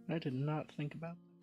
I did not think about that.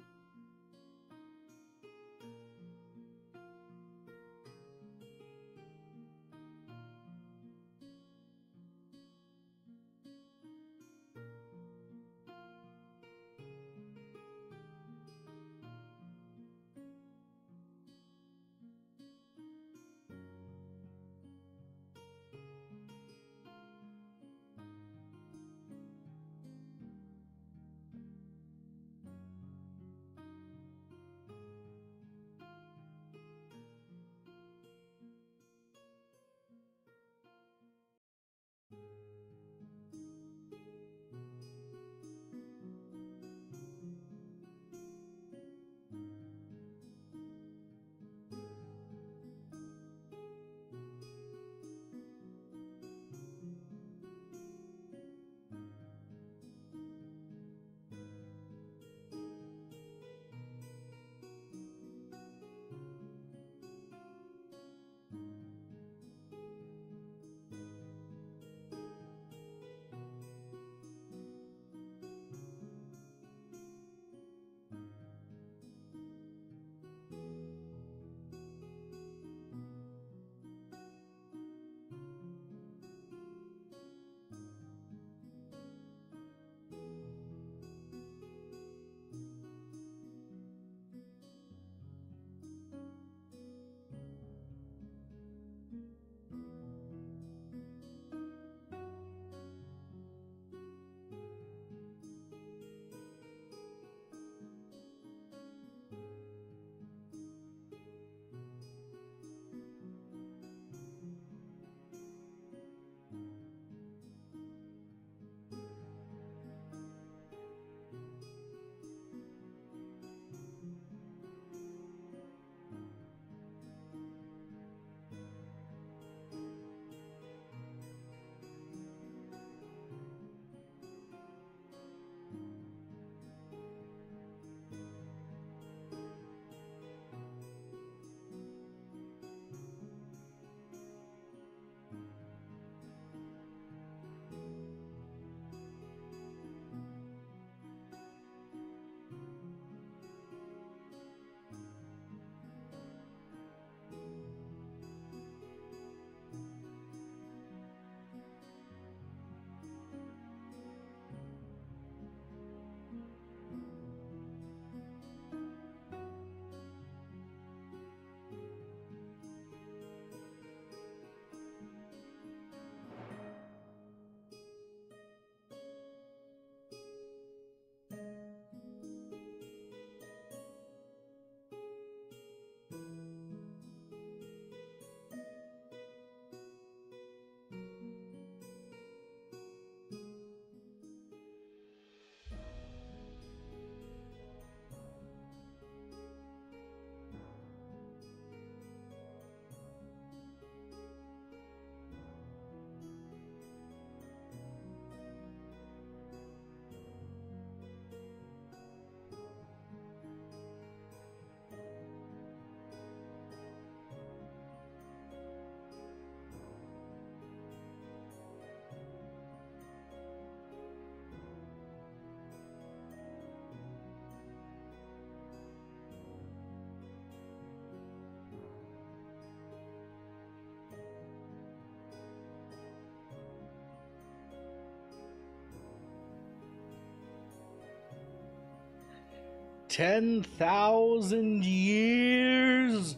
10,000 years.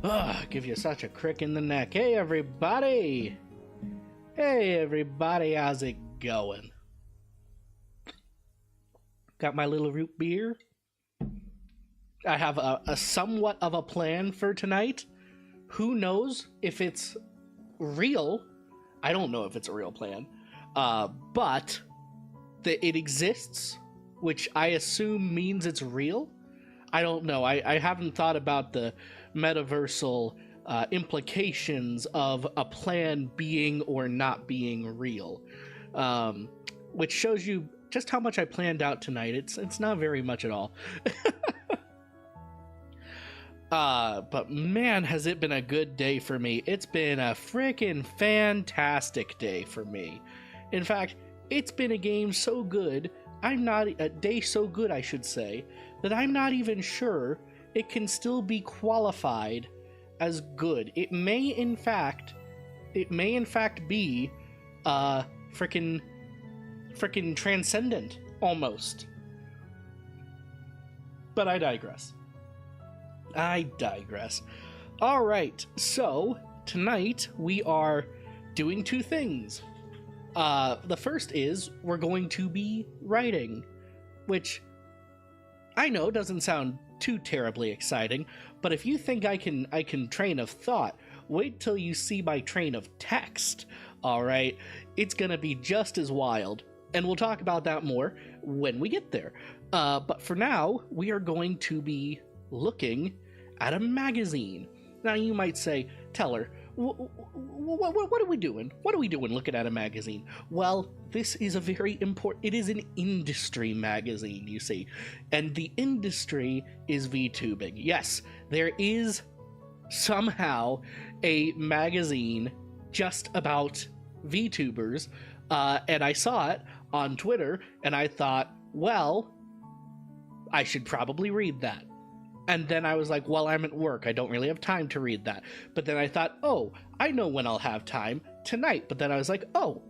Ugh, give you such a crick in the neck. Hey, everybody. Hey, everybody. How's it going? Got my little root beer. I have a somewhat of a plan for tonight. Who knows if it's real? I don't know if it's a real plan. But it exists, which I assume means it's real. I don't know. I haven't thought about the metaversal implications of a plan being or not being real, which shows you just how much I planned out tonight. It's not very much at all. But man, has it been a good day for me. It's been a freaking fantastic day for me. In fact, it's been a game so good, I'm not a day so good, I should say, that I'm not even sure it can still be qualified as good. It may in fact be frickin' transcendent almost. But I digress. All right, so tonight we are doing two things. The first is we're going to be writing, which I know doesn't sound too terribly exciting, but if you think I can train of thought, wait till you see my train of text. All right, it's gonna be just as wild, and we'll talk about that more when we get there. But for now, we are going to be looking at a magazine. Now you might say, Teller, what are we doing? What are we doing looking at a magazine? Well, this is a very important, it is an industry magazine, you see. And the industry is VTubing. Yes, there is somehow a magazine just about VTubers, and I saw it on Twitter, and I thought, well, I should probably read that. And then I was like, well, I'm at work. I don't really have time to read that. But then I thought, oh, I know when I'll have time, tonight. But then I was like, oh,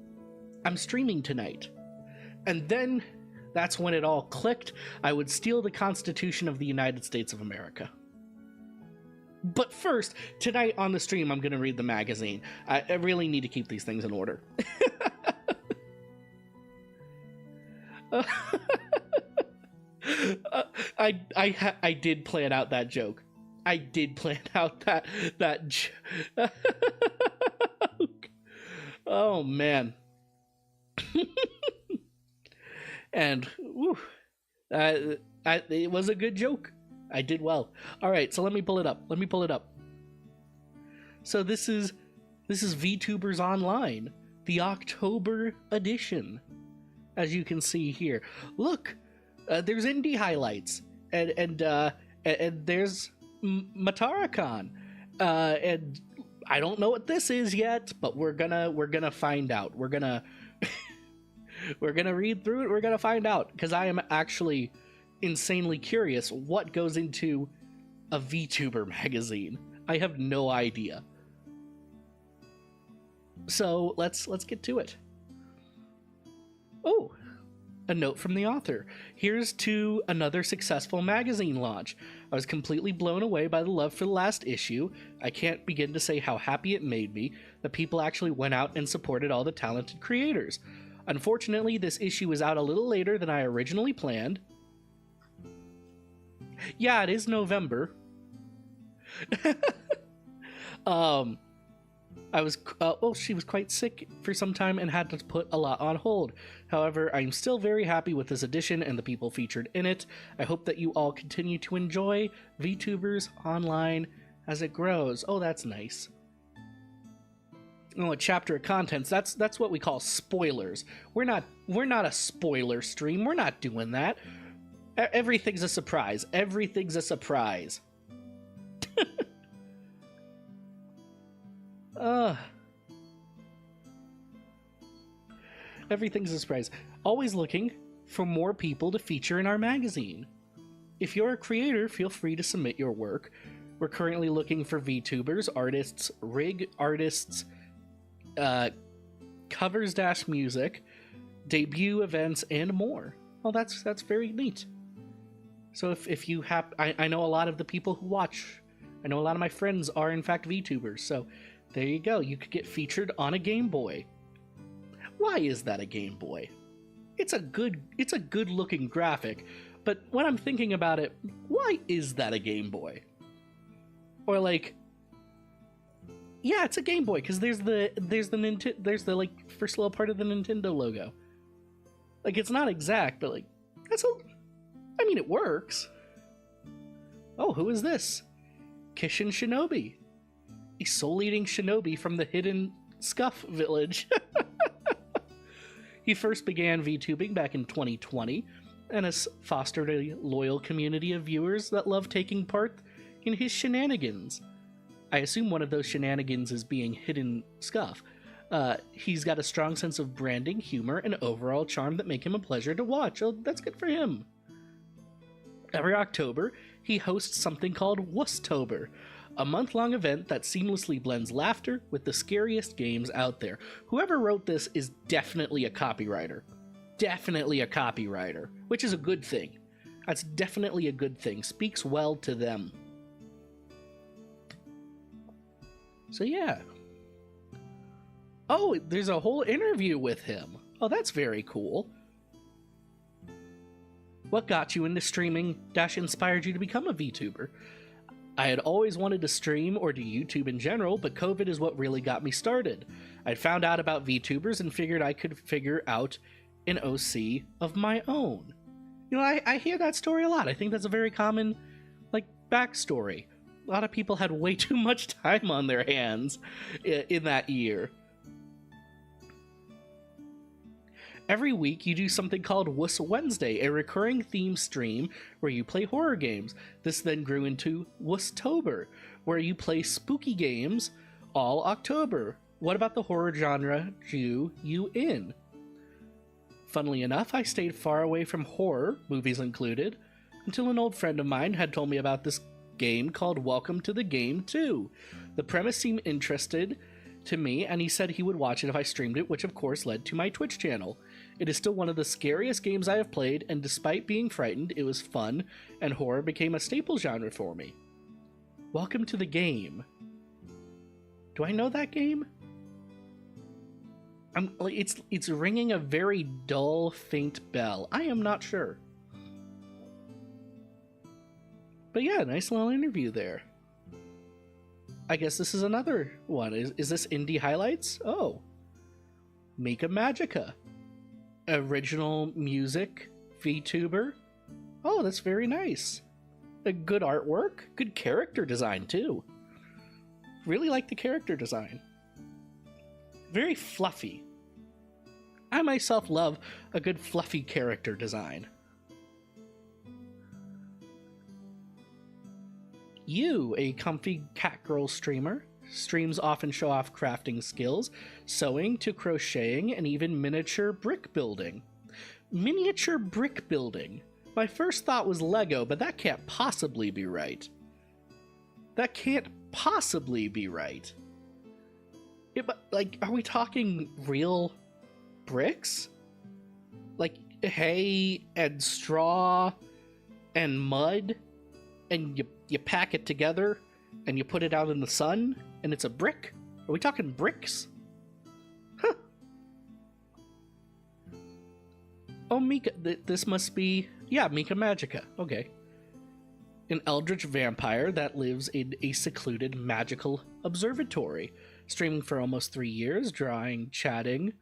I'm streaming tonight. And then that's when it all clicked. I would steal the Constitution of the United States of America. But first, tonight on the stream, I'm going to read the magazine. I really need to keep these things in order. I did plan out that joke. I did plan out that joke. Oh man. And whew, it was a good joke. I did well. All right, so let me pull it up. So this is VTubers Online, the October edition, as you can see here. Look. There's indie highlights, and there's Matara-Con, and I don't know what this is yet, but we're gonna find out. We're gonna read through it. We're gonna find out, because I am actually insanely curious what goes into a VTuber magazine. I have no idea. So let's get to it. Oh. A note from the author. Here's to another successful magazine launch. I was completely blown away by the love for the last issue. I can't begin to say how happy it made me that people actually went out and supported all the talented creators. Unfortunately, this issue is out a little later than I originally planned. Yeah, it is November. She was quite sick for some time and had to put a lot on hold. However, I'm still very happy with this edition and the people featured in it. I hope that you all continue to enjoy VTubers Online as it grows. Oh, that's nice. Oh, a chapter of contents. That's what we call spoilers. We're not a spoiler stream. We're not doing that. Everything's a surprise. Everything's a surprise. Everything's a surprise. Always looking for more people to feature in our magazine. If you're a creator, feel free to submit your work. We're currently looking for VTubers, artists, rig artists, covers-music, debut events, and more. Well, that's very neat. So if you have, I know a lot of the people who watch. I know a lot of my friends are in fact VTubers. So there you go. You could get featured on a Game Boy. Why is that a Game Boy? It's a good looking graphic, but when I'm thinking about it, why is that a Game Boy? Or like, yeah, it's a Game Boy because there's the like first little part of the Nintendo logo. Like, it's not exact, but like I mean, it works. Oh, who is this? Kishin Shinobi, a soul-eating shinobi from the hidden Scuff village. He first began VTubing back in 2020 and has fostered a loyal community of viewers that love taking part in his shenanigans. I assume one of those shenanigans is being hidden Scuff. He's got a strong sense of branding, humor, and overall charm that make him a pleasure to watch. Oh, that's good for him. Every October, he hosts something called Wusstober, a month-long event that seamlessly blends laughter with the scariest games out there. Whoever wrote this is definitely a copywriter. Definitely a copywriter, which is a good thing. That's definitely a good thing. Speaks well to them. So yeah. Oh, there's a whole interview with him. Oh, that's very cool. What got you into streaming - inspired you to become a VTuber? I had always wanted to stream or do YouTube in general, but COVID is what really got me started. I found out about VTubers and figured I could figure out an OC of my own. You know, I hear that story a lot. I think that's a very common, backstory. A lot of people had way too much time on their hands in that year. Every week, you do something called Wuss Wednesday, a recurring theme stream where you play horror games. This then grew into Wusstober, where you play spooky games all October. What about the horror genre drew you in? Funnily enough, I stayed far away from horror, movies included, until an old friend of mine had told me about this game called Welcome to the Game 2. The premise seemed interested to me, and he said he would watch it if I streamed it, which of course led to my Twitch channel. It is still one of the scariest games I have played, and despite being frightened, it was fun, and horror became a staple genre for me. Welcome to the Game. Do I know that game? It's ringing a very dull, faint bell. I am not sure. But yeah, nice little interview there. I guess this is another one. Is this Indie Highlights? Oh. Mika Magica. Original music VTuber. Oh, that's very nice. A good artwork. Good character design, too. Really like the character design. Very fluffy. I myself love a good fluffy character design. You, a comfy catgirl streamer, streams often show off crafting skills, sewing to crocheting, and even miniature brick building. Miniature brick building. My first thought was Lego, but that can't possibly be right. That can't possibly be right. Are we talking real bricks? Like hay and straw and mud, and you pack it together and you put it out in the sun and it's a brick? Are we talking bricks? Huh. Oh, Mika, this must be... Yeah, Mika Magica. Okay. An eldritch vampire that lives in a secluded magical observatory. Streaming for almost 3 years, drawing, chatting.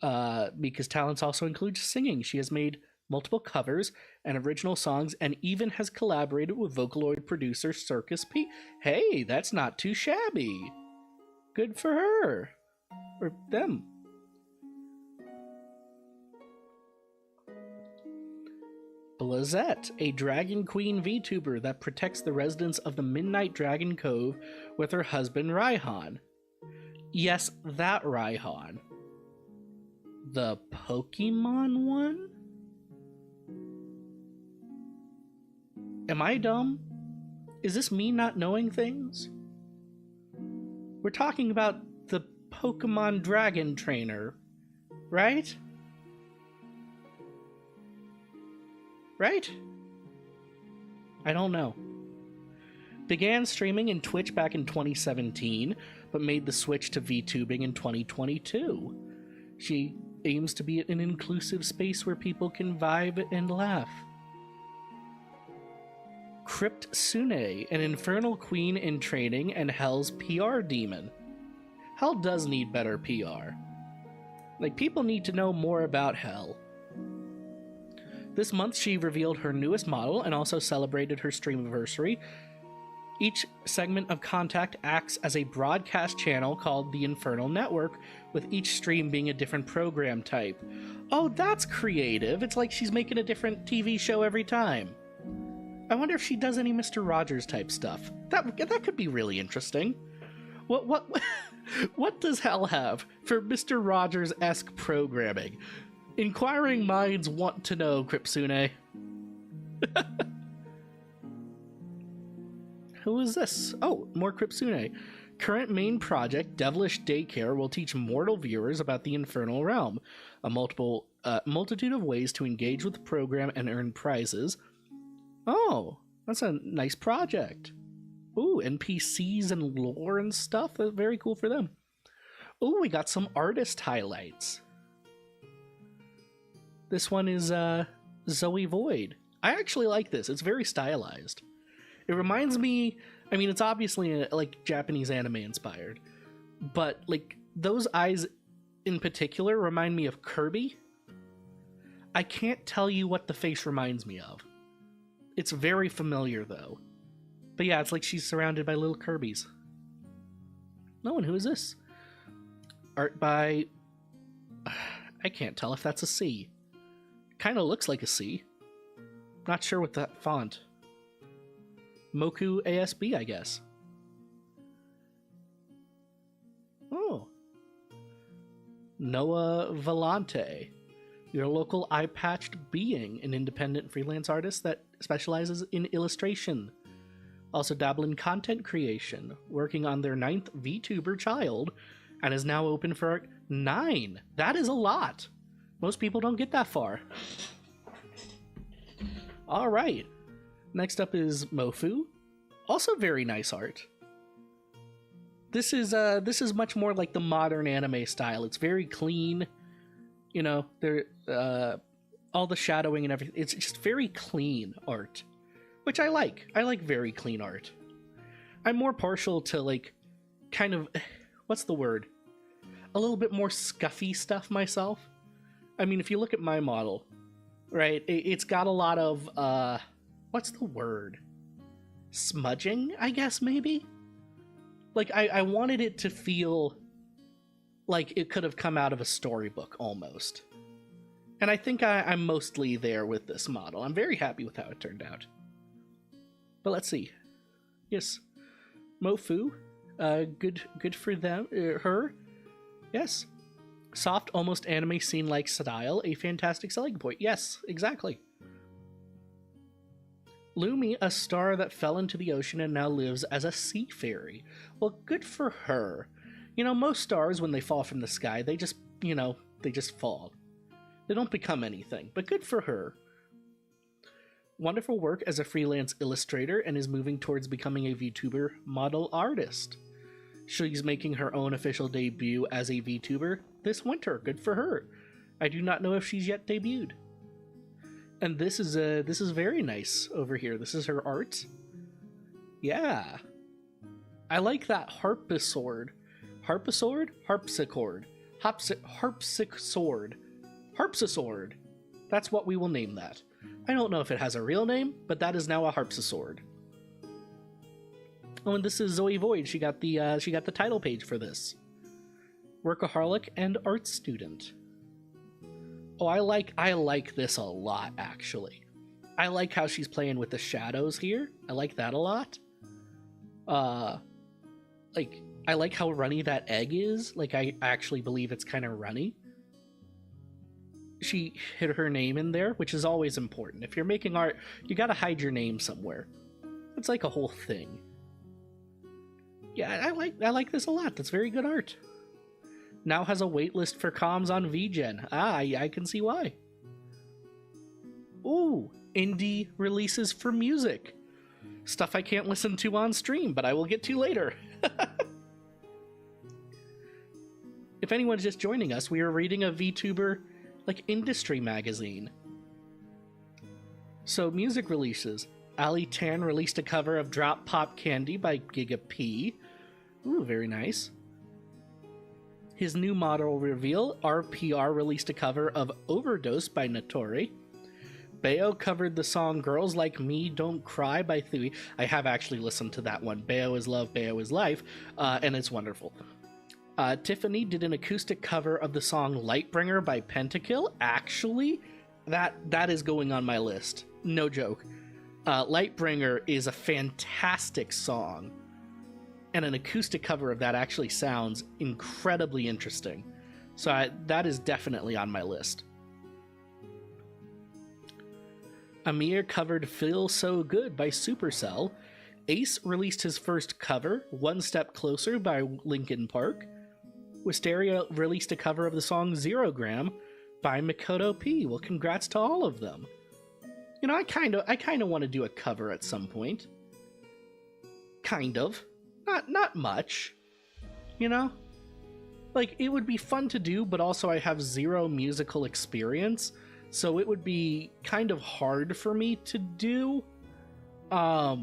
Mika's talents also include singing. She has made multiple covers and original songs, and even has collaborated with Vocaloid producer Circus P. Hey, that's not too shabby. Good for her. Or them. Blazette, a Dragon Queen VTuber that protects the residents of the Midnight Dragon Cove with her husband Raihan. Yes, that Raihan. The Pokemon one? Am I dumb? Is this me not knowing things? We're talking about the Pokemon Dragon Trainer, right? Right? I don't know. Began streaming in Twitch back in 2017, but made the switch to VTubing in 2022. She aims to be an inclusive space where people can vibe and laugh. Crypt Sune, an infernal queen in training and Hell's PR demon. Hell does need better PR. People need to know more about Hell. This month she revealed her newest model and also celebrated her streamiversary. Each segment of Contact acts as a broadcast channel called the Infernal Network, with each stream being a different program type. Oh, that's creative. It's like she's making a different TV show every time. I wonder if she does any Mr. Rogers type stuff. That could be really interesting. What What does hell have for Mr. Rogers-esque programming? Inquiring minds want to know, Kripsune. Who is this? Oh, more Kripsune. Current main project, Devilish Daycare, will teach mortal viewers about the Infernal Realm, a multitude of ways to engage with the program and earn prizes. Oh, that's a nice project. Ooh, NPCs and lore and stuff. That's very cool for them. Ooh, we got some artist highlights. This one is Zoe Void. I actually like this. It's very stylized. It reminds me, I mean, it's obviously like Japanese anime inspired, but like those eyes in particular remind me of Kirby. I can't tell you what the face reminds me of. It's very familiar though. But yeah, it's like she's surrounded by little Kirbys. No one, who is this? Art by... I can't tell if that's a C. Kind of looks like a C. Not sure what that font. Moku ASB, I guess. Oh. Noah Vellante. Your local eye-patched being, an independent freelance artist that specializes in illustration. Also dabble in content creation, working on their 9th VTuber child, and is now open for 9. That is a lot. Most people don't get that far. All right. Next up is Mofu. Also very nice art. This is much more like the modern anime style. It's very clean. You know, there all the shadowing and everything. It's just very clean art, which I like. I like very clean art. I'm more partial to like kind of, what's the word? A little bit more scuffy stuff myself. I mean, if you look at my model, right, it's got a lot of, what's the word? Smudging, I guess, maybe? Like, I wanted it to feel like it could have come out of a storybook, almost. And I think I'm mostly there with this model. I'm very happy with how it turned out. But let's see. Yes. Mofu. Good for them. Her. Yes. Soft, almost anime scene-like style, a fantastic selling point. Yes, exactly. Lumi, a star that fell into the ocean and now lives as a sea fairy. Well, good for her. You know, most stars, when they fall from the sky, they just, you know, they just fall. They don't become anything, but good for her. Wonderful work as a freelance illustrator and is moving towards becoming a VTuber model artist. She's making her own official debut as a VTuber this winter. Good for her. I do not know if she's yet debuted. And this is very nice over here. This is her art. Yeah. I like that harpsichord. Harpsichord? Harpsichord. Harpsichord. Harpsichord. That's what we will name that. I don't know if it has a real name, but that is now a harpsichord. Oh, and this is Zoe Void. She got the title page for this. Workaholic and art student. Oh, I like this a lot, actually. I like how she's playing with the shadows here. I like that a lot. Like, I like how runny that egg is. Like, I actually believe it's kind of runny. She hid her name in there, which is always important. If you're making art, you gotta hide your name somewhere. It's like a whole thing. Yeah, I like this a lot. That's very good art. Now has a waitlist for comms on VGen. Ah, I can see why. Ooh, indie releases for music. Stuff I can't listen to on stream, but I will get to later. If anyone's just joining us, we are reading a VTuber, like, industry magazine. So, music releases. Ali Tan released a cover of Drop Pop Candy by Giga P. Ooh, very nice. His new model reveal, RPR released a cover of Overdose by Notori. Bayo covered the song Girls Like Me Don't Cry by Thui. I have actually listened to that one. Bayo is love, Bayo is life, and it's wonderful. Tiffany did an acoustic cover of the song Lightbringer by Pentakill. Actually, that is going on my list. No joke. Lightbringer is a fantastic song. and an acoustic cover of that actually sounds incredibly interesting. So that is definitely on my list. Amir covered Feel So Good by Supercell. Ace released his first cover, One Step Closer by Linkin Park. Wisteria released a cover of the song Zero Gram by Makoto P. Well, congrats to all of them. You know, I kind of want to do a cover at some point. Kind of. Not much. You know? Like, it would be fun to do, but also I have zero musical experience, so it would be kind of hard for me to do. Like,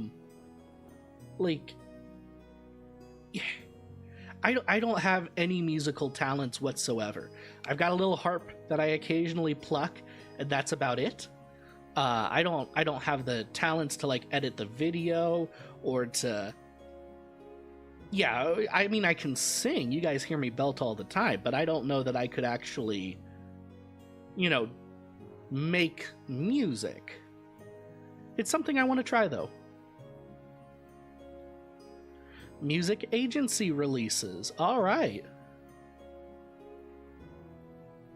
I don't have any musical talents whatsoever. I've got a little harp that I occasionally pluck, and that's about it. I don't have the talents to, like, edit the video or to... Yeah, I mean, I can sing. You guys hear me belt all the time, but I don't know that I could actually, you know, make music. It's something I want to try, though. Music agency releases. All right.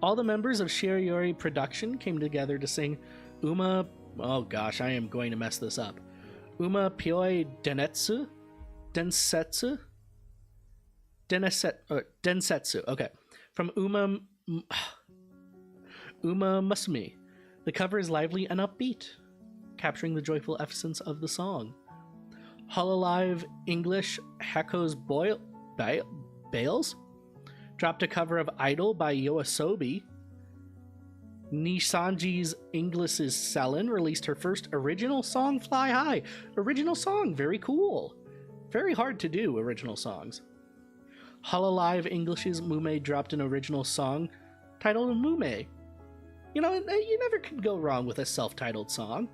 All the members of Shirayori Production came together to sing Uma... Oh gosh, I am going to mess this up. Uma Pyoi Densetsu? Densetsu, okay. From Uma Masumi. The cover is lively and upbeat, capturing the joyful essence of the song. Hololive English Hako's Bales dropped a cover of Idol by Yoasobi. Nisanji's English's Selen released her first original song, Fly High. Original song, very cool. Very hard to do original songs. Hololive English's Mume dropped an original song titled Mume. You know, you never can go wrong with a self-titled song.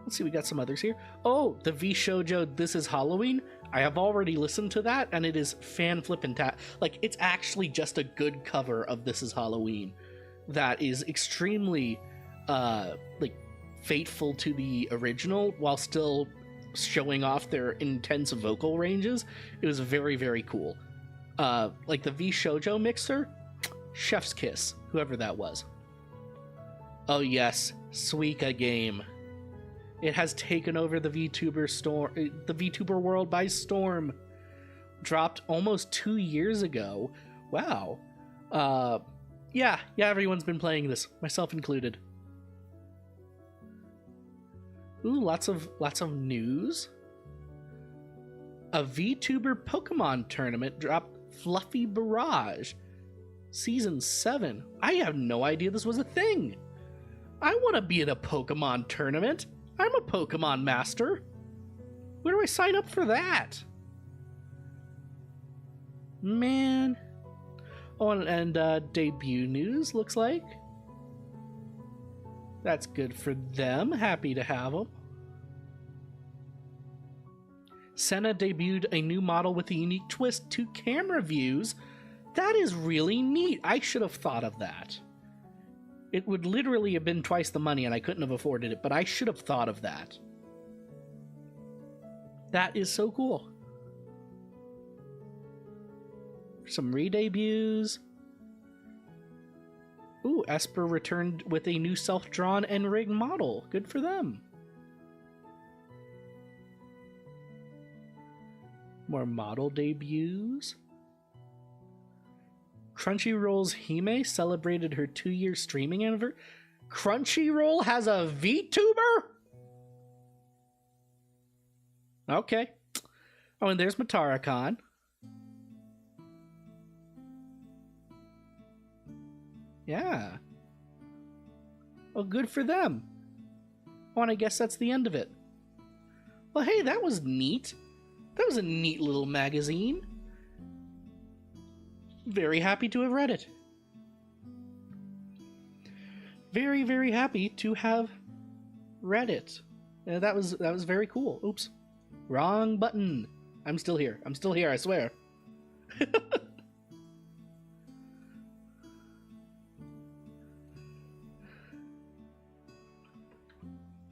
Let's see, we got some others here. Oh, the V Shoujo This Is Halloween. I have already listened to that, and it is fan-flippin' like, it's actually just a good cover of This Is Halloween that is extremely, like, faithful to the original while still showing off their intense vocal ranges. It was very, very cool. Like the V Shoujo mixer, chef's kiss, whoever that was. Oh yes, Suika game. It has taken over the VTuber world by storm. Dropped almost 2 years ago. Wow. Yeah, everyone's been playing this, myself included. Ooh, lots of news. A VTuber Pokemon tournament dropped Fluffy Barrage. Season 7. I have no idea this was a thing. I want to be in a Pokemon tournament. I'm a Pokemon master. Where do I sign up for that? Man. Oh, and debut news, looks like. That's good for them. Happy to have them. Senna debuted a new model with a unique twist to camera views. That is really neat. I should have thought of that. It would literally have been twice the money and I couldn't have afforded it, but I should have thought of that. That is so cool. Some re-debuts. Ooh, Esper returned with a new self-drawn and rigged model. Good for them. More model debuts. Crunchyroll's Hime celebrated her 2-year streaming anniversary. Crunchyroll has a VTuber? Okay. Oh, and there's Matara-kan. Yeah. Well, good for them. Oh, and I guess that's the end of it. Well, hey, that was neat. That was a neat little magazine. Very happy to have read it. Very, very happy to have read it. That was very cool. Oops. Wrong button. I'm still here. I'm still here, I swear.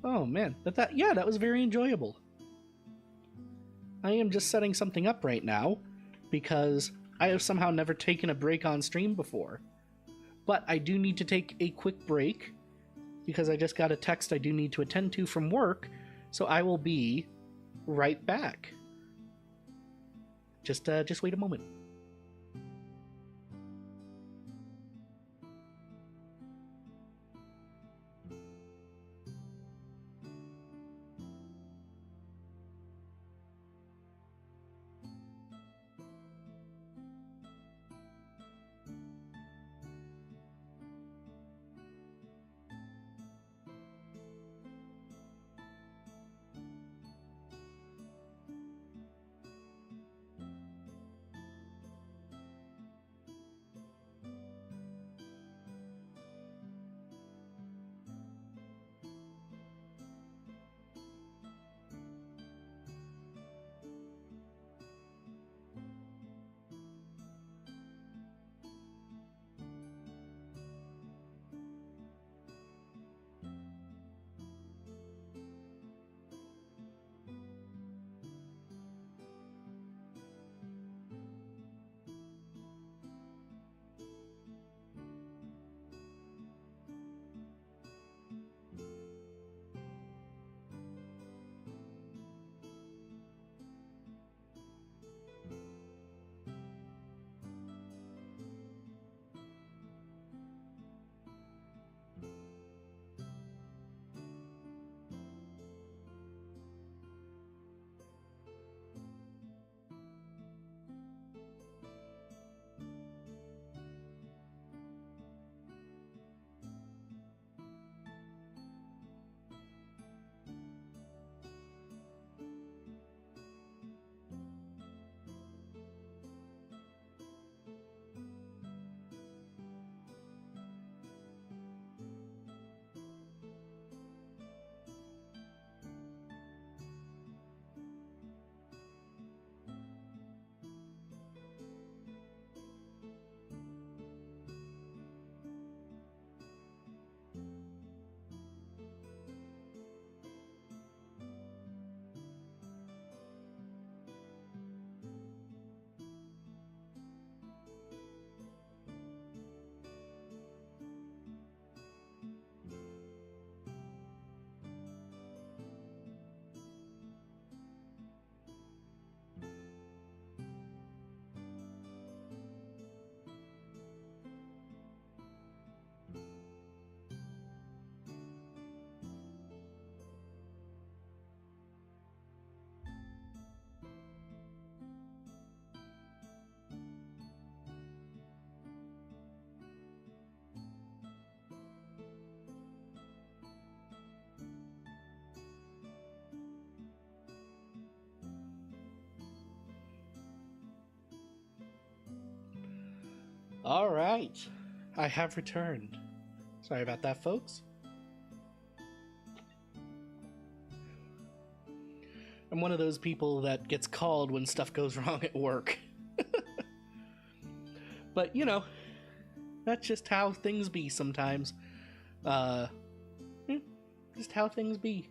Oh man, that was very enjoyable. I am just setting something up right now because I have somehow never taken a break on stream before. But I do need to take a quick break because I just got a text I do need to attend to from work, so I will be right back. Just wait a moment. All right, I have returned. Sorry about that, folks. I'm one of those people that gets called when stuff goes wrong at work. But, you know, that's just how things be sometimes. Just how things be.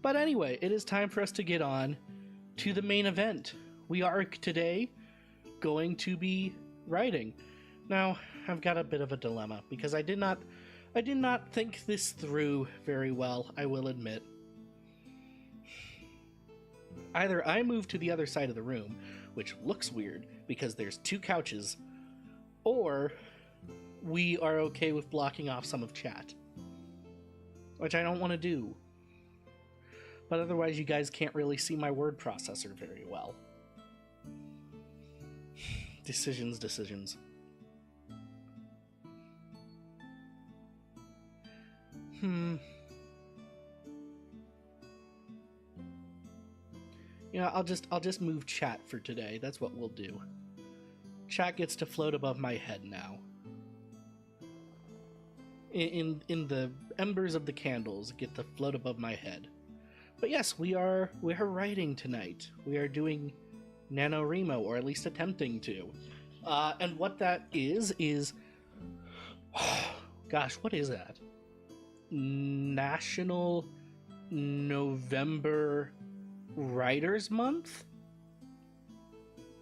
But anyway, it is time for us to get on to the main event. We are today going to be writing. Now, I've got a bit of a dilemma because I did not think this through very well, I will admit. Either I move to the other side of the room, which looks weird because there's two couches, or we are okay with blocking off some of chat, which I don't want to do. But otherwise you guys can't really see my word processor very well. Decisions. Yeah, I'll just move chat for today. That's what we'll do. Chat gets to float above my head now. In the embers of the candles get to float above my head. But yes, we are writing tonight. We are doing NaNoWriMo, or at least attempting to. And what that is gosh, what is that? National November Writers Month?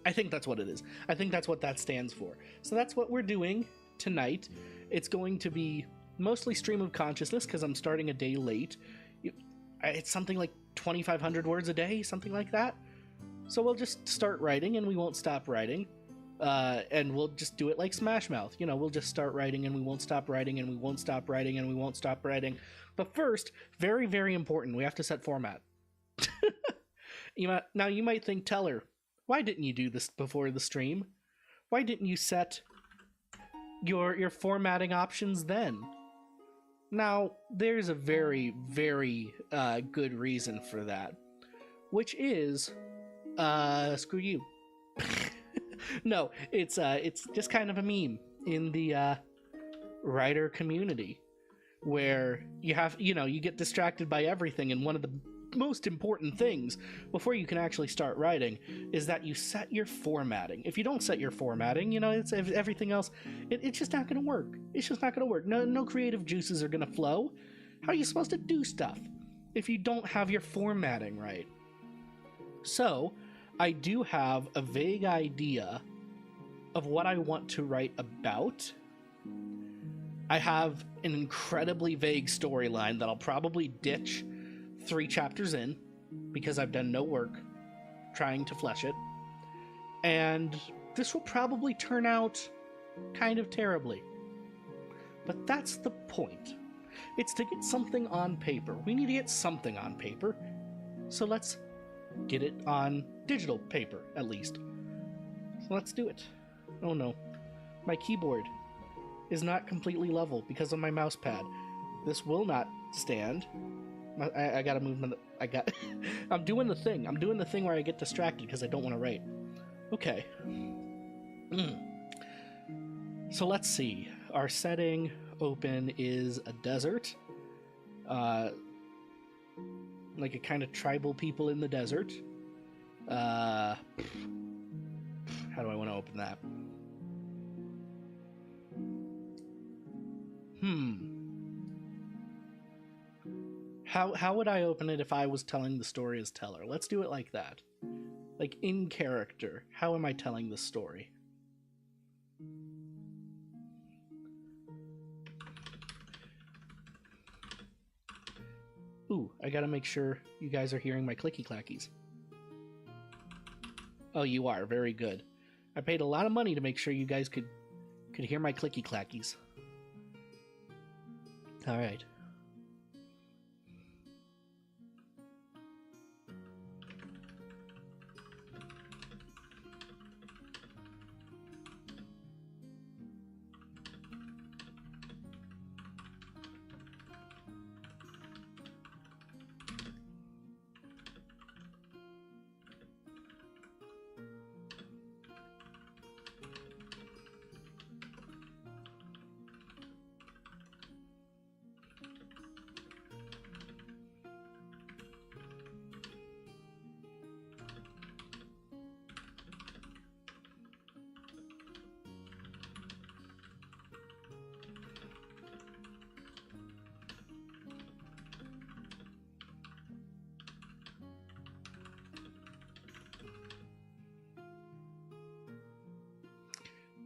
I think that's what it is. I think that's what that stands for. So that's what we're doing tonight. It's going to be mostly stream of consciousness because I'm starting a day late. It's something like 2,500 words a day, something like that. So we'll just start writing and we won't stop writing. And we'll just do it like Smash Mouth. You know, we'll just start writing and we won't stop writing and we won't stop writing and we won't stop writing. But first, very, very important, we have to set format. Now you might think, Teller, why didn't you do this before the stream? Why didn't you set your formatting options then? Now, there's a very, very good reason for that, which is, screw you. No, it's just kind of a meme in the writer community where you get distracted by everything, and one of the most important things before you can actually start writing is that you set your formatting. If you don't set your formatting, it's everything else. It's just not going to work. It's just not going to work. No creative juices are going to flow. How are you supposed to do stuff if you don't have your formatting right? So, I do have a vague idea of what I want to write about. I have an incredibly vague storyline that I'll probably ditch 3 chapters in because I've done no work trying to flesh it. And this will probably turn out kind of terribly. But that's the point. It's to get something on paper. We need to get something on paper. So let's get it on digital paper, at least. So let's do it. Oh no. My keyboard is not completely level because of my mouse pad. This will not stand. I gotta move I'm doing the thing. I'm doing the thing where I get distracted because I don't want to write. Okay. So let's see. Our setting open is a desert. Like a kind of tribal people in the desert. How do I want to open that? How would I open it if I was telling the story as Teller? Let's do it like that. Like in character. How am I telling the story? Ooh, I gotta make sure you guys are hearing my clicky clackies. Oh, you are. Very good. I paid a lot of money to make sure you guys could hear my clicky clackies. All right.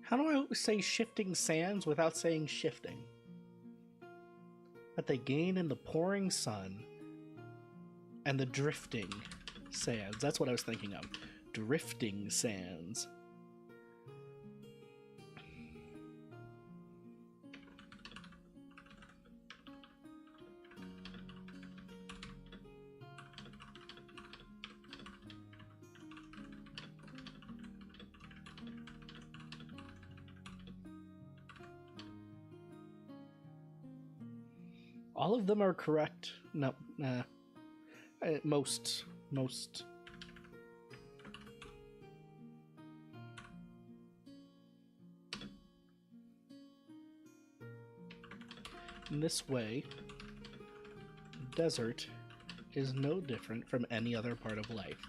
How do I say shifting sands without saying shifting? That they gain in the pouring sun and the drifting sands. That's what I was thinking of. Drifting sands. All of them are correct. No, most. In this way, desert is no different from any other part of life.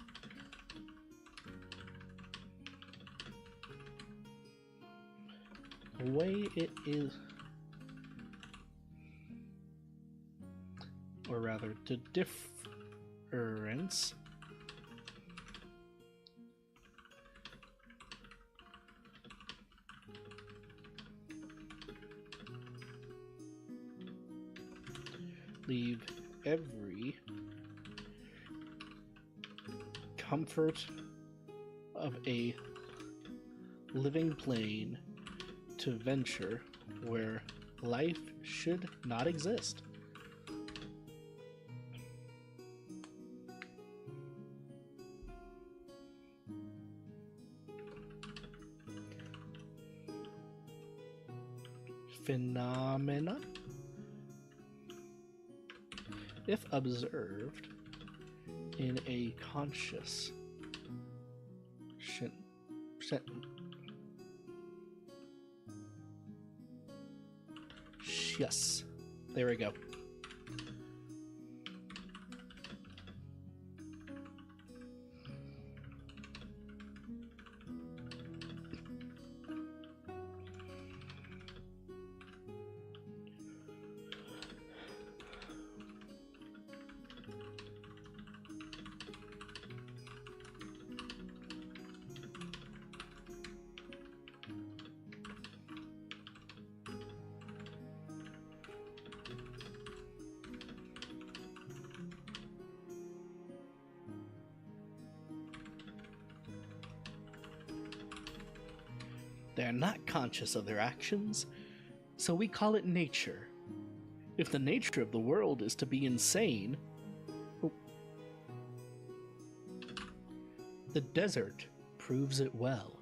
The way it is, or rather, the difference leave every comfort of a living plane to venture where life should not exist. Phenomena, if observed in a conscious yes, there we go. They are not conscious of their actions, so we call it nature. If the nature of the world is to be insane, the desert proves it well.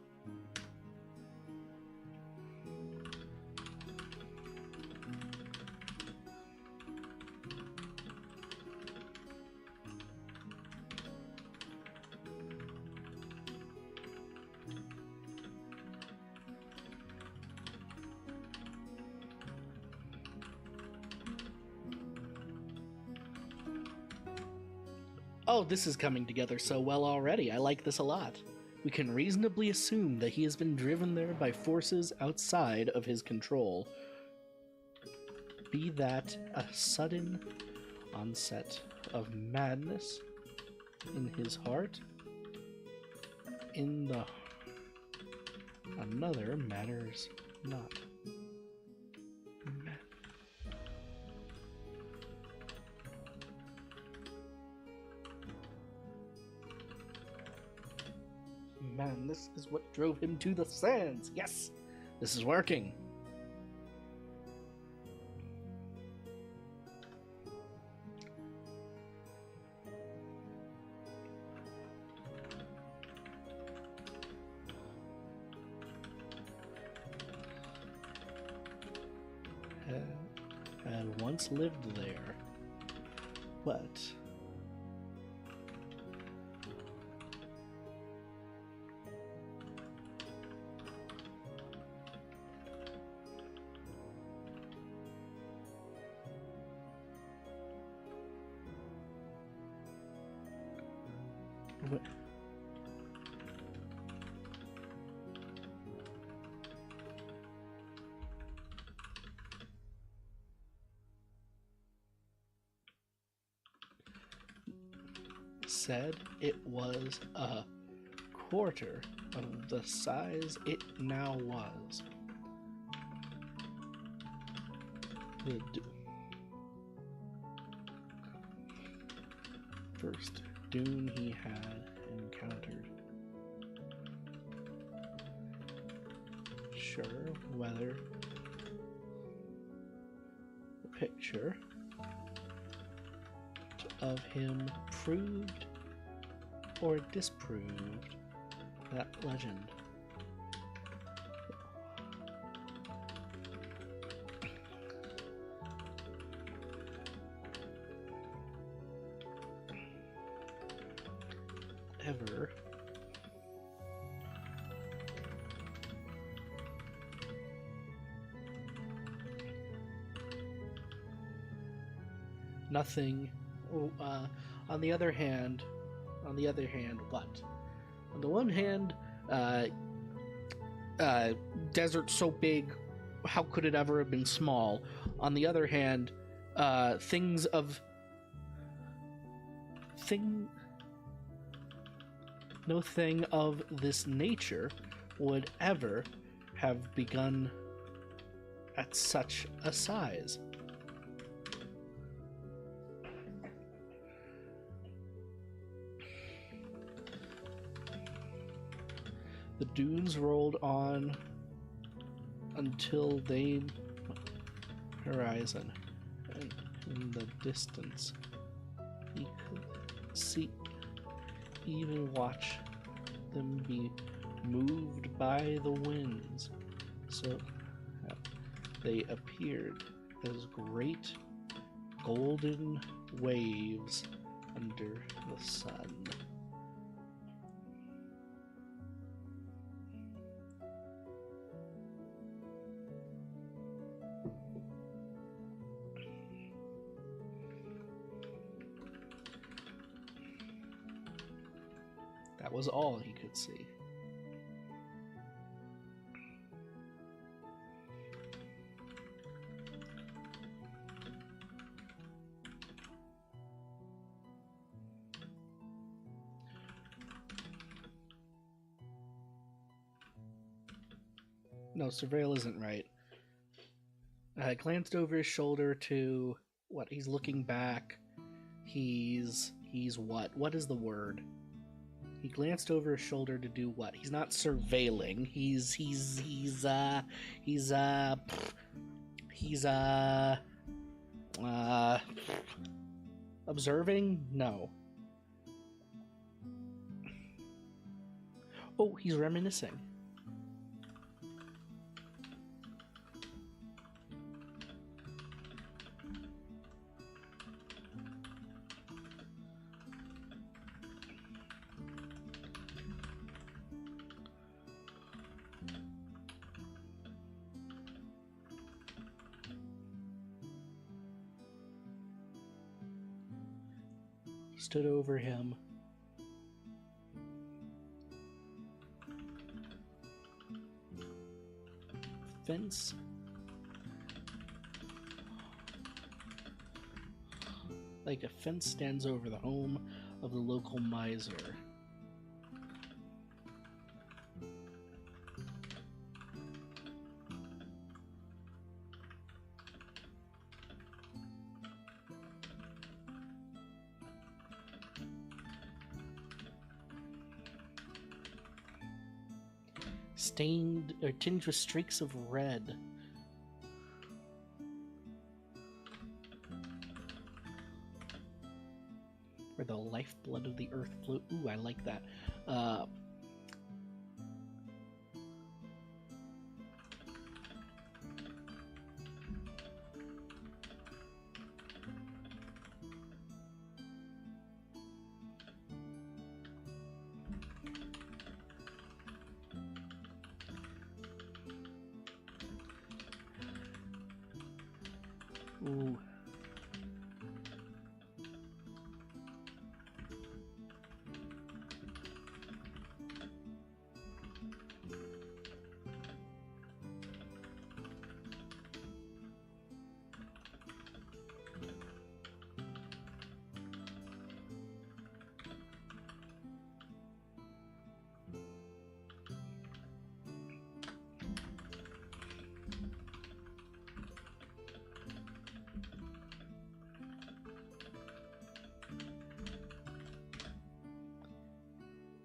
Oh, this is coming together so well already. I like this a lot. We can reasonably assume that he has been driven there by forces outside of his control. Be that a sudden onset of madness in his heart, in the another matters not. Man, this is what drove him to the sands. Yes, this is working. Had once lived there, but said it was a quarter of the size it now was. The first dune he had encountered. Sure, whether the picture of him proved or disproved that legend. Ever nothing. On the other hand, what? On the one hand, desert so big, how could it ever have been small? On the other hand, no thing of this nature would ever have begun at such a size. The dunes rolled on until they horizon, and in the distance he could see, even watch them be moved by the winds. So they appeared as great golden waves under the sun. That was all he could see. No, surveil isn't right. I glanced over his shoulder to what? He's looking back. He's what? What is the word? He glanced over his shoulder to do what? He's not surveilling. He's observing? No. Oh, he's reminiscing. Stood over him. Fence. Like a fence stands over the home of the local miser. Stained or tinged with streaks of red. Where the lifeblood of the earth flow. Ooh, I like that. Ooh.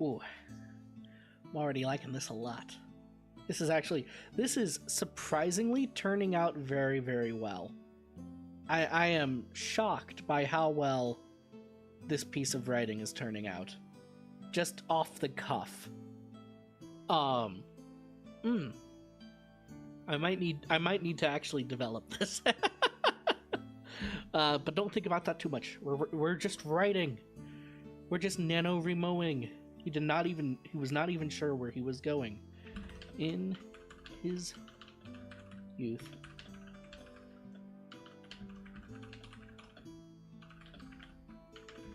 Ooh, I'm already liking this a lot. This is surprisingly turning out very, very well. I am shocked by how well this piece of writing is turning out. Just off the cuff. I might need to actually develop this. But don't think about that too much. We're just writing. We're just NaNoWriMoing. He was not even sure where he was going. In his youth.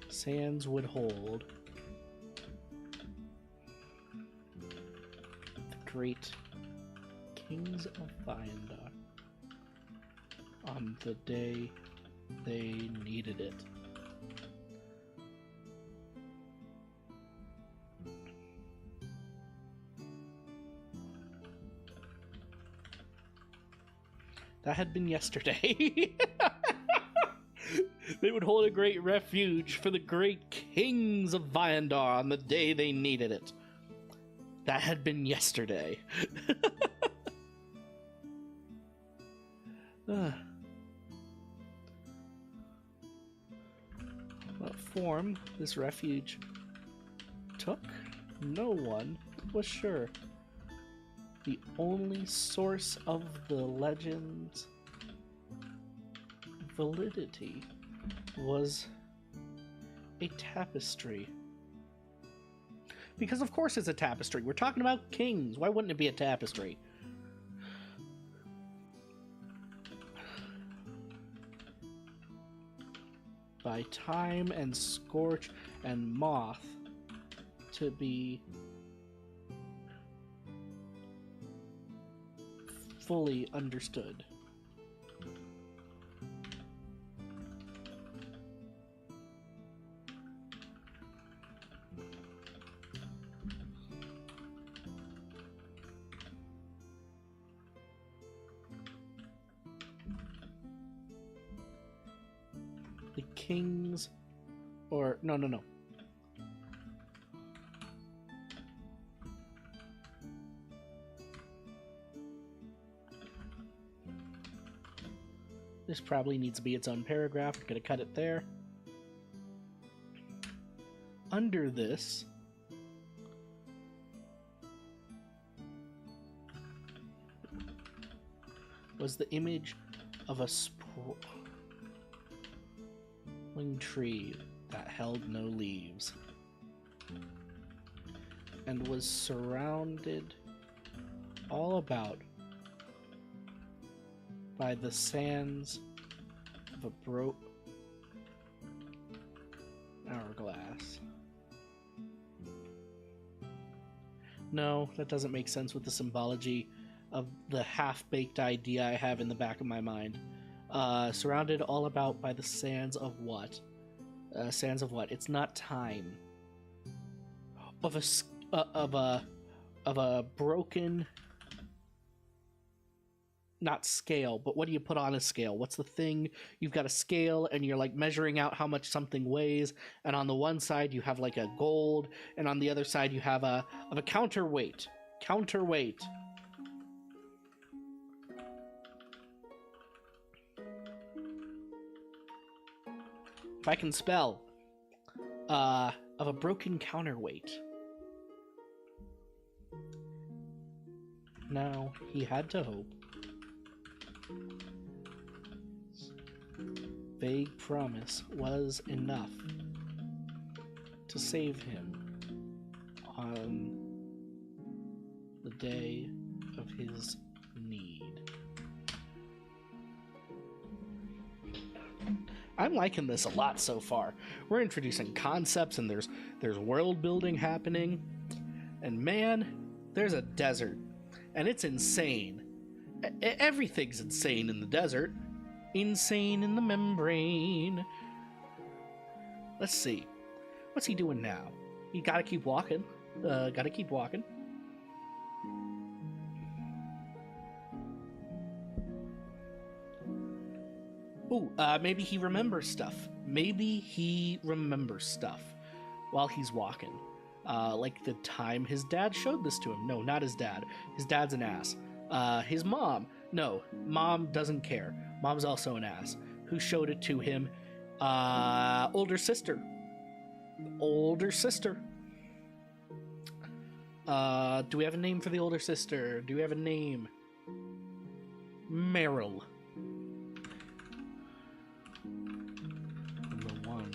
Sands would hold the great kings of Vyandar on the day they needed it. That had been yesterday. They would hold a great refuge for the great kings of Vyandar on the day they needed it. That had been yesterday. What form this refuge took, no one was sure. The only source of the legend's validity was a tapestry. Because of course it's a tapestry. We're talking about kings. Why wouldn't it be a tapestry? By time and scorch and moth to be fully understood. The kings, or no. This probably needs to be its own paragraph. We're going to cut it there. Under this, was the image of a sprawling tree that held no leaves and was surrounded all about by the sands of a broke hourglass. No, that doesn't make sense with the symbology of the half-baked idea I have in the back of my mind. Surrounded all about by the sands of what? Sands of what? It's not time. Of a broken, not scale, but what do you put on a scale? What's the thing? You've got a scale and you're like measuring out how much something weighs, and on the one side you have like a gold, and on the other side you have a counterweight. Counterweight. If I can spell, of a broken counterweight. Now he had to hope. Vague promise was enough to save him on the day of his need. I'm liking this a lot so far. We're introducing concepts and there's world building happening. And man, there's a desert. And it's insane. Everything's insane in the desert. Insane in the membrane. Let's see. What's he doing now? You gotta keep walking. Gotta keep walking. Ooh, maybe he remembers stuff. Maybe he remembers stuff while he's walking. Like the time his dad showed this to him. No, not his dad. His dad's an ass. His mom. No, mom doesn't care. Mom's also an ass. Who showed it to him? Older sister. Older sister. Do we have a name for the older sister? Do we have a name? Meryl. Number one.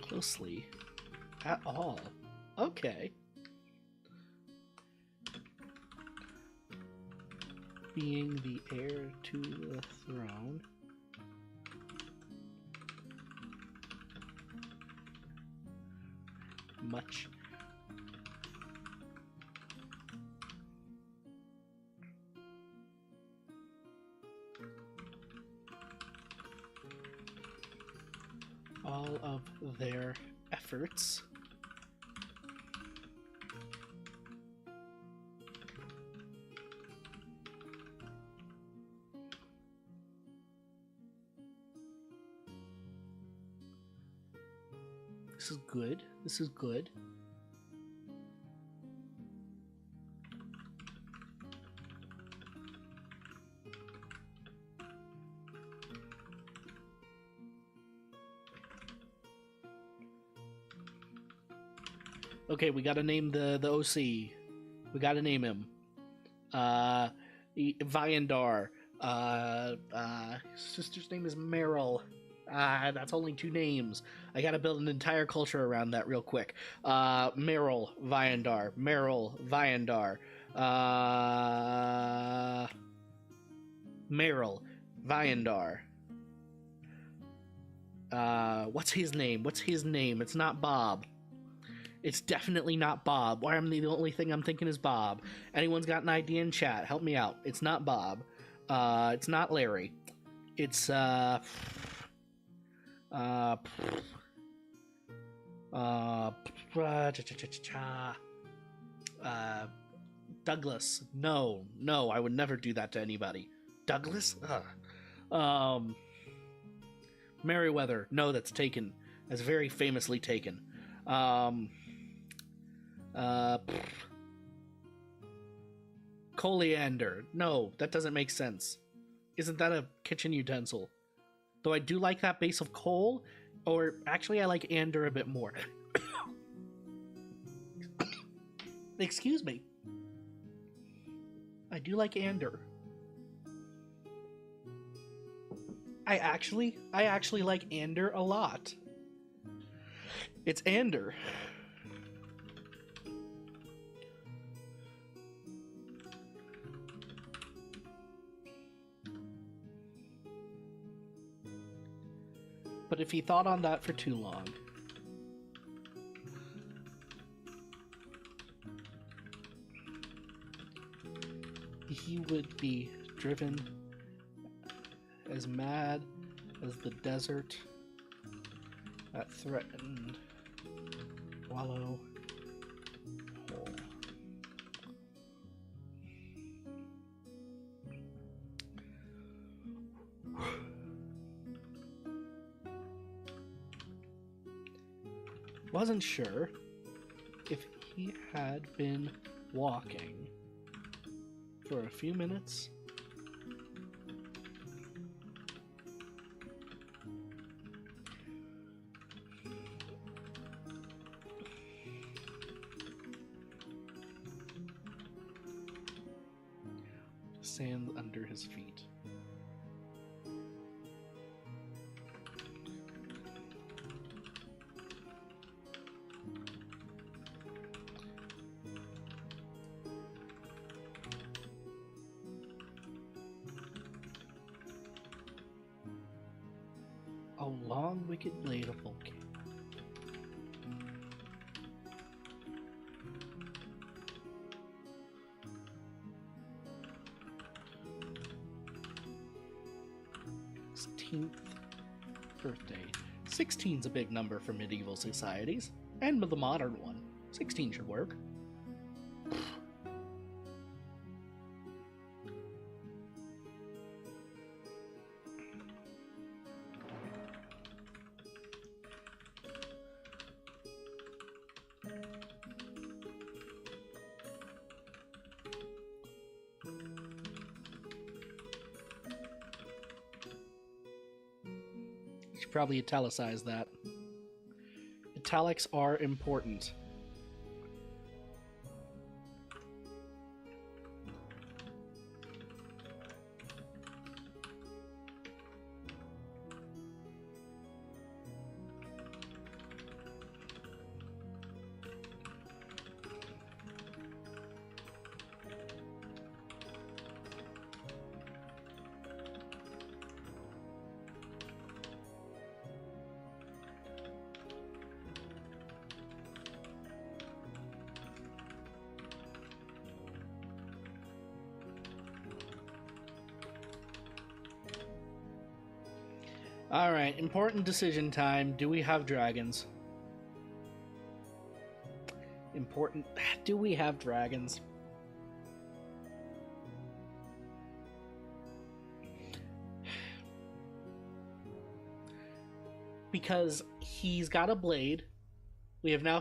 Closely at all. Okay. Being the heir to the throne. much. All of their efforts This is good. This is good. Okay, we gotta name the OC. We gotta name him. Vyandar. His sister's name is Meryl. That's only 2 names. I gotta build an entire culture around that real quick. Meryl Vyandar. Meryl Vyandar. Meryl Vyandar. What's his name? What's his name? It's not Bob. It's definitely not Bob. Why am the only thing I'm thinking is Bob? Anyone's got an idea in chat? Help me out. It's not Bob. It's not Larry. It's Douglas. No, I would never do that to anybody. Douglas? Merriweather. No, that's taken. That's very famously taken. Coriander. No, that doesn't make sense. Isn't that a kitchen utensil? Though I do like that base of coal, or actually I like ander a bit more. Excuse me. I do like ander. I actually like ander a lot. It's ander. But if he thought on that for too long, he would be driven as mad as the desert that threatened Wallow Hole. Wasn't sure if he had been walking for a few minutes. Sand under his feet. A long wicked blade of Vulcan. Birthday. 16's a big number for medieval societies, and the modern one. 16 should work. Probably italicize that. Italics are important. Alright, important decision time. Do we have dragons? Important. Do we have dragons? Because he's got a blade. We have now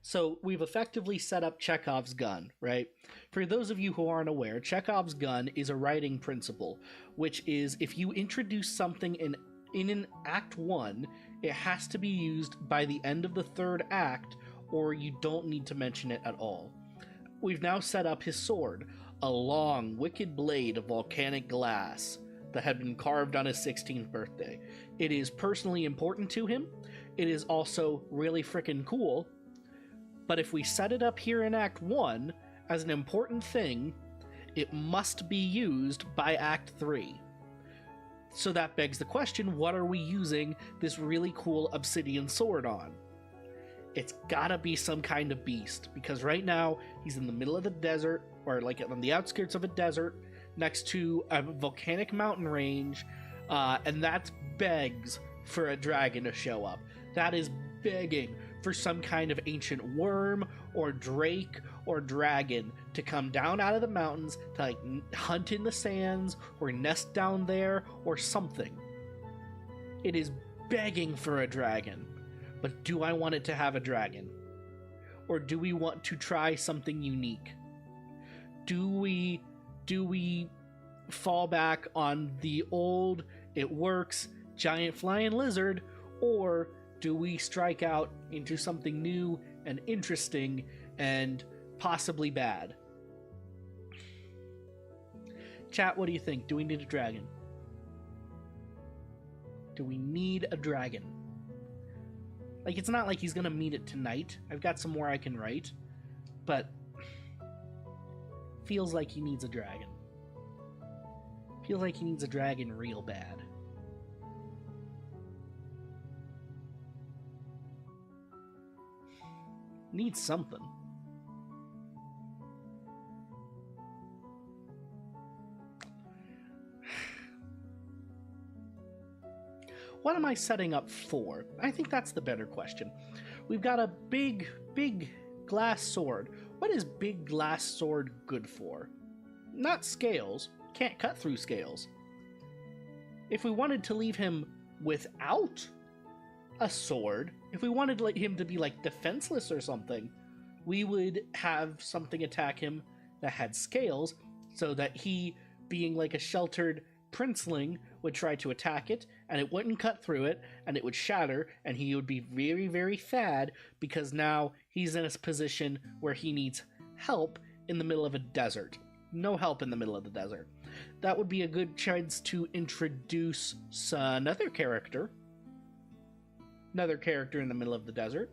so we've effectively set up Chekhov's gun, right? For those of you who aren't aware, Chekhov's gun is a writing principle, which is if you introduce something in an act 1, it has to be used by the end of the 3rd act, or you don't need to mention it at all. We've now set up his sword, a long, wicked blade of volcanic glass that had been carved on his 16th birthday. It is personally important to him. It is also really freaking cool. But if we set it up here in Act 1 as an important thing, it must be used by Act 3. So that begs the question, what are we using this really cool obsidian sword on? It's gotta be some kind of beast, because right now he's in the middle of the desert, or like on the outskirts of a desert, next to a volcanic mountain range, and that begs for a dragon to show up. That is begging for some kind of ancient worm or drake or dragon to come down out of the mountains to like hunt in the sands or nest down there or something. It is begging for a dragon. But do I want it to have a dragon? Or do we want to try something unique? Do we fall back on the old, it works, giant flying lizard, or do we strike out into something new and interesting and possibly bad? Chat, what do you think? Do we need a dragon? Do we need a dragon? Like, it's not like he's gonna meet it tonight. I've got some more I can write, but feels like he needs a dragon. Feels like he needs a dragon real bad. Needs something. What am I setting up for? I think that's the better question. We've got a big glass sword. What is big glass sword good for? Not scales. Can't cut through scales. If we wanted to leave him without a sword, if we wanted him to be like defenseless or something, we would have something attack him that had scales, so that he, being like a sheltered princeling, would try to attack it, and it wouldn't cut through it, and it would shatter, and he would be very, very sad because now he's in a position where he needs help in the middle of a desert. No help in the middle of the desert. That would be a good chance to introduce another character. Another character in the middle of the desert.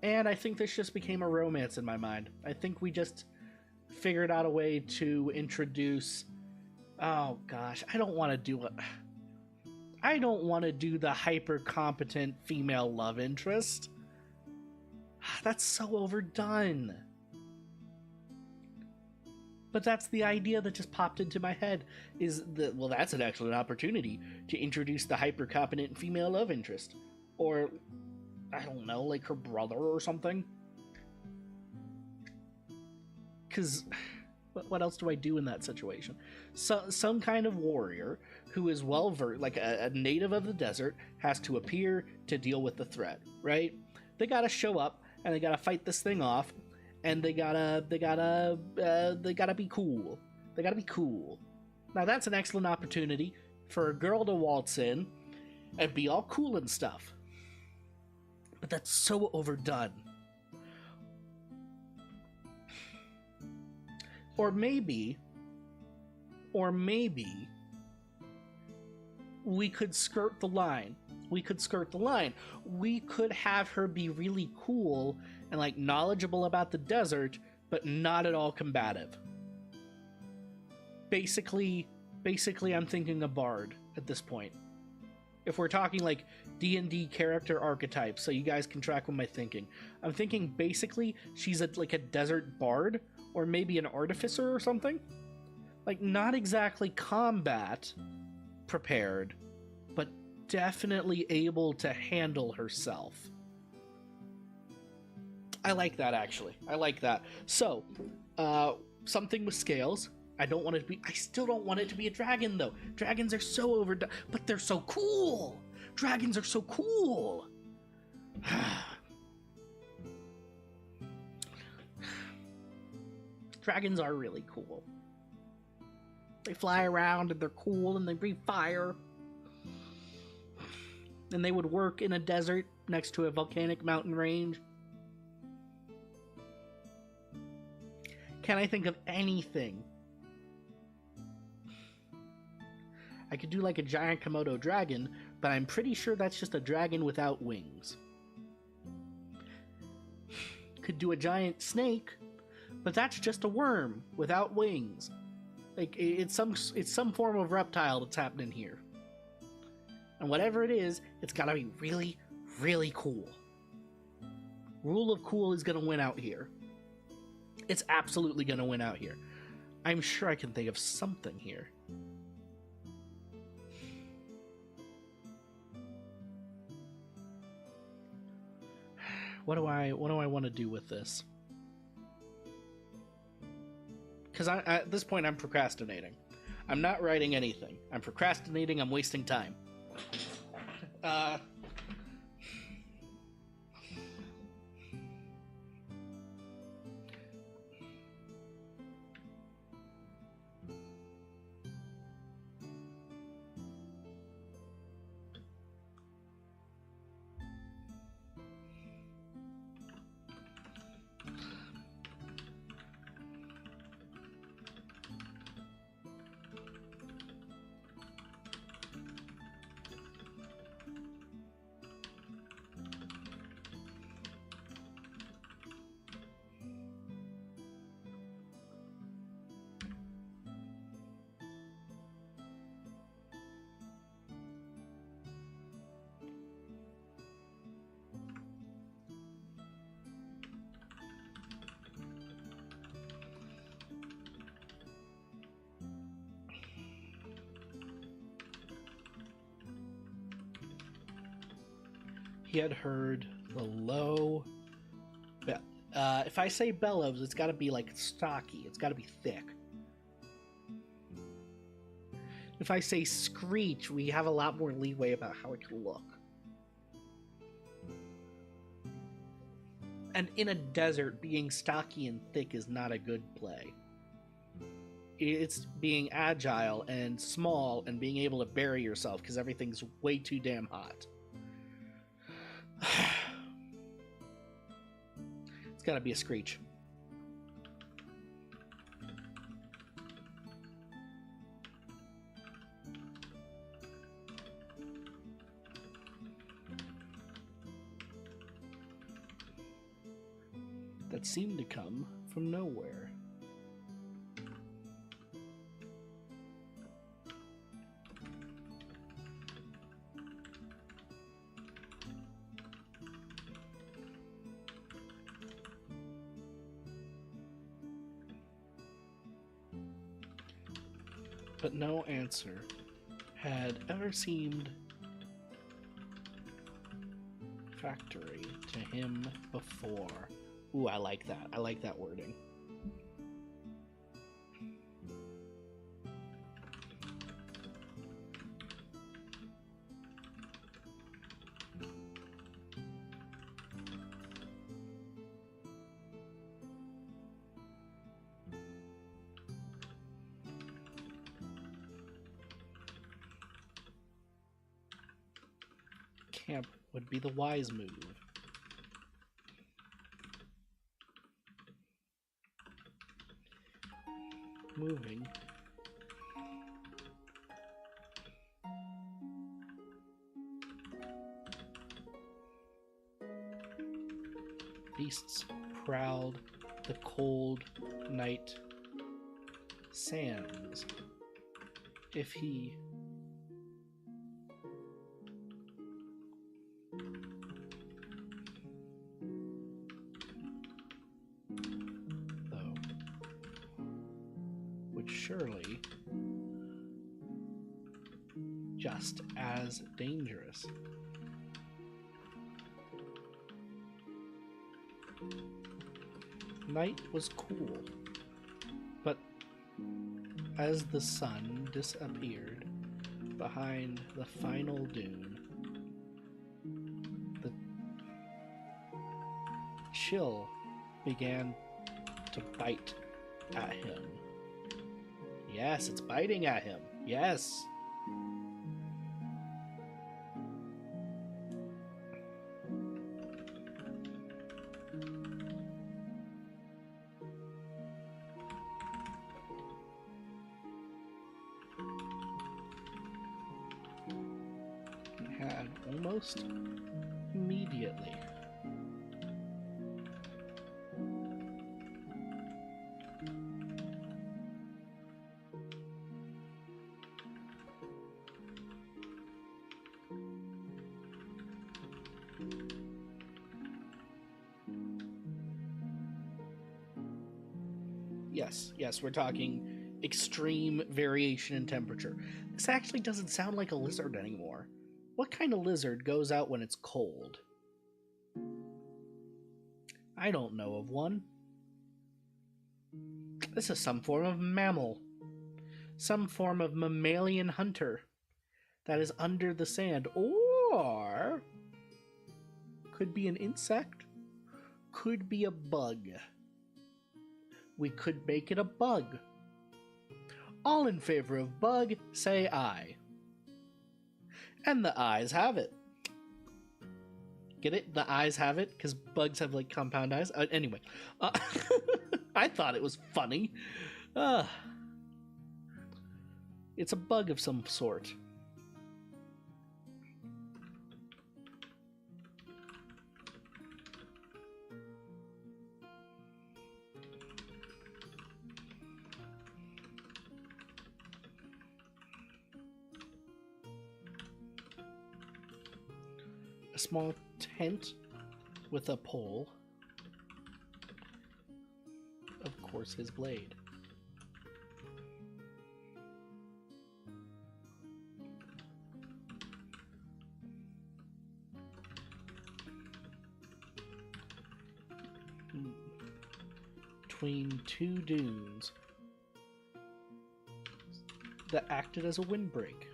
And I think this just became a romance in my mind. I think we just figured out a way to introduce... Oh gosh, I don't want to do it. I don't want to do the hyper-competent female love interest. That's so overdone. But that's the idea that just popped into my head, is that, well, that's an excellent opportunity to introduce the hyper-competent female love interest. Or, I don't know, like her brother or something. Because what else do I do in that situation? So, some kind of warrior who is well-versed, like a native of the desert, has to appear to deal with the threat, right? They gotta show up, and they gotta fight this thing off, and they gotta be cool. They gotta be cool. Now that's an excellent opportunity for a girl to waltz in and be all cool and stuff. But that's so overdone. Or maybe we could skirt the line. We could have her be really cool and like knowledgeable about the desert, but not at all combative. Basically I'm thinking a bard at this point. If we're talking like D&D character archetypes, so you guys can track with my thinking. I'm thinking basically she's like a desert bard, or maybe an artificer or something. Like, not exactly combat prepared, definitely able to handle herself. I like that, actually. I like that. So, something with scales. I still don't want it to be a dragon, though. Dragons are so overdone, but they're so cool. Dragons are so cool. Dragons are really cool. They fly around and they're cool and they breathe fire. And they would work in a desert next to a volcanic mountain range. Can I think of anything? I could do like a giant Komodo dragon, but I'm pretty sure that's just a dragon without wings. Could do a giant snake, but that's just a worm without wings. Like it's some form of reptile that's happening here. And whatever it is, it's gotta be really, really cool. Rule of cool is gonna win out here. It's absolutely gonna win out here. I'm sure I can think of something here. What do I want to do with this? Because at this point I'm procrastinating. I'm not writing anything. I'm procrastinating. I'm wasting time. He had heard the low... if I say bellows, it's got to be like stocky. It's got to be thick. If I say screech, we have a lot more leeway about how it could look. And in a desert, being stocky and thick is not a good play. It's being agile and small and being able to bury yourself because everything's way too damn hot. It's gotta be a screech. That seemed to come from nowhere. But no answer had ever seemed factory to him before. Ooh, I like that. I like that wording. Camp would be the wise move. Moving. Beasts prowled the cold night sands. If he surely just just as dangerous. Night was cool, but as the sun disappeared behind the final dune, the chill began to bite at him. Yes, it's biting at him. Yes. Had almost immediately. Yes, we're talking extreme variation in temperature. This actually doesn't sound like a lizard anymore. What kind of lizard goes out when it's cold? I don't know of one. This is some form of mammal. Some form of mammalian hunter that is under the sand. Or could be an insect. Could be a bug. We could make it a bug. All in favor of bug, say aye. And the eyes have it. Get it? The eyes have it? Because bugs have, like, compound eyes? Anyway. I thought it was funny. It's a bug of some sort. A small tent with a pole. Of course, his blade. Between two dunes that acted as a windbreak.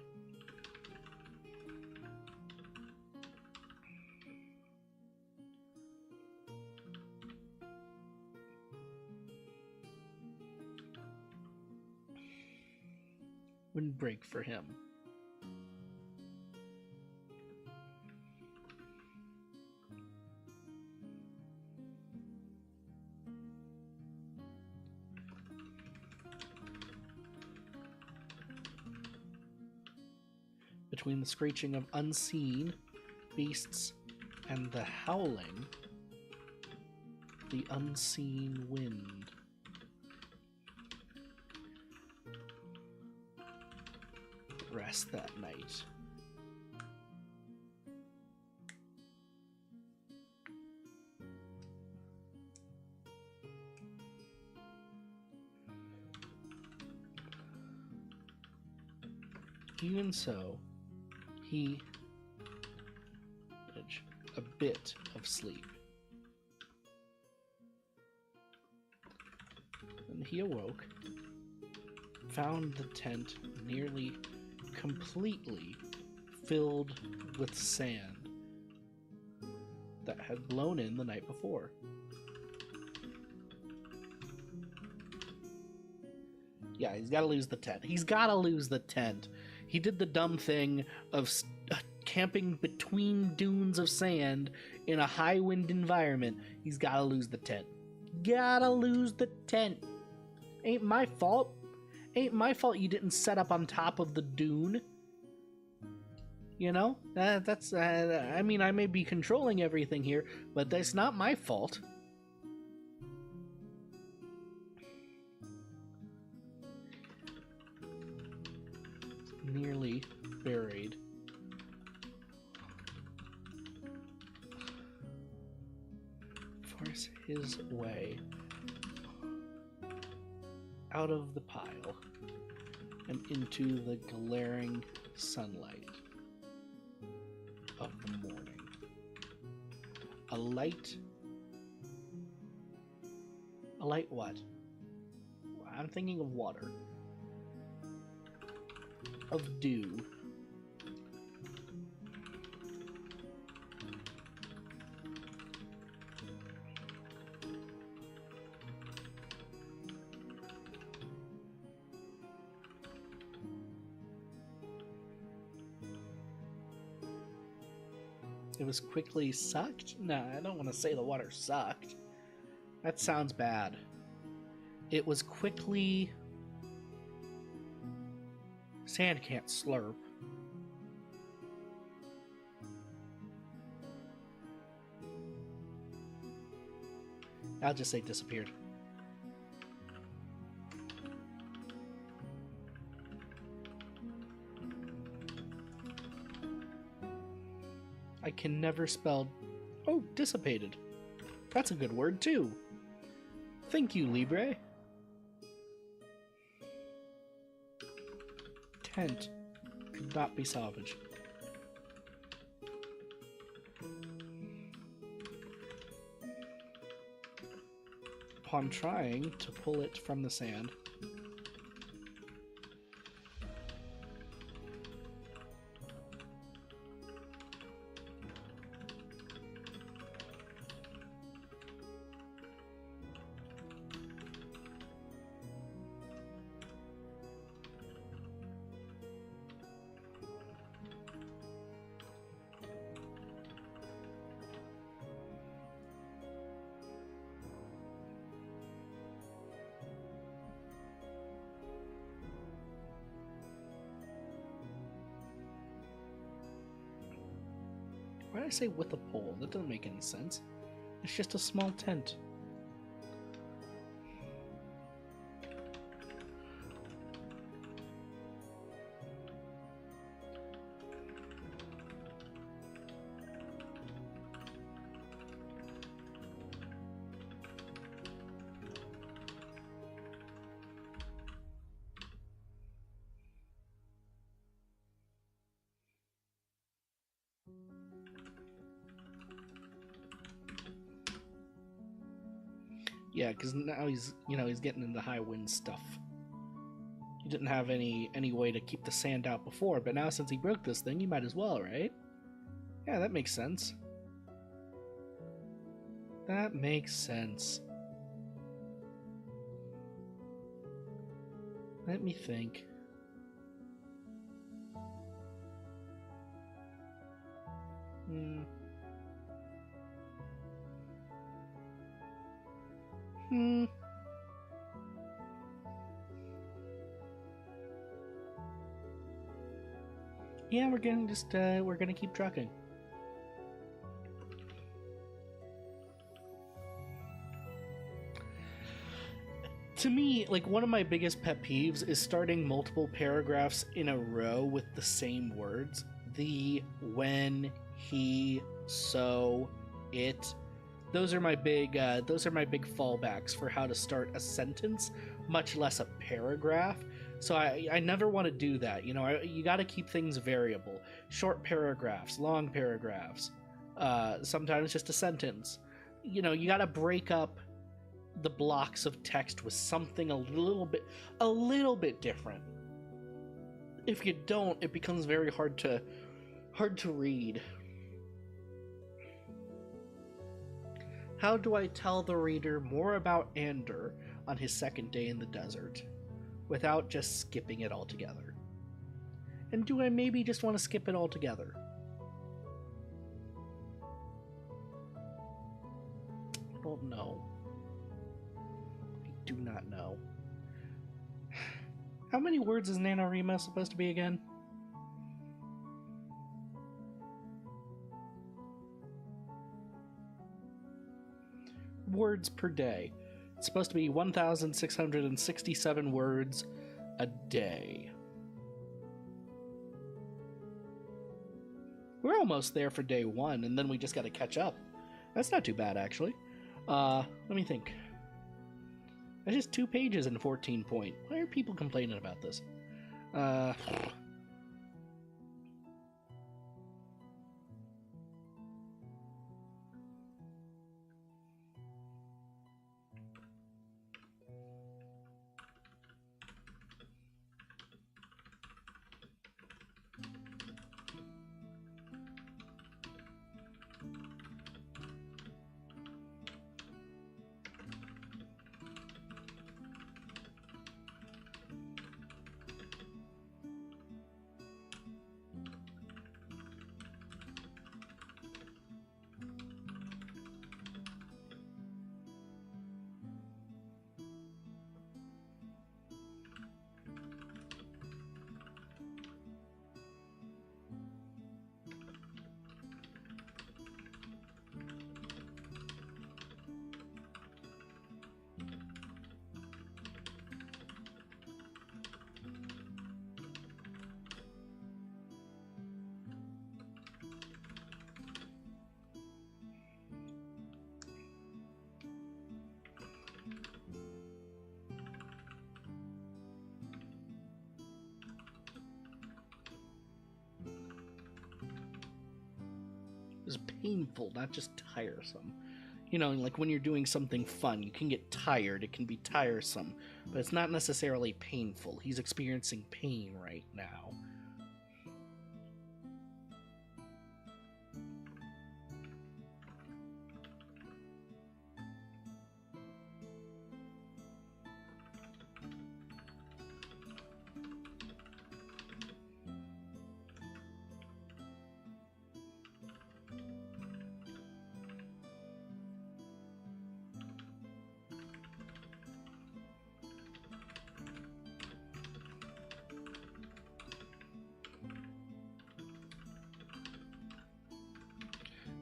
Windbreak for him. Between the screeching of unseen beasts and the howling, the unseen wind. Rest that night. Even so, he managed a bit of sleep. And he awoke, found the tent nearly completely filled with sand that had blown in the night before. Yeah, he's got to lose the tent. He's got to lose the tent. He did the dumb thing of camping between dunes of sand in a high wind environment. He's got to lose the tent. Gotta lose the tent. Ain't my fault. Ain't my fault you didn't set up on top of the dune. You know? That's, I mean, I may be controlling everything here, but that's not my fault. Nearly buried. Force his way out of the pile and into the glaring sunlight. of the morning. A light what? I'm thinking of water. Of dew. It was quickly sucked? Nah, I don't want to say the water sucked. That sounds bad. It was quickly... Sand can't slurp. I'll just say disappeared. I can never spell... Oh, dissipated. That's a good word, too. Thank you, Libre. Tent could not be salvaged. Upon trying to pull it from the sand, why did I say with a pole? That doesn't make any sense. It's just a small tent. Yeah, because now he's getting into high wind stuff. He didn't have any way to keep the sand out before, but now since he broke this thing, he might as well, right? Yeah, that makes sense. That makes sense. Let me think. Yeah, we're gonna keep trucking. To me, like, one of my biggest pet peeves is starting multiple paragraphs in a row with the same words. The, when, he, so, it. Those are my big fallbacks for how to start a sentence, much less a paragraph. So I never want to do that. You got to keep things variable. Short paragraphs, long paragraphs, sometimes just a sentence. You got to break up the blocks of text with something a little bit different. If you don't, it becomes very hard to read. How do I tell the reader more about Ander on his second day in the desert without just skipping it altogether? And do I maybe just want to skip it altogether? I don't know. I do not know. How many words is NaNoWriMo supposed to be again? Words per day. It's supposed to be 1,667 words a day. We're almost there for day one, and then we just got to catch up. That's not too bad, actually. Let me think. That's just 2 pages in 14 point. Why are people complaining about this? painful, not just tiresome. You know, like when you're doing something fun, you can get tired, it can be tiresome, but it's not necessarily painful. He's experiencing pain right now.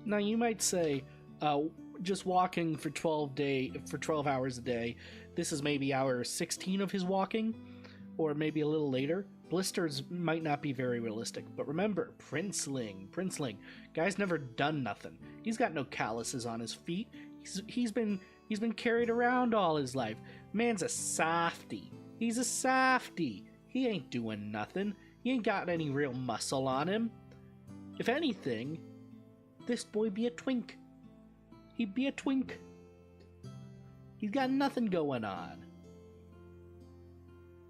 Now you might say, just walking for 12 hours a day, this is maybe hour 16 of his walking, or maybe a little later. Blisters might not be very realistic, but remember, Princeling, guy's never done nothing. He's got no calluses on his feet. He's been carried around all his life. Man's a softy. He's a softy. He ain't doing nothing. He ain't got any real muscle on him. If anything, this boy be a twink. He'd be a twink. He's got nothing going on.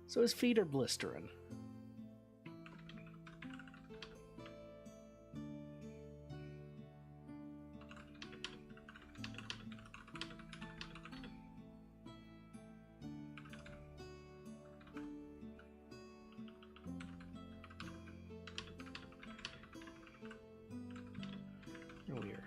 So his feet are blistering. Weird.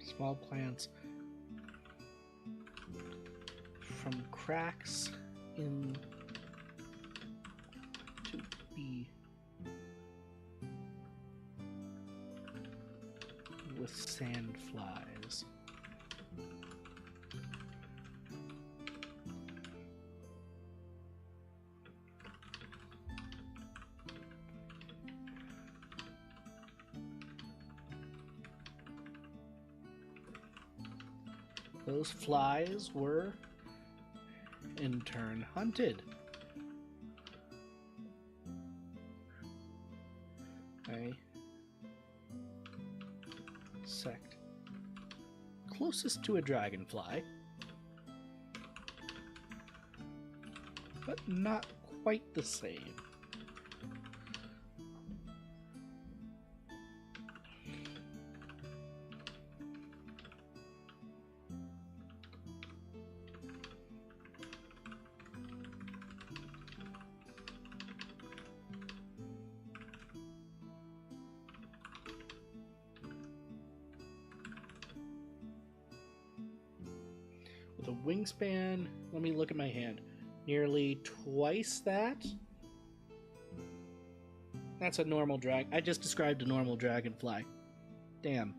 Small plants from cracks in to be with sand flies. Those flies were, in turn, hunted. A sect closest to a dragonfly, but not quite the same. With a wingspan, let me look at my hand, nearly twice that. That's a normal I just described a normal dragonfly. Damn.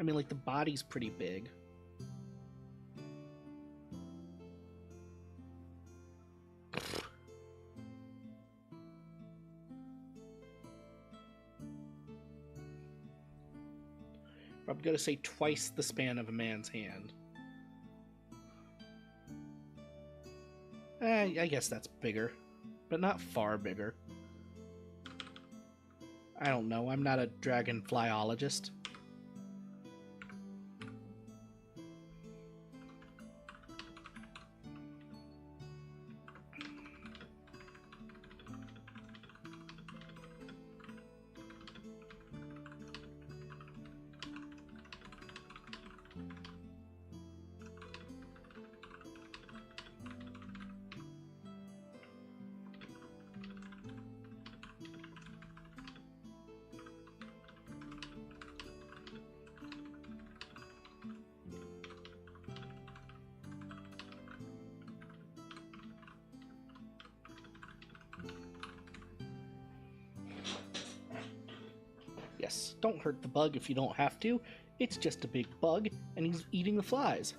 I mean, like, the body's pretty big. I'm gonna say twice the span of a man's hand. I guess that's bigger, but not far bigger. I don't know, I'm not a dragonflyologist. Yes, don't hurt the bug if you don't have to. It's just a big bug, and he's eating the flies.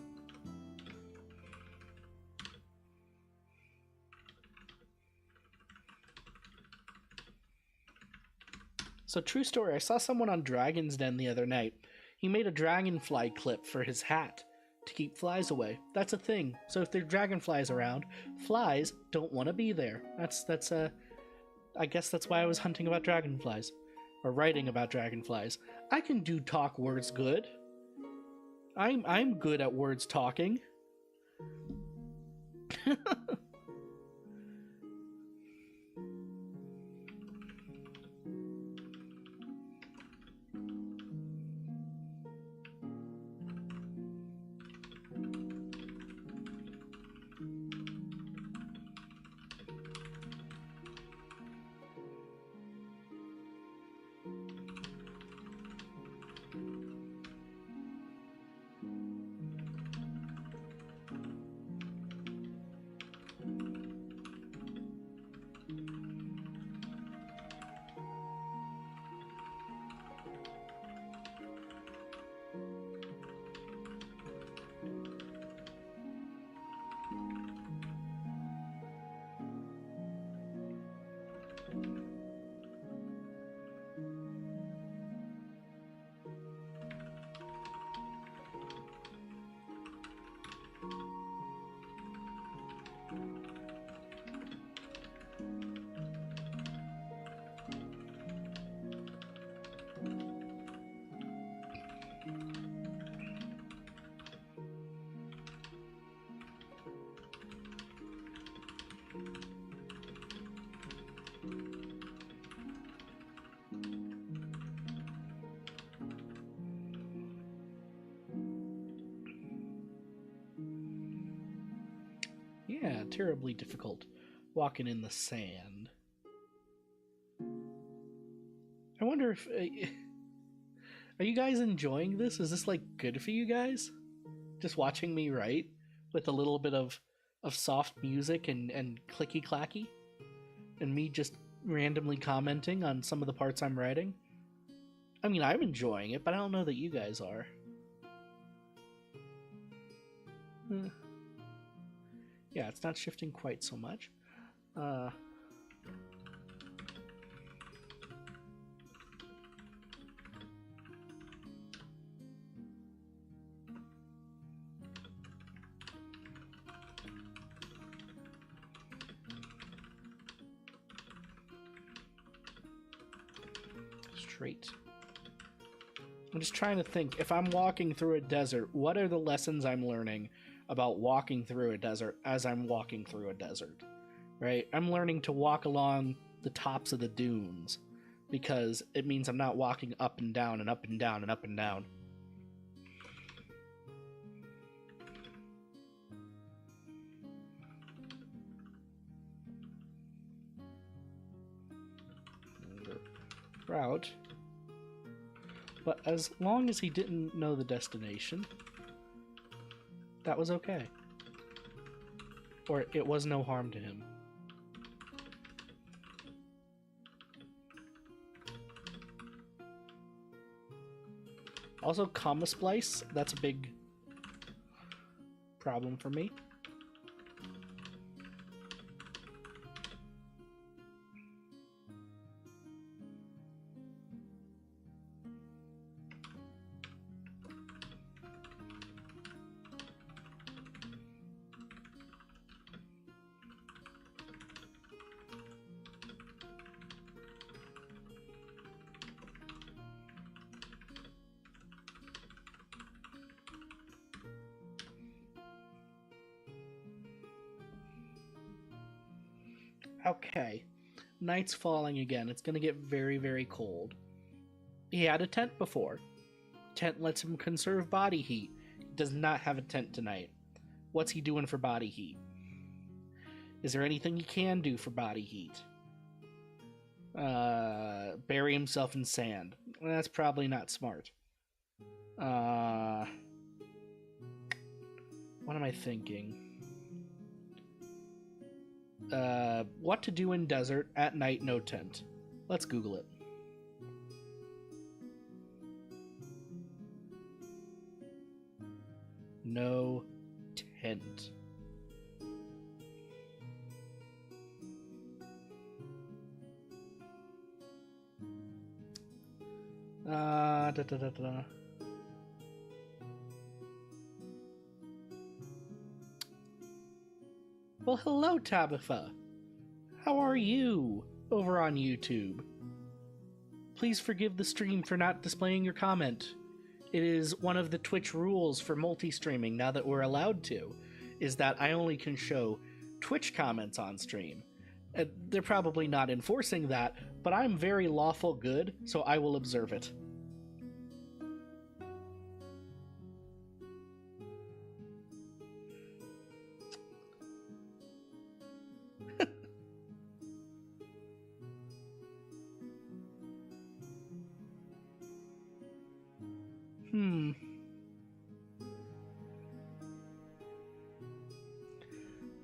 So, true story, I saw someone on Dragon's Den the other night. He made a dragonfly clip for his hat to keep flies away. That's a thing. So if there are dragonflies around, flies don't want to be there. I guess that's why I was hunting about dragonflies. Or writing about dragonflies. I can do talk words good. I'm good at words talking. Yeah, terribly difficult. Walking in the sand. I wonder if... are you guys enjoying this? Is this, like, good for you guys? Just watching me write with a little bit of soft music and clicky-clacky? And me just randomly commenting on some of the parts I'm writing? I mean, I'm enjoying it, but I don't know that you guys are. Yeah, it's not shifting quite so much. Straight. I'm just trying to think, if I'm walking through a desert, what are the lessons I'm learning about walking through a desert as I'm walking through a desert, right? I'm learning to walk along the tops of the dunes because it means I'm not walking up and down and up and down and up and down. Route. But as long as he didn't know the destination, that was okay. Or it was no harm to him. Also, comma splice, that's a big problem for me. Okay, night's falling again. It's gonna get very, very cold. He had a tent before. Tent lets him conserve body heat. He does not have a tent tonight. What's he doing for body heat? Is there anything he can do for body heat? Bury himself in sand. That's probably not smart. What am I thinking? What to do in desert at night, no tent. Let's Google it. no tent. Da, da, da, da. Well, hello, Tabitha. How are you over on YouTube? Please forgive the stream for not displaying your comment. It is one of the Twitch rules for multi-streaming, now that we're allowed to, is that I only can show Twitch comments on stream. They're probably not enforcing that, but I'm very lawful good, so I will observe it.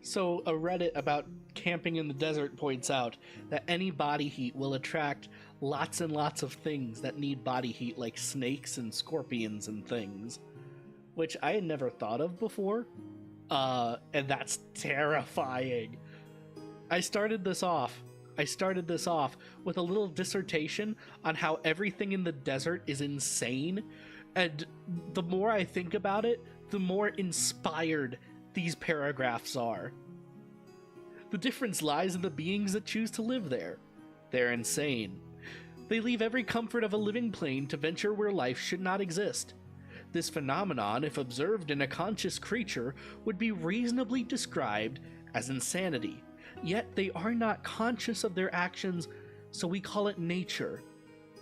So a Reddit about camping in the desert points out that any body heat will attract lots and lots of things that need body heat, like snakes and scorpions and things, which I had never thought of before, and that's terrifying. I started this off with a little dissertation on how everything in the desert is insane, and the more I think about it, the more inspired these paragraphs are. The difference lies in the beings that choose to live there. They're insane. They leave every comfort of a living plane to venture where life should not exist. This phenomenon, if observed in a conscious creature, would be reasonably described as insanity. Yet they are not conscious of their actions, so we call it nature.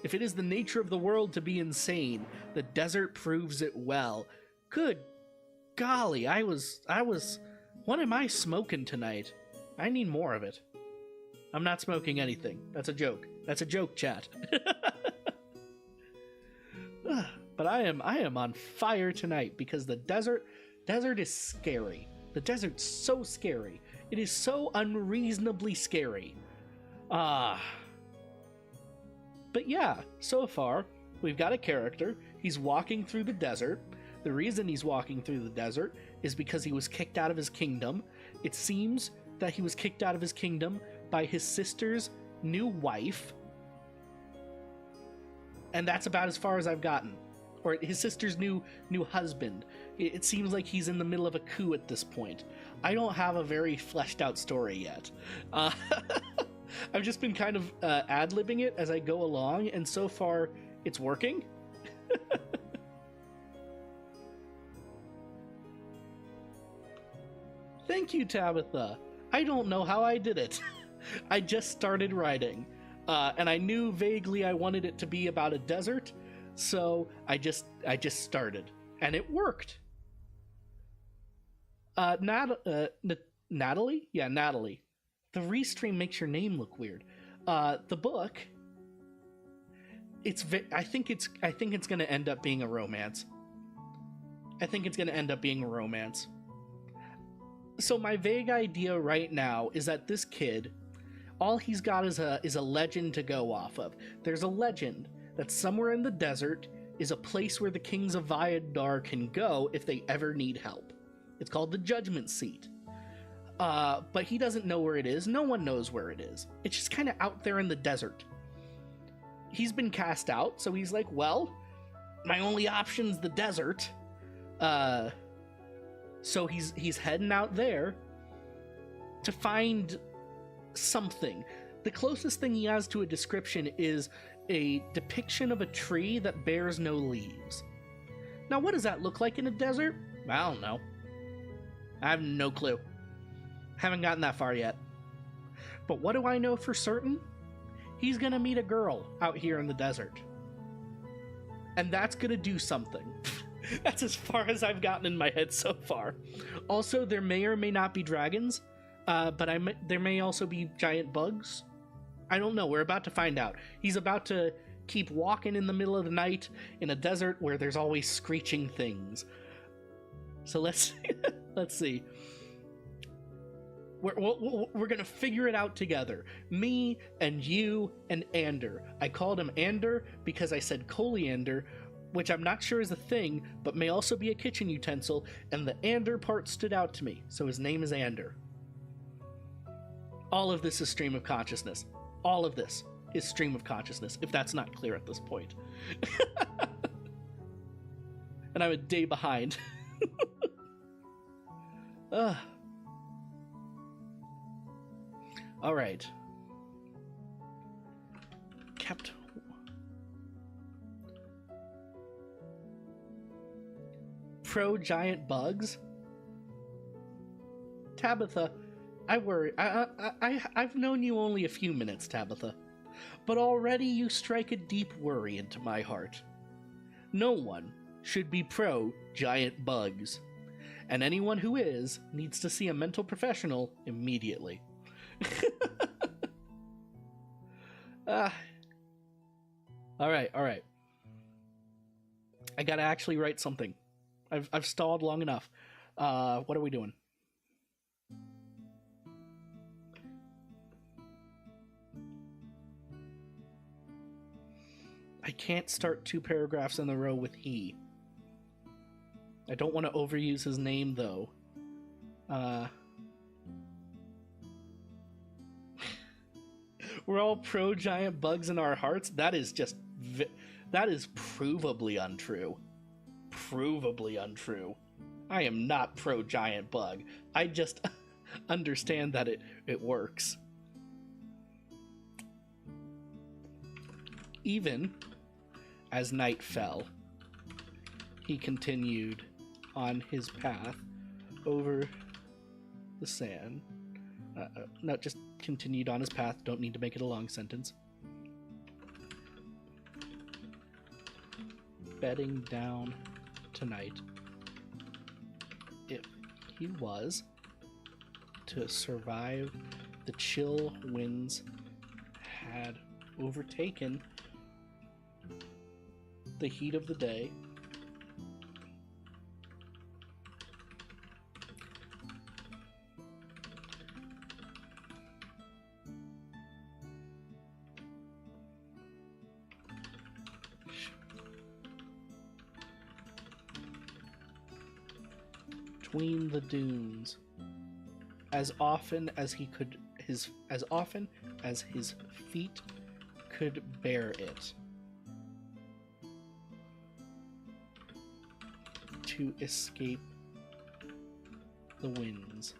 If it is the nature of the world to be insane, the desert proves it well. Good golly, what am I smoking tonight? I need more of it. I'm not smoking anything. That's a joke. That's a joke, chat. But I am on fire tonight because the desert is scary. The desert's so scary. It is so unreasonably scary. But yeah, so far, we've got a character. He's walking through the desert. The reason he's walking through the desert is because he was kicked out of his kingdom. It seems that he was kicked out of his kingdom by his sister's new wife. And that's about as far as I've gotten. Or his sister's new husband. It seems like he's in the middle of a coup at this point. I don't have a very fleshed out story yet. I've just been kind of ad-libbing it as I go along, and so far it's working. Thank you, Tabitha. I don't know how I did it. I just started writing, and I knew vaguely I wanted it to be about a desert, so I just started, and it worked. Natalie? Yeah, Natalie. The restream makes your name look weird. The book, I think it's going to end up being a romance. So my vague idea right now is that this kid, all he's got is a legend to go off of. There's a legend that somewhere in the desert is a place where the kings of Vyadar can go if they ever need help. It's called the Judgment Seat. But he doesn't know where it is. No one knows where it is. It's just kind of out there in the desert. He's been cast out, so he's like, well, my only option's the desert. So he's heading out there to find something. The closest thing he has to a description is a depiction of a tree that bears no leaves. Now, what does that look like in a desert? I don't know. I have no clue. Haven't gotten that far yet. But what do I know for certain? He's gonna meet a girl out here in the desert. And that's gonna do something. That's as far as I've gotten in my head so far. Also, there may or may not be dragons, but there may also be giant bugs. I don't know. We're about to find out. He's about to keep walking in the middle of the night in a desert where there's always screeching things. So let's see. We're gonna figure it out together. Me and you and Ander. I called him Ander because I said Coliander which I'm not sure is a thing, but may also be a kitchen utensil, and the Ander part stood out to me, so his name is Ander. All of this is stream of consciousness. All of this is stream of consciousness, if that's not clear at this point. And I'm a day behind. All right. Kept. Pro giant bugs? Tabitha, I worry. I've known you only a few minutes, Tabitha, but already you strike a deep worry into my heart. No one should be pro giant bugs, and anyone who is needs to see a mental professional immediately. All right. I gotta actually write something. I've stalled long enough. What are we doing? I can't start 2 paragraphs in a row with he. I don't want to overuse his name, though. We're all pro giant bugs in our hearts? That is just... that is provably untrue. Provably untrue. I am not pro giant bug. I just understand that it works. Even as night fell, he continued on his path over the sand. No, just continued on his path. Don't need to make it a long sentence. Bedding down tonight. If he was to survive the chill winds had overtaken the heat of the day, between the dunes, as often as his feet could bear it, to escape the winds.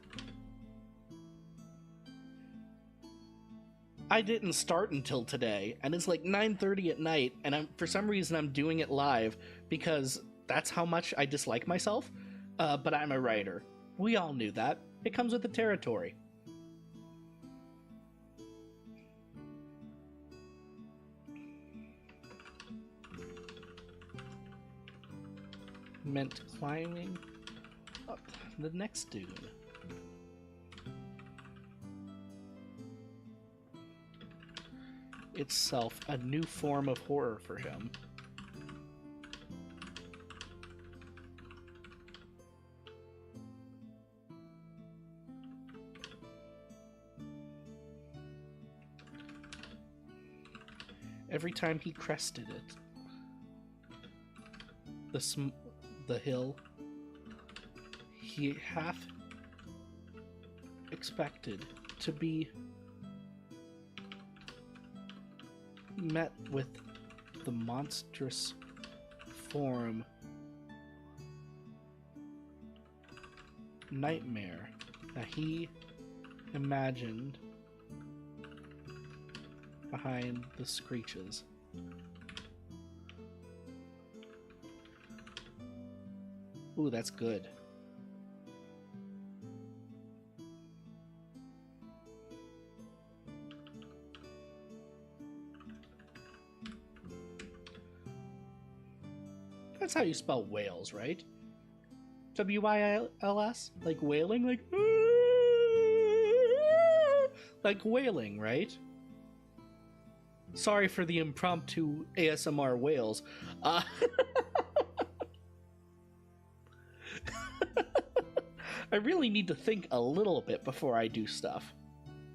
I didn't start until today, and it's like 9:30 at night, and for some reason I'm doing it live because that's how much I dislike myself. But I'm a writer. We all knew that. It comes with the territory. Meant climbing up the next dune. Itself a new form of horror for him. Every time he crested it, the hill, he half expected to be met with the monstrous form nightmare that he imagined behind the screeches. Ooh, that's good. That's how you spell whales, right? W-I-L-S? Like wailing? Like wailing, right? Sorry for the impromptu ASMR whales. I really need to think a little bit before I do stuff.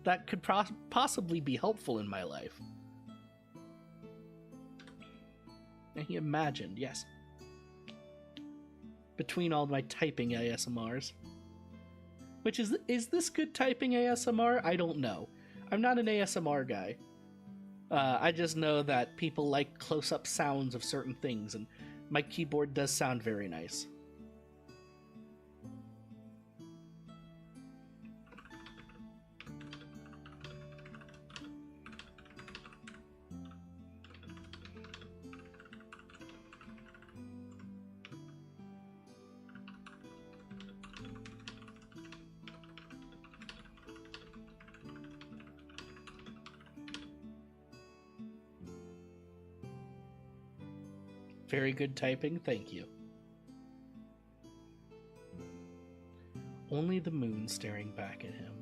That could possibly be helpful in my life. He imagined, yes. Between all my typing ASMRs. Which is this good typing ASMR? I don't know. I'm not an ASMR guy. I just know that people like close-up sounds of certain things, and my keyboard does sound very nice. Very good typing, thank you. Only the moon staring back at him.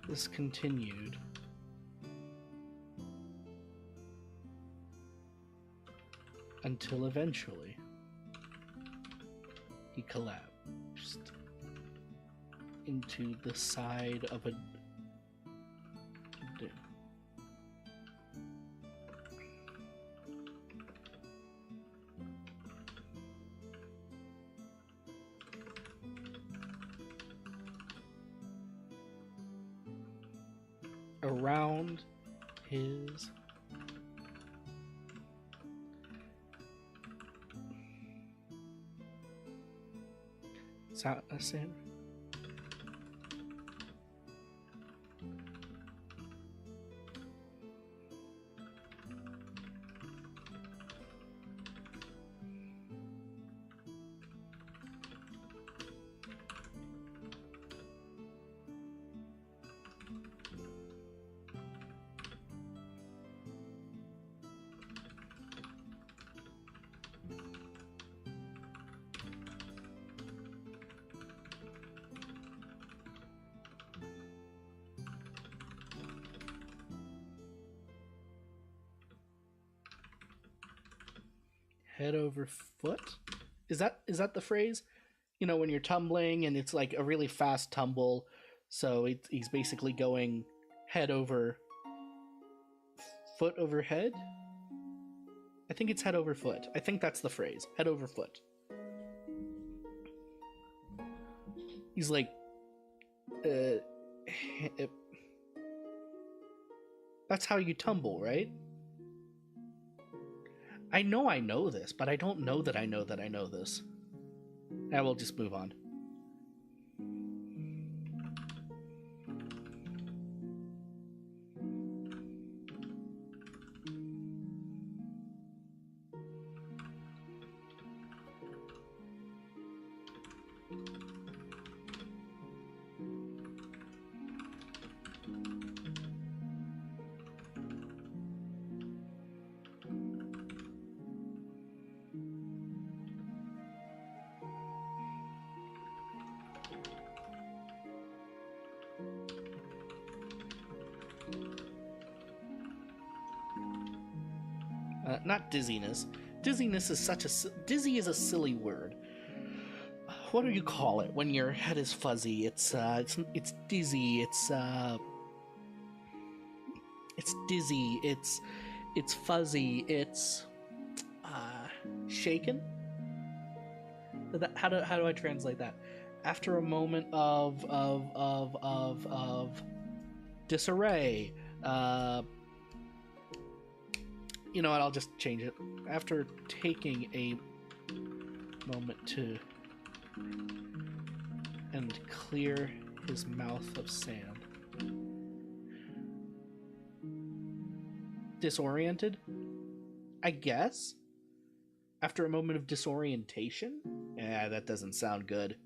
This continued. Until eventually, he collapsed into the side of a around his sound. Head over foot? Is that the phrase? You know, when you're tumbling and it's like a really fast tumble, so he's basically going head over foot over head? I think it's head over foot. I think that's the phrase. Head over foot. He's like that's how you tumble, right? I know this, but I don't know that I know this. I will just move on. Not dizziness. Dizziness is dizzy is a silly word. What do you call it when your head is fuzzy? It's dizzy. It's dizzy. It's fuzzy. It's shaken. How do I translate that? After a moment of disarray. You know what, I'll just change it. After taking a moment to and clear his mouth of sand. Disoriented? I guess? After a moment of disorientation? Yeah, that doesn't sound good.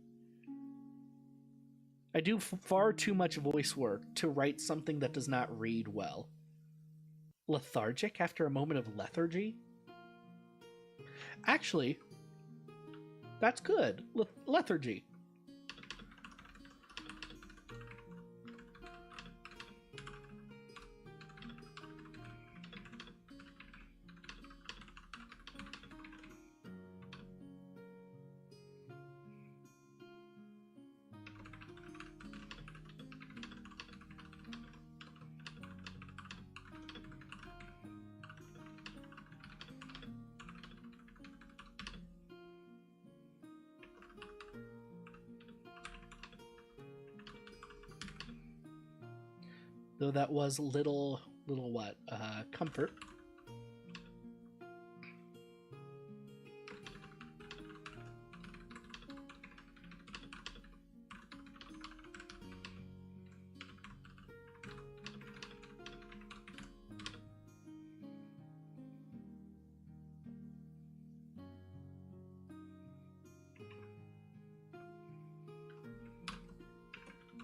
I do far too much voice work to write something that does not read well. Lethargic after a moment of lethargy? Actually, that's good. Lethargy. Though that was little what? Comfort.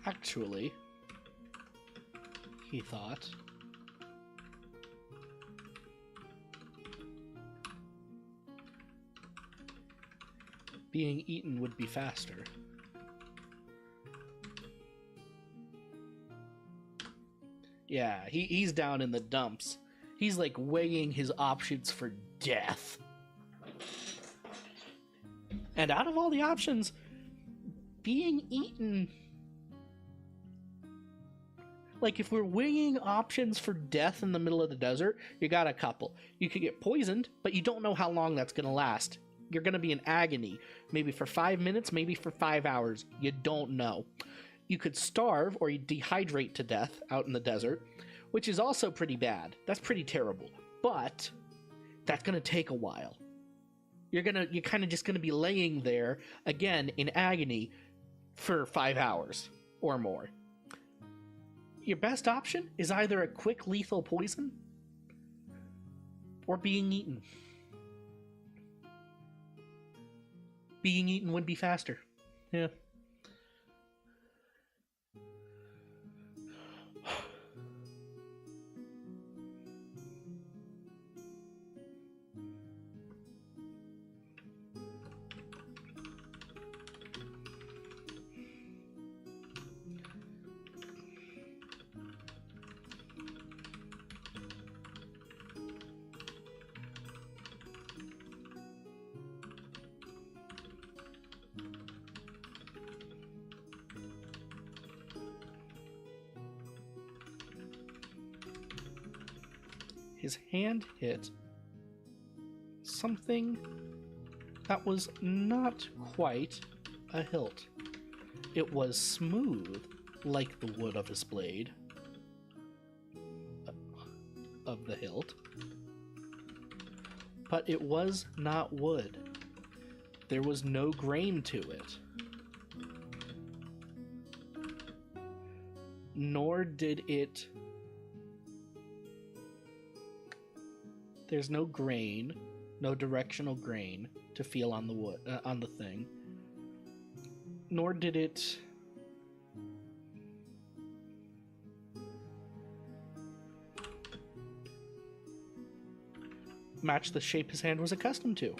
Actually, he thought, being eaten would be faster. Yeah, he's down in the dumps. He's like weighing his options for death. And out of all the options, being eaten... Like, if we're weighing options for death in the middle of the desert, you got a couple. You could get poisoned, but you don't know how long that's going to last. You're going to be in agony. Maybe for 5 minutes, maybe for 5 hours. You don't know. You could starve or you dehydrate to death out in the desert, which is also pretty bad. That's pretty terrible. But that's going to take a while. You're kind of just going to be laying there, again, in agony for 5 hours or more. Your best option is either a quick lethal poison or being eaten. Being eaten would be faster. Yeah. His hand hit something that was not quite a hilt. It was smooth like the wood of his blade, of the hilt, but it was not wood. There was no grain to it. Nor did it... There's no grain, no directional grain to feel on the wood, on the thing. Nor did it match the shape his hand was accustomed to.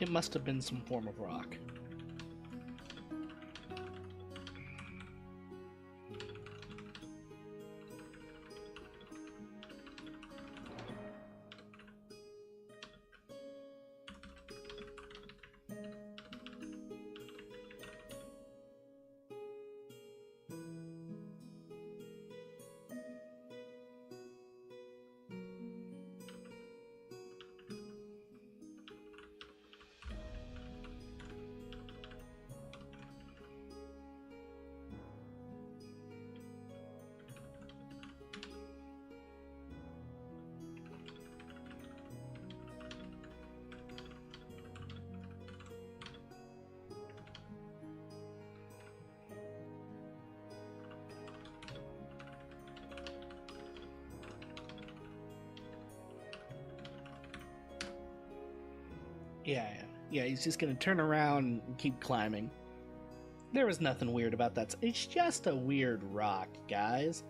It must have been some form of rock. Yeah, he's just gonna turn around and keep climbing. There was nothing weird about that. It's just a weird rock, guys.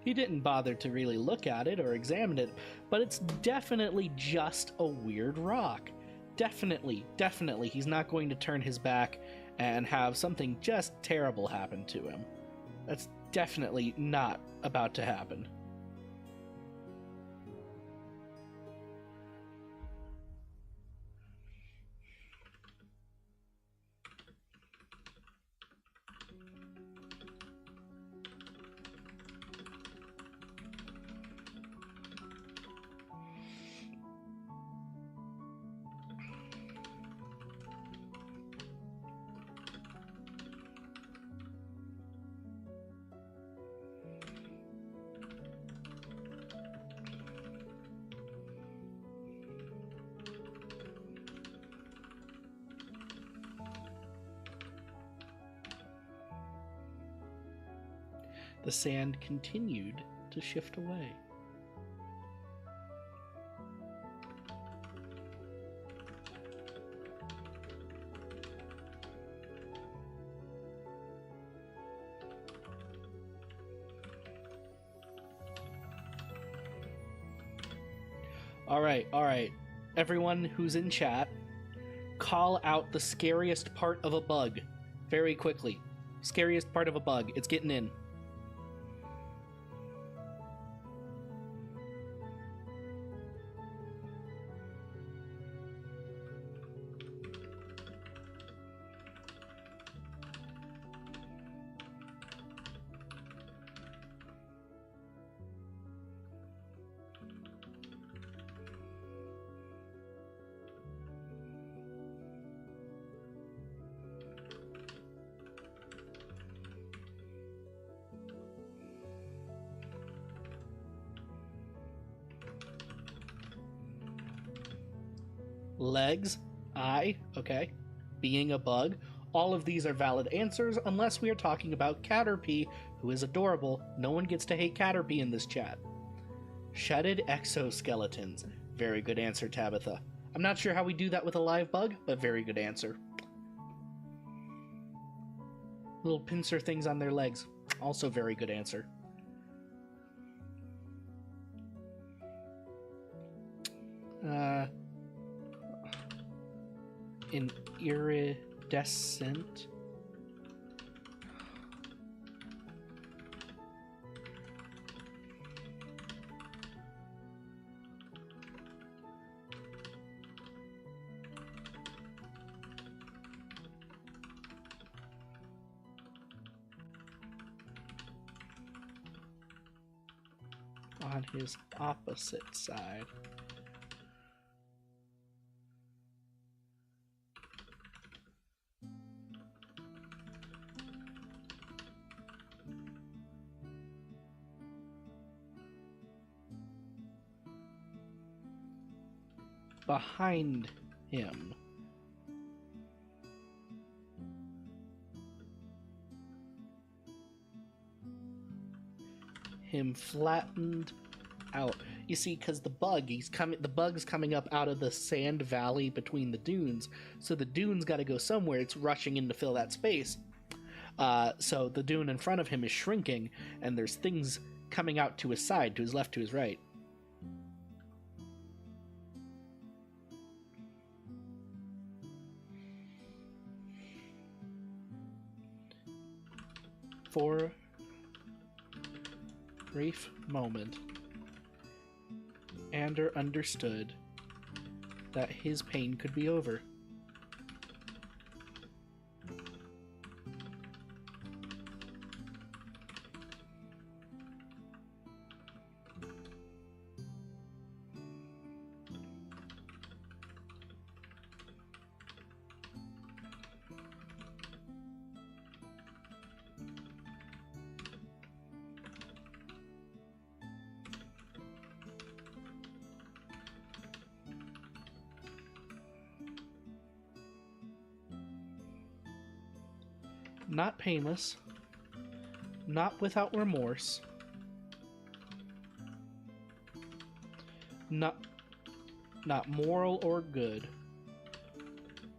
He didn't bother to really look at it or examine it, but it's definitely just a weird rock. definitely, he's not going to turn his back and have something just terrible happen to him. That's definitely not about to happen. The sand continued to shift away. All right. Everyone who's in chat, call out the scariest part of a bug very quickly. Scariest part of a bug. It's getting in. Legs, eye, okay. Being a bug. All of these are valid answers unless we are talking about Caterpie, who is adorable. No one gets to hate Caterpie in this chat. Shedded exoskeletons. Very good answer, Tabitha. I'm not sure how we do that with a live bug, but very good answer. Little pincer things on their legs. Also very good answer. An iridescent. On his opposite side. Behind him. Him flattened out. You see, because the bug's coming up out of the sand valley between the dunes, so the dune's got to go somewhere. It's rushing in to fill that space. So the dune in front of him is shrinking, and there's things coming out to his side, to his left, to his right. For a brief moment, Ander understood that his pain could be over. Not painless, not without remorse, not moral or good,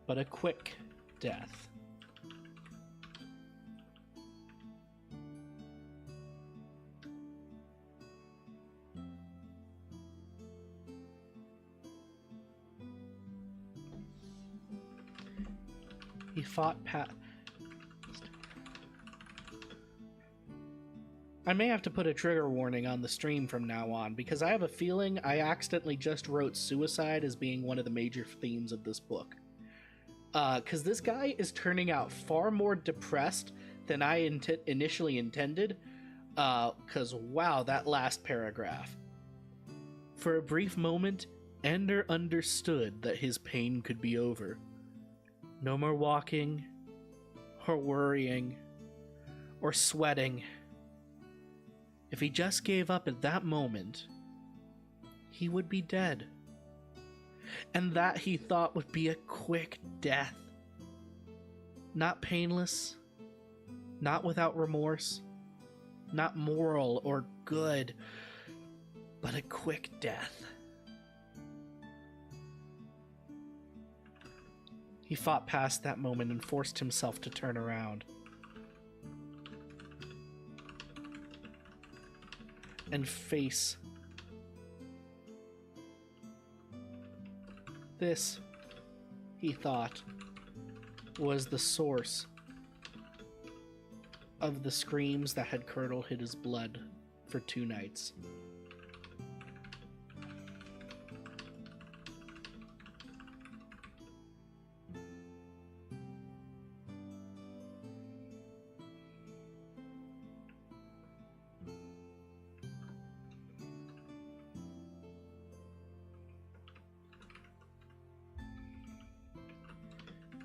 but a quick death. He fought past... I may have to put a trigger warning on the stream from now on, because I have a feeling I accidentally just wrote suicide as being one of the major themes of this book. Because this guy is turning out far more depressed than I initially intended. Because, wow, that last paragraph. For a brief moment, Ender understood that his pain could be over. No more walking, or worrying, or sweating. If he just gave up at that moment, he would be dead. And that, he thought, would be a quick death. Not painless, not without remorse, not moral or good, but a quick death. He fought past that moment and forced himself to turn around. And face this, he thought, was the source of the screams that had curdled his blood for 2 nights.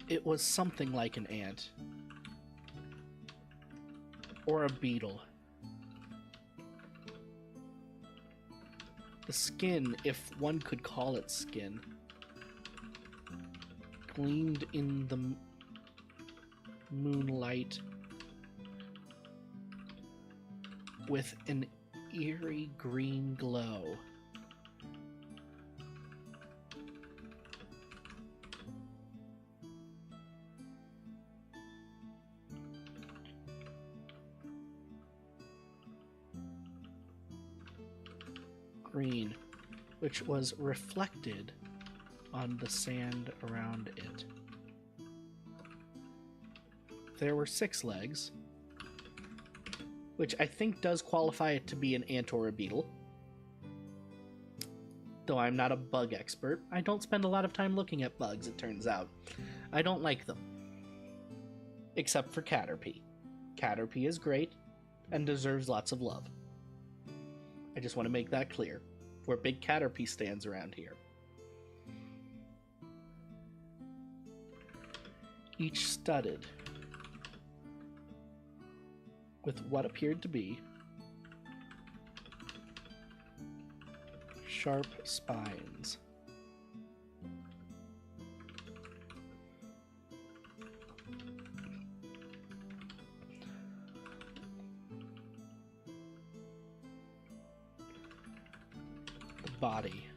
It was something like an ant. Or a beetle. The skin, if one could call it skin, gleamed in the moonlight with an eerie green glow. Green, which was reflected on the sand around it. There were 6 legs, which I think does qualify it to be an ant or a beetle. Though I'm not a bug expert, I don't spend a lot of time looking at bugs, it turns out. I don't like them. Except for Caterpie. Caterpie is great and deserves lots of love. I just want to make that clear. We're big Caterpie stands around here. Each studded with what appeared to be sharp spines. Body.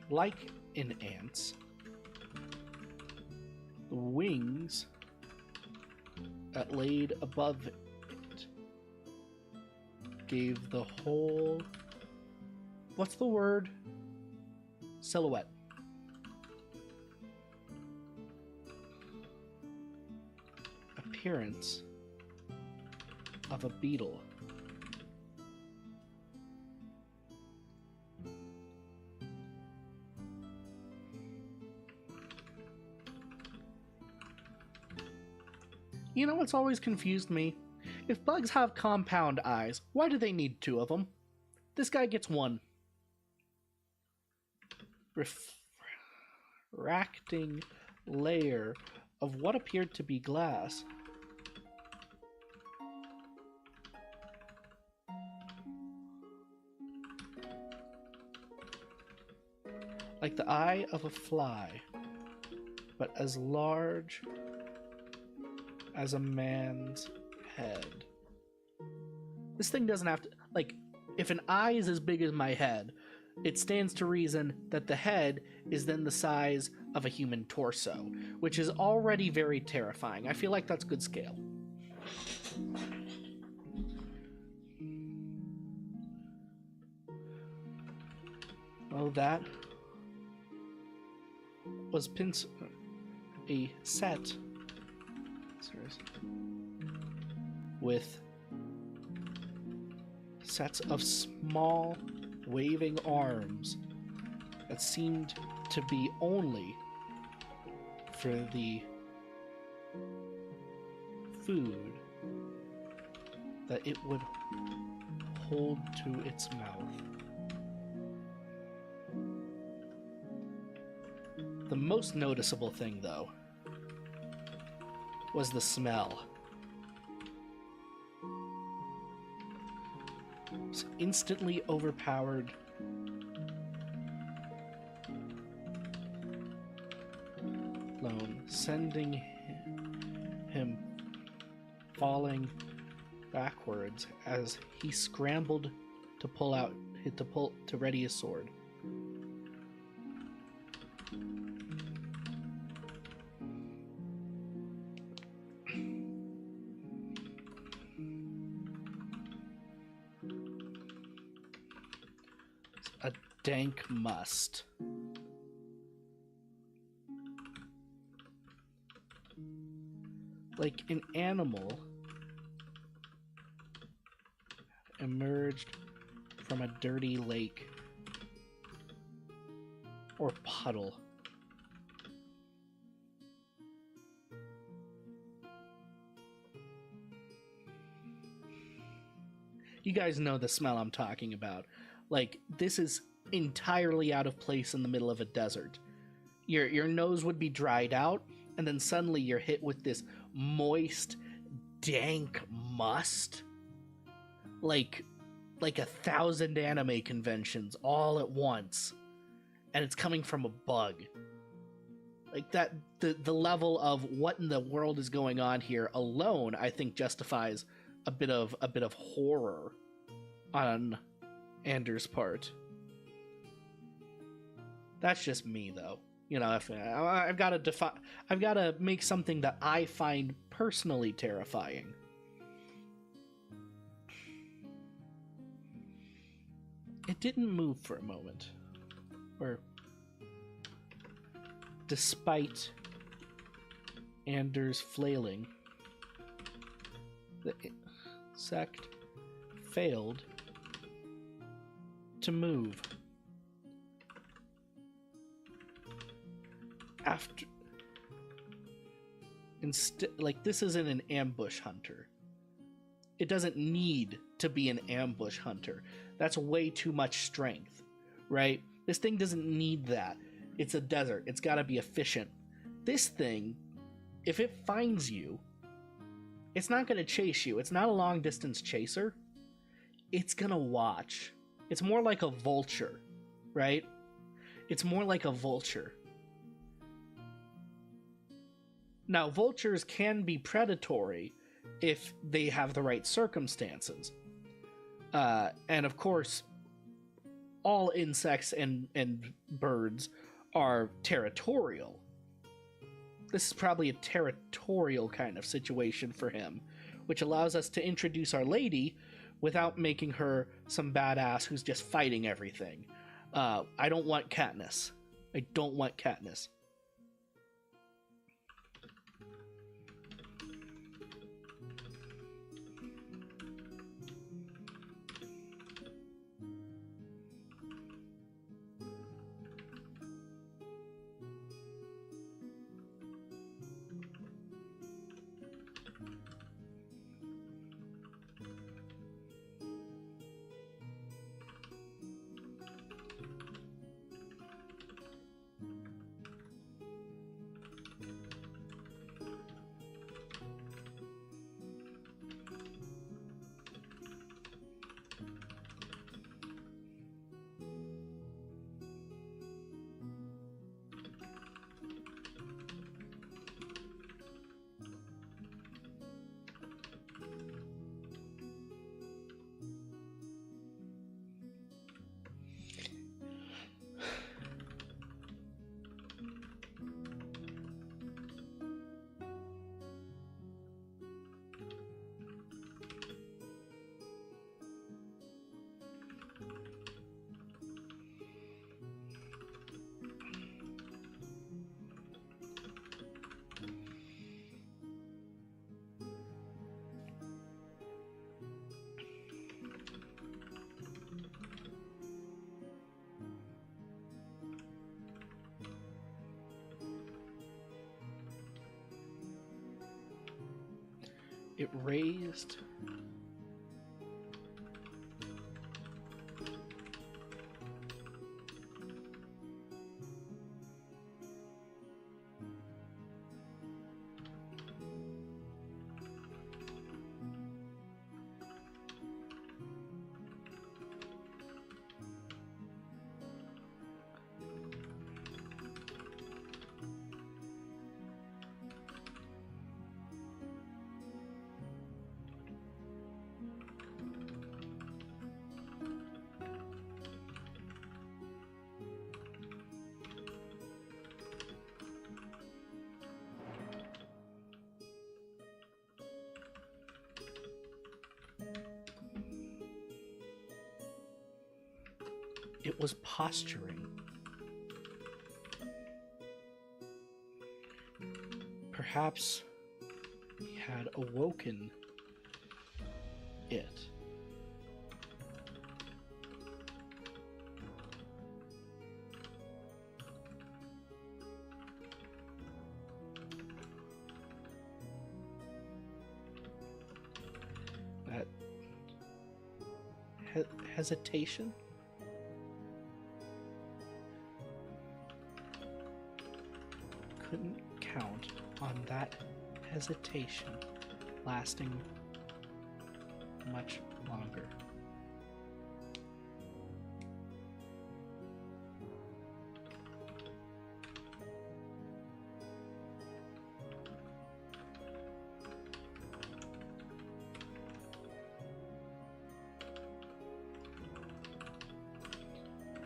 Like in ants, the wings that laid above it gave the whole, what's the word? Silhouette. Appearance of a beetle. You know what's always confused me? If bugs have compound eyes, why do they need 2 of them? This guy gets 1. Refracting layer of what appeared to be glass. Like the eye of a fly, but as large as a man's head. This thing doesn't have to, like, if an eye is as big as my head, it stands to reason that the head is then the size of a human torso, which is already very terrifying. I feel like that's good scale. Oh, that was a set with sets of small waving arms that seemed to be only for the food that it would hold to its mouth. The most noticeable thing, though, was the smell. It was instantly overpowered. Sending him falling backwards as he scrambled to ready his sword. A dank must. Like an animal emerged from a dirty lake or puddle. You guys know the smell I'm talking about. Like, this is entirely out of place in the middle of a desert. Your nose would be dried out, and then suddenly you're hit with this moist, dank must. Like 1,000 anime conventions all at once. And it's coming from a bug. Like that, the level of what in the world is going on here alone, I think, justifies a bit of horror on Anders' part. That's just me, though. You know, if I've got to make something that I find personally terrifying. It didn't move for a moment, or despite Anders' flailing, the insect failed to move. After, instead, like, this isn't an ambush hunter. It doesn't need to be an ambush hunter. That's way too much strength, right? This thing doesn't need that. It's a desert. It's got to be efficient. This thing, if it finds you, it's not going to chase you. It's not a long distance chaser. It's going to watch. It's more like a vulture, right? It's more like a vulture. Now, vultures can be predatory if they have the right circumstances. And of course, all insects and birds are territorial. This is probably a territorial kind of situation for him, which allows us to introduce our lady without making her some badass who's just fighting everything. I don't want Katniss. I don't want Katniss. It raised. It was posturing. Perhaps he had awoken it. That hesitation? Couldn't count on that hesitation lasting much longer.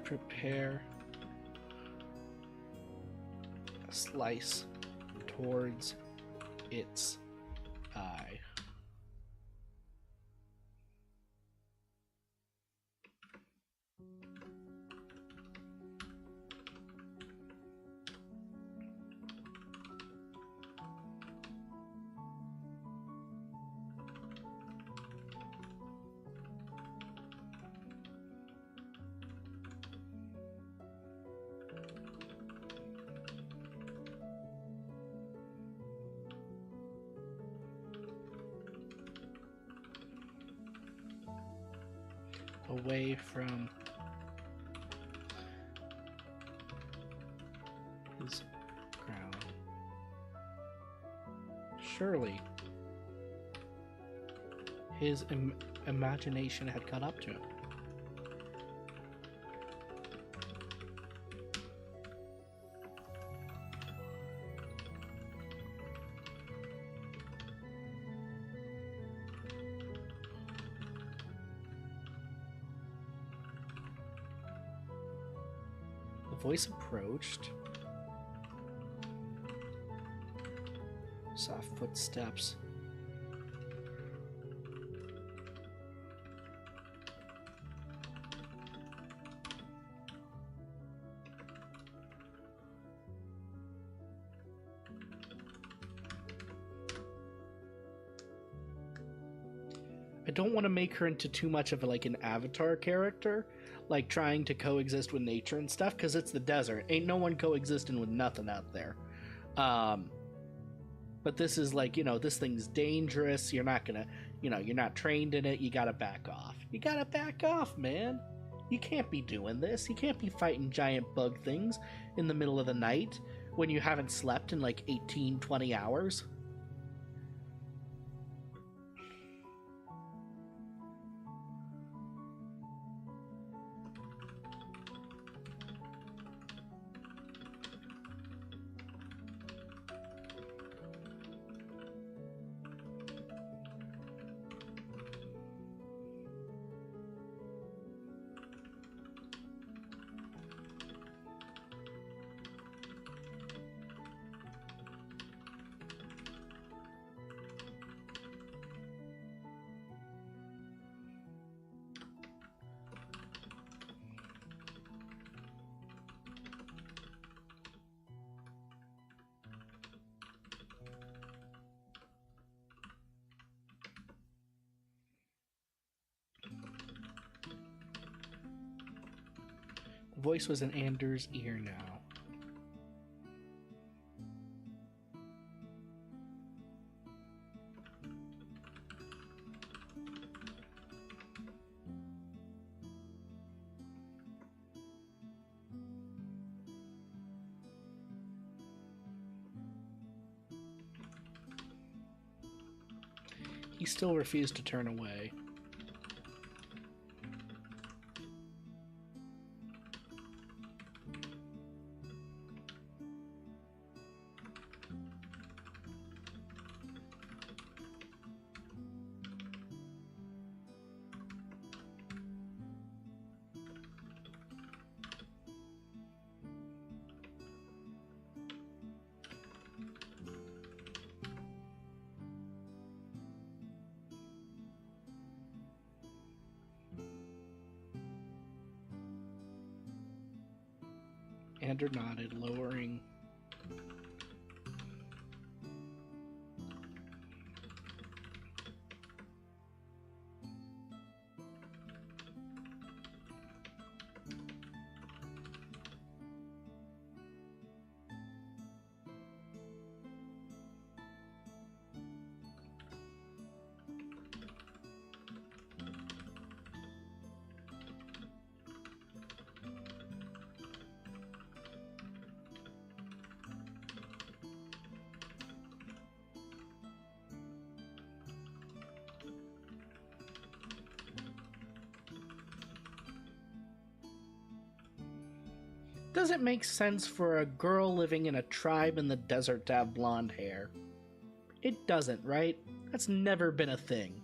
Prepare a slice towards its eye. Away from his crown. Surely his imagination had caught up to him. The voice approached. Soft footsteps. I don't want to make her into too much of like an avatar character, like trying to coexist with nature and stuff, because it's the desert. Ain't no one coexisting with nothing out there. But this is like, this thing's dangerous. You're not gonna, you're not trained in it. You gotta back off. You gotta back off, man. You can't be doing this. You can't be fighting giant bug things in the middle of the night when you haven't slept in like 18, 20 hours. The voice was in Anders' ear now. still refused to turn away. Ander nodded, lowering. Does it make sense for a girl living in a tribe in the desert to have blonde hair? It doesn't, right? That's never been a thing.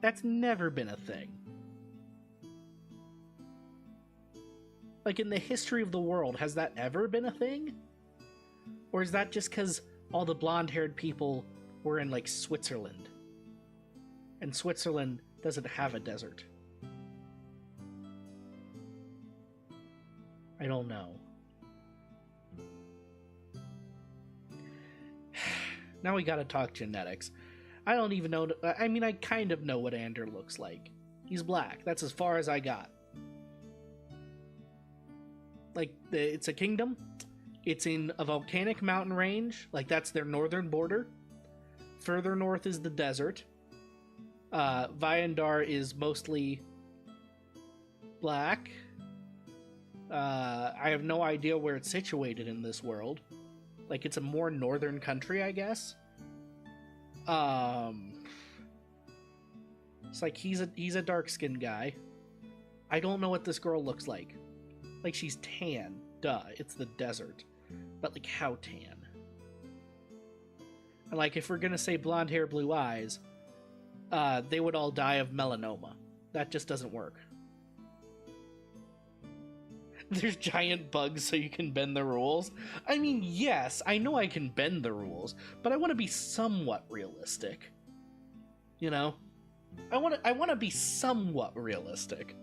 That's never been a thing. Like, in the history of the world, has that ever been a thing? Or is that just because all the blonde-haired people were in, like, Switzerland? And Switzerland doesn't have a desert. I don't know. Now we gotta talk genetics. I don't even know. I mean, I kind of know what Ander looks like. He's black. That's as far as I got. Like, it's a kingdom. It's in a volcanic mountain range. Like, that's their northern border. Further north is the desert. Vyandar is mostly black. I have no idea where it's situated in this world. Like, it's a more northern country, I guess. It's like he's a dark-skinned guy. I don't know what this girl looks like. Like, she's tan. Duh, it's the desert. But, like, how tan? And, like, if we're gonna say blonde hair, blue eyes, they would all die of melanoma. That just doesn't work. There's giant bugs so you can bend the rules. I mean, yes, I know I can bend the rules, but I want to be somewhat realistic. You know? I want to be somewhat realistic.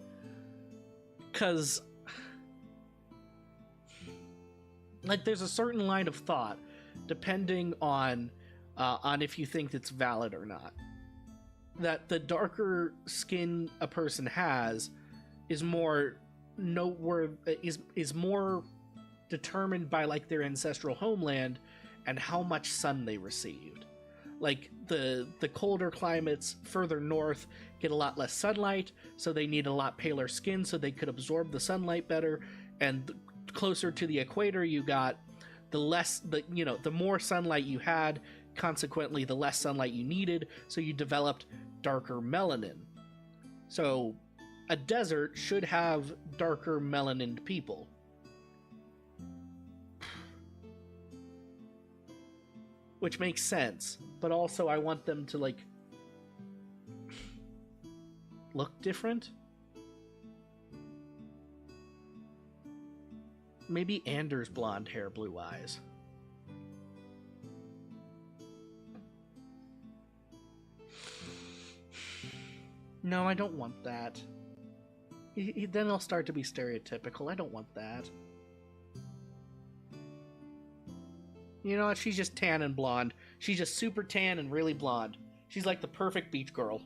'Cause, like, there's a certain line of thought, depending on if you think it's valid or not, that the darker skin a person has is more is more determined by, like, their ancestral homeland and how much sun they received. Like, the colder climates further north get a lot less sunlight, so they need a lot paler skin so they could absorb the sunlight better. And closer to the equator you got, the more sunlight you had, consequently the less sunlight you needed, so you developed darker melanin. So a desert should have darker melanined people. Which makes sense, but also I want them to, like, look different. Maybe Anders blonde hair, blue eyes. No, I don't want that. Then I'll start to be stereotypical. I don't want that. You know what? She's just tan and blonde. She's just super tan and really blonde. She's like the perfect beach girl.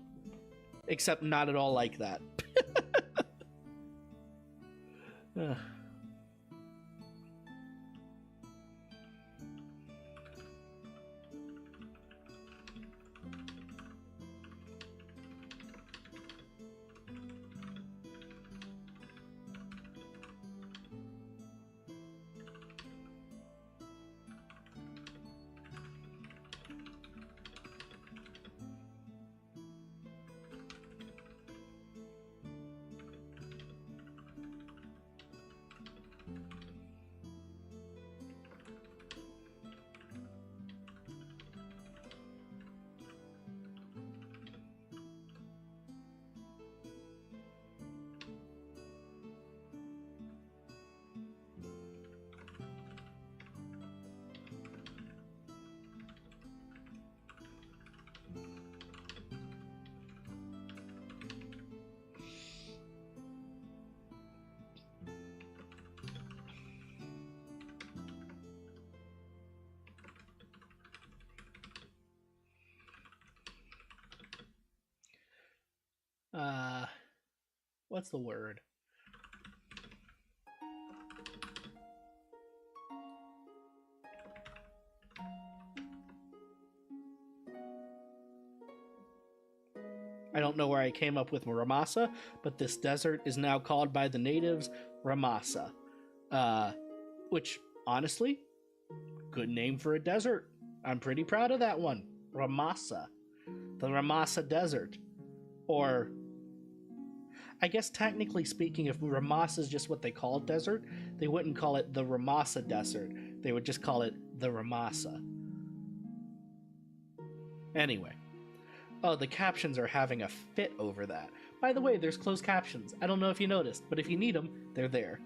Except not at all like that. What's the word? I don't know where I came up with Ramasa, but this desert is now called by the natives Ramasa. Which, honestly, good name for a desert. I'm pretty proud of that one. Ramasa. The Ramasa Desert. Or, I guess technically speaking, if Ramasa is just what they call desert, they wouldn't call it the Ramasa Desert. They would just call it the Ramasa. Anyway. Oh, the captions are having a fit over that. By the way, there's closed captions. I don't know if you noticed, but if you need them, they're there.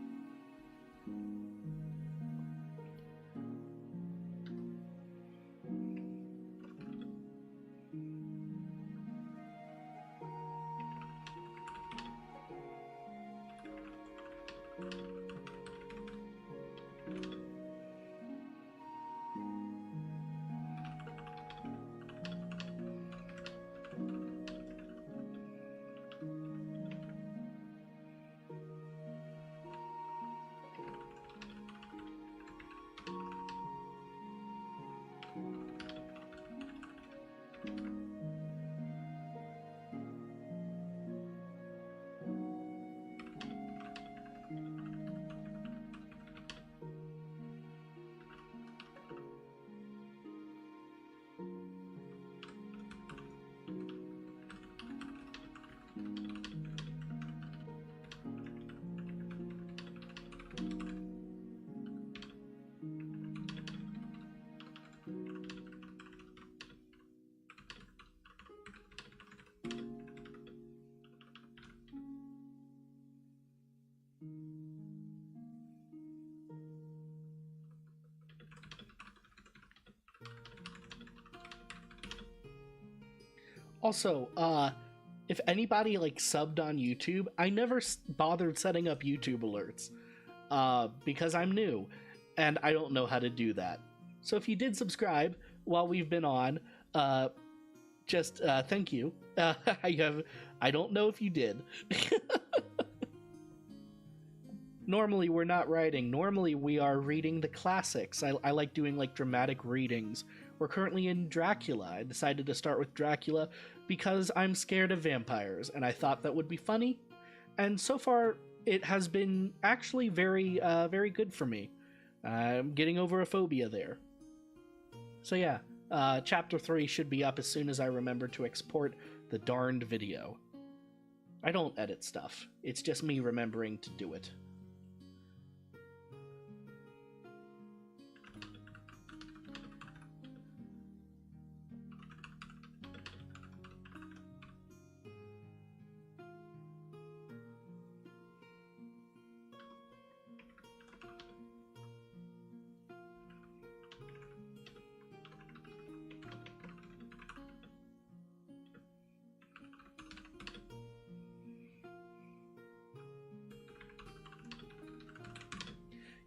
Also, if anybody like subbed on YouTube, I never bothered setting up YouTube alerts because I'm new and I don't know how to do that. So if you did subscribe while we've been on, just thank you. I don't know if you did. Normally we're not writing. Normally we are reading the classics. I like doing like dramatic readings. We're currently in Dracula. I decided to start with Dracula because I'm scared of vampires, and I thought that would be funny. And so far, it has been actually very, very good for me. I'm getting over a phobia there. So yeah, Chapter 3 should be up as soon as I remember to export the darned video. I don't edit stuff. It's just me remembering to do it.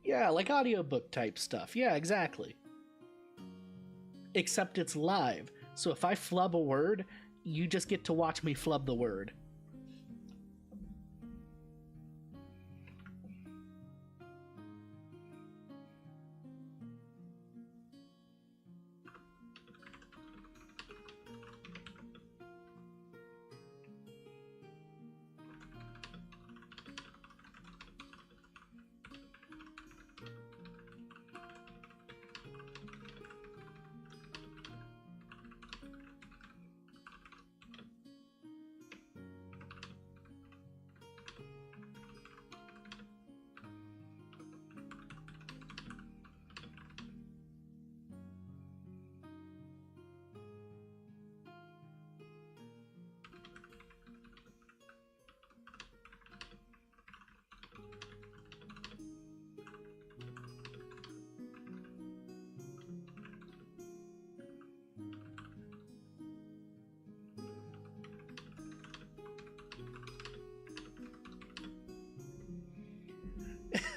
Yeah, like audiobook type stuff. Yeah, exactly. Except it's live. So if I flub a word, you just get to watch me flub the word.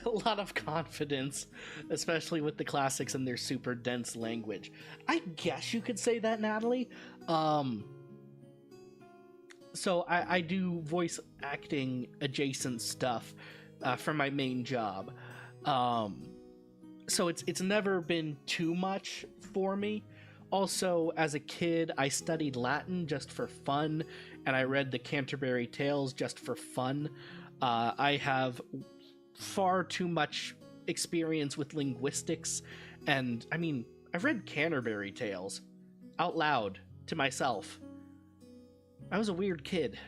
A lot of confidence, especially with the classics and their super dense language. I guess you could say that, Natalie. So I do voice acting adjacent stuff for my main job. Um, so it's never been too much for me. Also, as a kid, I studied Latin just for fun, and I read the Canterbury Tales just for fun. I have far too much experience with linguistics, and I mean, I've read Canterbury Tales out loud to myself. I was a weird kid,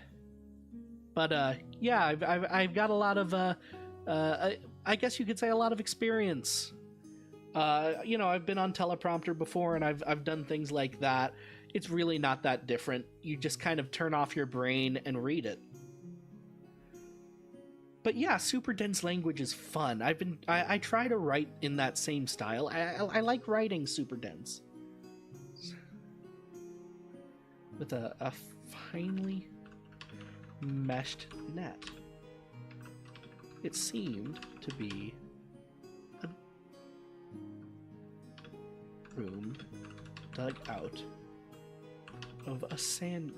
but yeah, I've got a lot of I guess you could say a lot of experience. I've been on teleprompter before, and I've done things like that. It's really not that different. You just kind of turn off your brain and read it. But yeah, super dense language is fun. I try to write in that same style. I like writing super dense with a finely meshed net. It seemed to be a room dug out of a sand.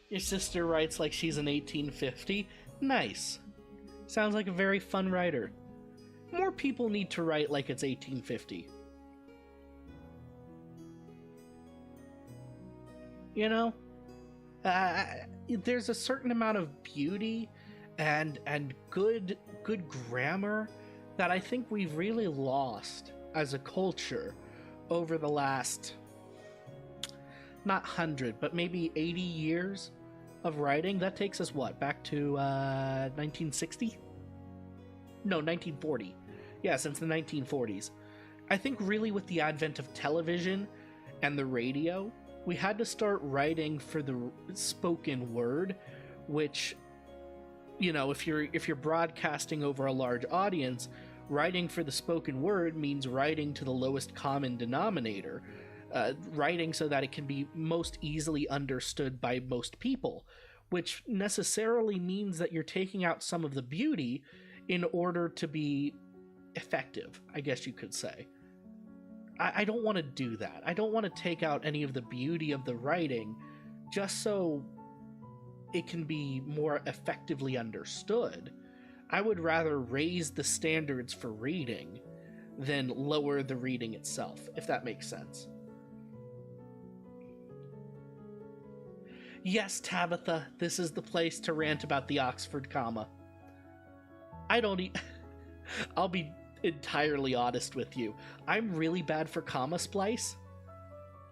Your sister writes like she's in 1850. Nice. Sounds like a very fun writer. More people need to write like it's 1850. You know? There's a certain amount of beauty and good grammar that I think we've really lost as a culture over the last, not 100, but maybe 80 years of writing. That takes us what, back to 1960? No, 1940. Yeah, since the 1940s. I think really with the advent of television and the radio, we had to start writing for the spoken word, which, you know, if you're broadcasting over a large audience, writing for the spoken word means writing to the lowest common denominator, writing so that it can be most easily understood by most people, which necessarily means that you're taking out some of the beauty in order to be effective, I guess you could say. I don't want to do that. I don't want to take out any of the beauty of the writing just so it can be more effectively understood. I would rather raise the standards for reading than lower the reading itself, if that makes sense. Yes, Tabitha, this is the place to rant about the Oxford comma. I'll be entirely honest with you. I'm really bad for comma splice.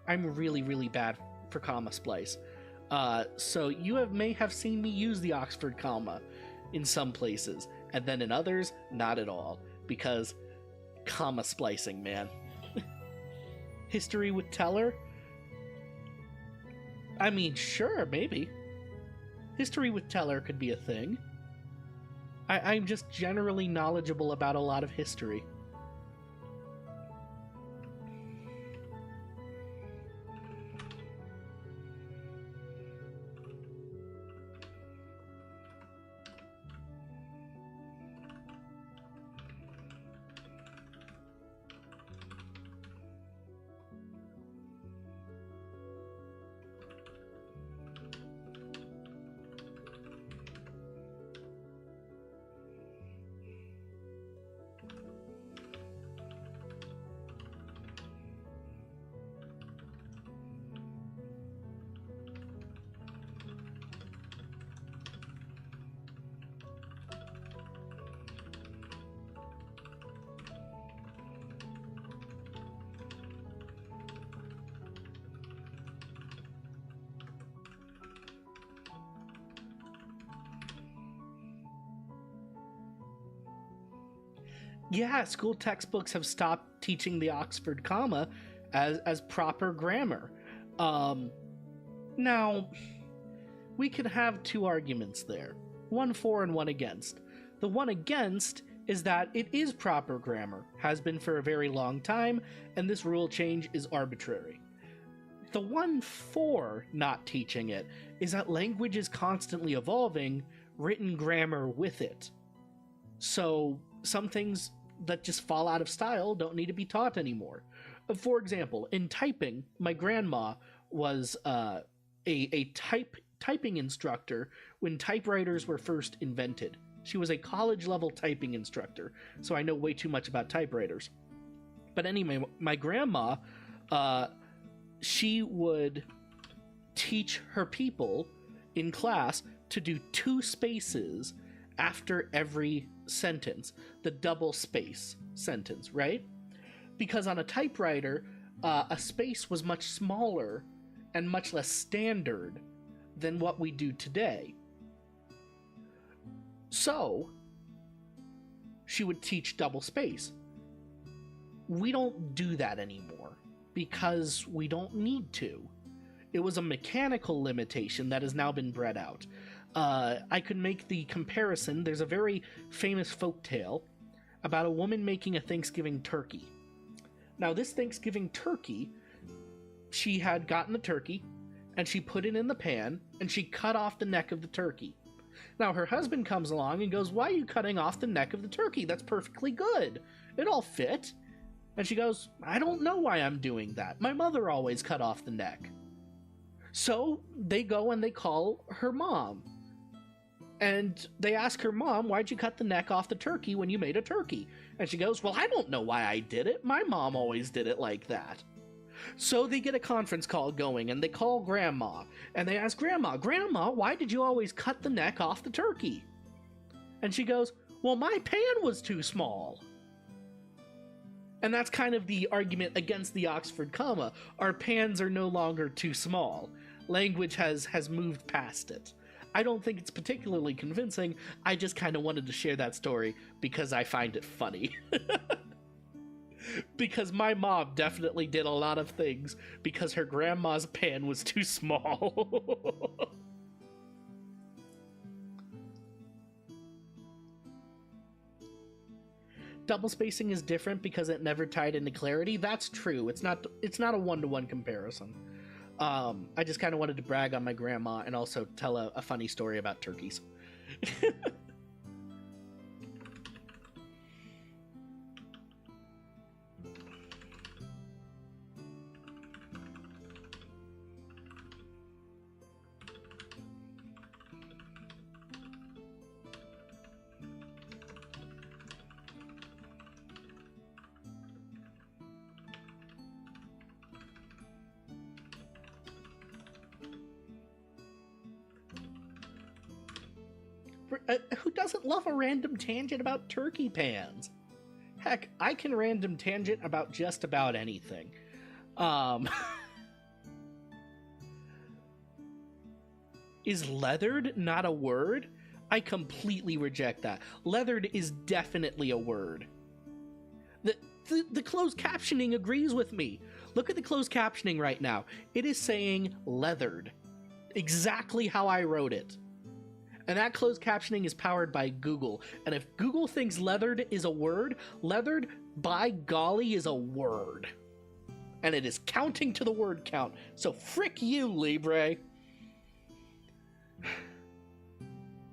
I'm really, really bad for comma splice. So you may have seen me use the Oxford comma in some places, and then in others, not at all, because comma splicing, man. History with Teller? I mean, sure, maybe. History with Teller could be a thing. I'm just generally knowledgeable about a lot of history. Yeah, school textbooks have stopped teaching the Oxford comma as proper grammar. Um, Now, we could have two arguments there, one for and one against. The one against is that it is proper grammar, has been for a very long time, and this rule change is arbitrary. The one for not teaching it is that language is constantly evolving, written grammar with it. So some things that just fall out of style don't need to be taught anymore. For example, in typing, my grandma was a typing instructor when typewriters were first invented. She was a college level typing instructor, so I know way too much about typewriters. But anyway, my grandma, she would teach her people in class to do 2 spaces after every sentence, the double space sentence, right? Because on a typewriter, a space was much smaller and much less standard than what we do today. So, she would teach double space. We don't do that anymore because we don't need to. It was a mechanical limitation that has now been bred out. I could make the comparison. There's a very famous folktale about a woman making a Thanksgiving turkey. Now, this Thanksgiving turkey, she had gotten the turkey, and she put it in the pan, and she cut off the neck of the turkey. Now, her husband comes along and goes, "Why are you cutting off the neck of the turkey? That's perfectly good. It all fit." And she goes, "I don't know why I'm doing that. My mother always cut off the neck." So they go and they call her mom. And they ask her mom, "Why'd you cut the neck off the turkey when you made a turkey?" And she goes, "Well, I don't know why I did it. My mom always did it like that." So they get a conference call going and they call Grandma. And they ask Grandma, "Why did you always cut the neck off the turkey?" And she goes, "Well, my pan was too small." And that's kind of the argument against the Oxford comma. Our pans are no longer too small. Language has moved past it. I don't think it's particularly convincing. I just kind of wanted to share that story because I find it funny. Because my mom definitely did a lot of things because her grandma's pan was too small. Double spacing is different because it never tied into clarity. That's true. It's not a one-to-one comparison. I just kind of wanted to brag on my grandma and also tell a funny story about turkeys. Who doesn't love a random tangent about turkey pans? Heck, I can random tangent about just about anything. Is leathered not a word? I completely reject that. Leathered is definitely a word. The closed captioning agrees with me. Look at the closed captioning right now. It is saying leathered. Exactly how I wrote it. And that closed captioning is powered by Google. And if Google thinks leathered is a word, leathered, by golly, is a word. And it is counting to the word count. So frick you, Libre.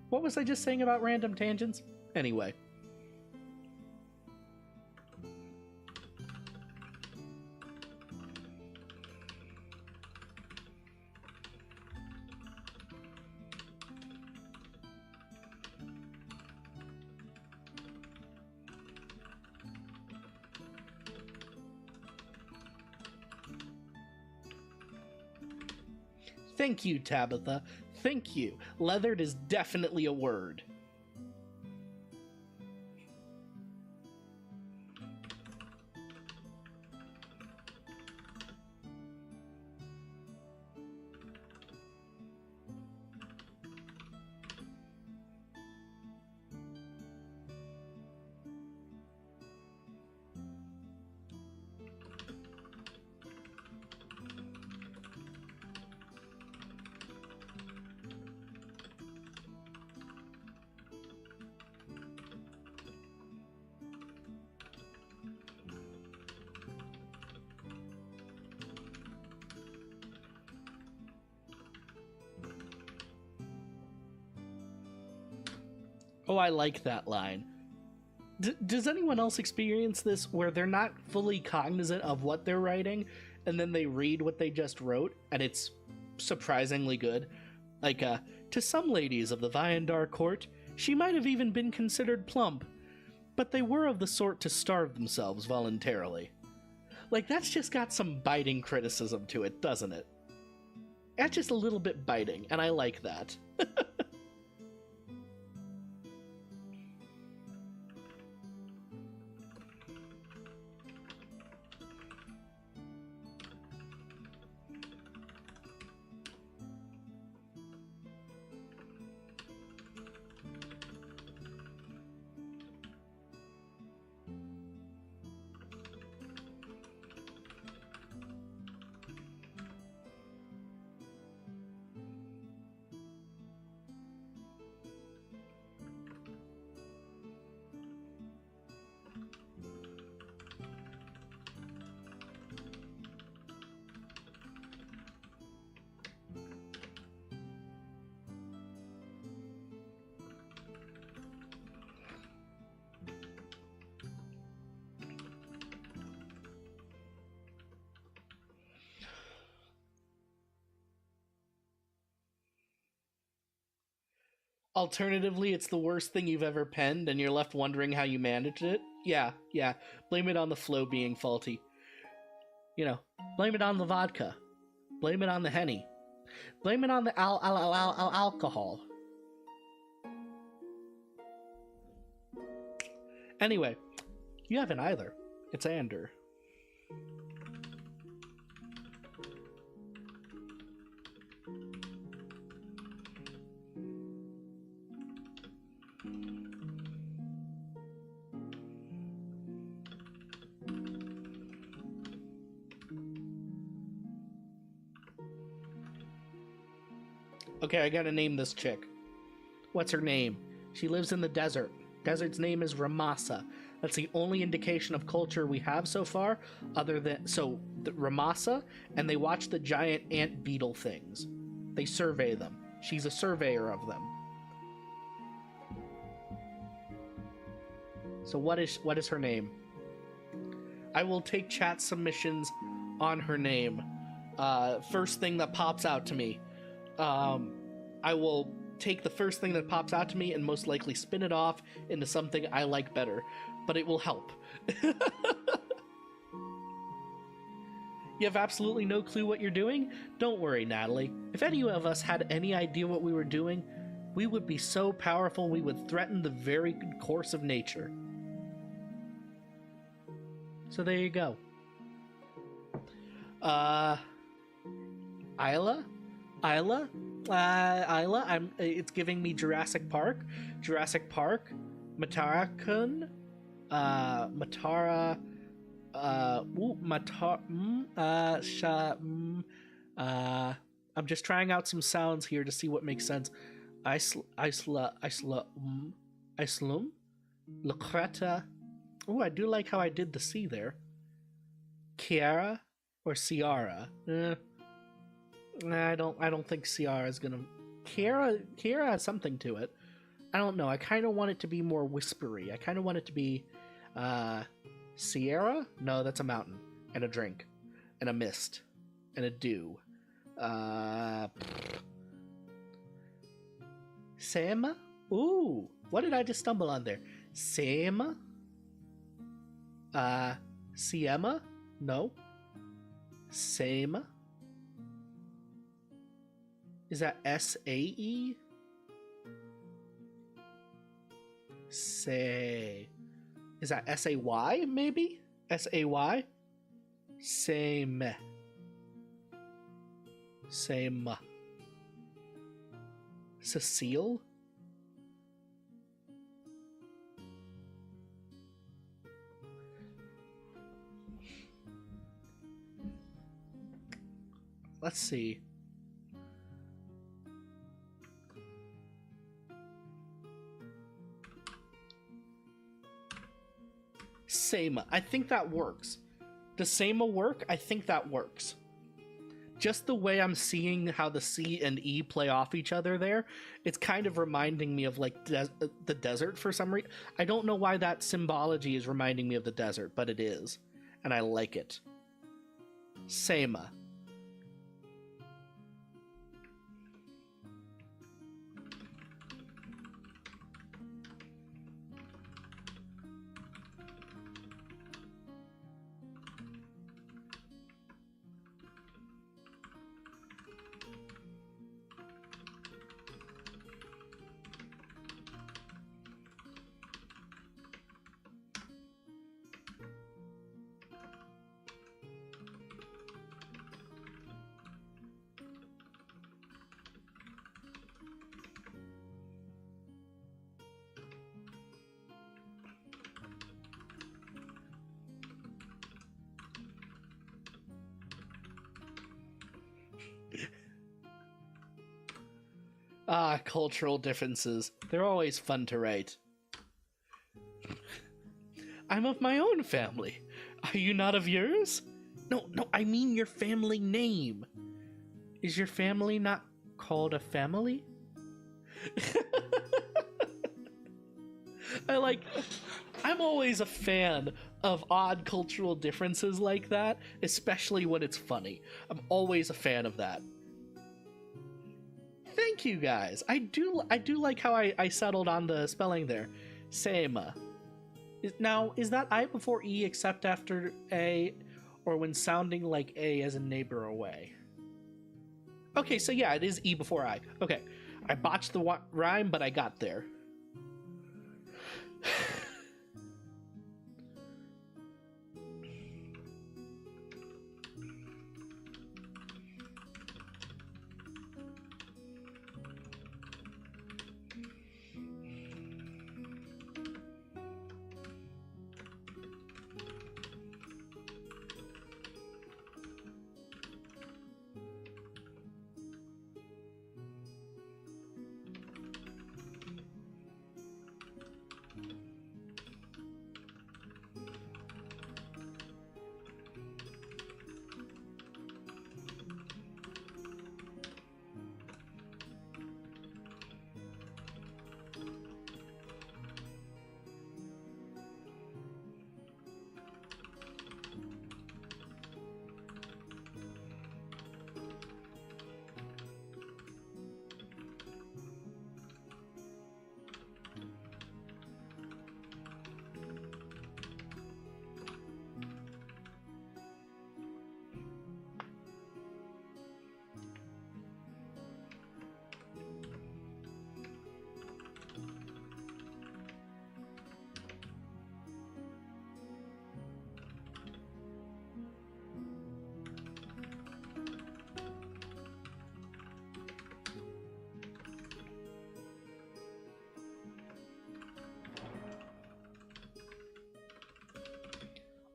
What was I just saying about random tangents? Anyway. Thank you, Tabitha. Thank you. Leathered is definitely a word. Oh, I like that line. Does anyone else experience this where they're not fully cognizant of what they're writing and then they read what they just wrote and it's surprisingly good? Like, to some ladies of the Viandar court, she might have even been considered plump, but they were of the sort to starve themselves voluntarily. Like, that's just got some biting criticism to it, doesn't it? That's just a little bit biting, and I like that. Alternatively, it's the worst thing you've ever penned and you're left wondering how you managed it. Yeah, yeah. Blame it on the flow being faulty. You know, blame it on the vodka. Blame it on the Henny. Blame it on the alcohol. Anyway, you haven't either. It's Ander. Okay, I gotta name this chick. What's her name? She lives in the desert. Desert's name is Ramasa. That's the only indication of culture we have so far, other than Ramasa, and they watch the giant ant beetle things. They survey them. She's a surveyor of them. So what is her name? I will take chat submissions on her name. First thing that pops out to me. I will take the first thing that pops out to me and most likely spin it off into something I like better, but it will help. You have absolutely no clue what you're doing? Don't worry, Natalie. If any of us had any idea what we were doing, we would be so powerful we would threaten the very good course of nature. So there you go. Isla? It's giving me Jurassic Park. Matara-kun. I'm just trying out some sounds here to see what makes sense. Islum? Lucreta. Oh, I do like how I did the C there. Kiara or Ciara? I don't think Ciara is gonna. Kiara has something to it. I don't know. I kind of want it to be more whispery. I kind of want it to be, Sierra? No, that's a mountain and a drink and a mist and a dew. Sama? Ooh, what did I just stumble on there? Sama? Siema? No. Sama? Is that S-A-E? Say. Is that S-A-Y, maybe? S-A-Y? Same. Same. Cecile? Let's see. Sema. I think that works. Does Sema work? I think that works. just the way I'm seeing how the C and E play off each other there, it's kind of reminding me of like the desert for some reason. I don't know why that symbology is reminding me of the desert, but it is, and I like it. Sema. Ah, cultural differences. They're always fun to write. I'm of my own family. Are you not of yours? No, I mean your family name. Is your family not called a family? I'm always a fan of odd cultural differences like that, especially when it's funny. I'm always a fan of that. Thank you guys. I do like how I settled on the spelling there. Sema. Now, is that I before E except after A, or when sounding like A as a neighbor away? Okay, so yeah, it is E before I. Okay, I botched the rhyme, but I got there.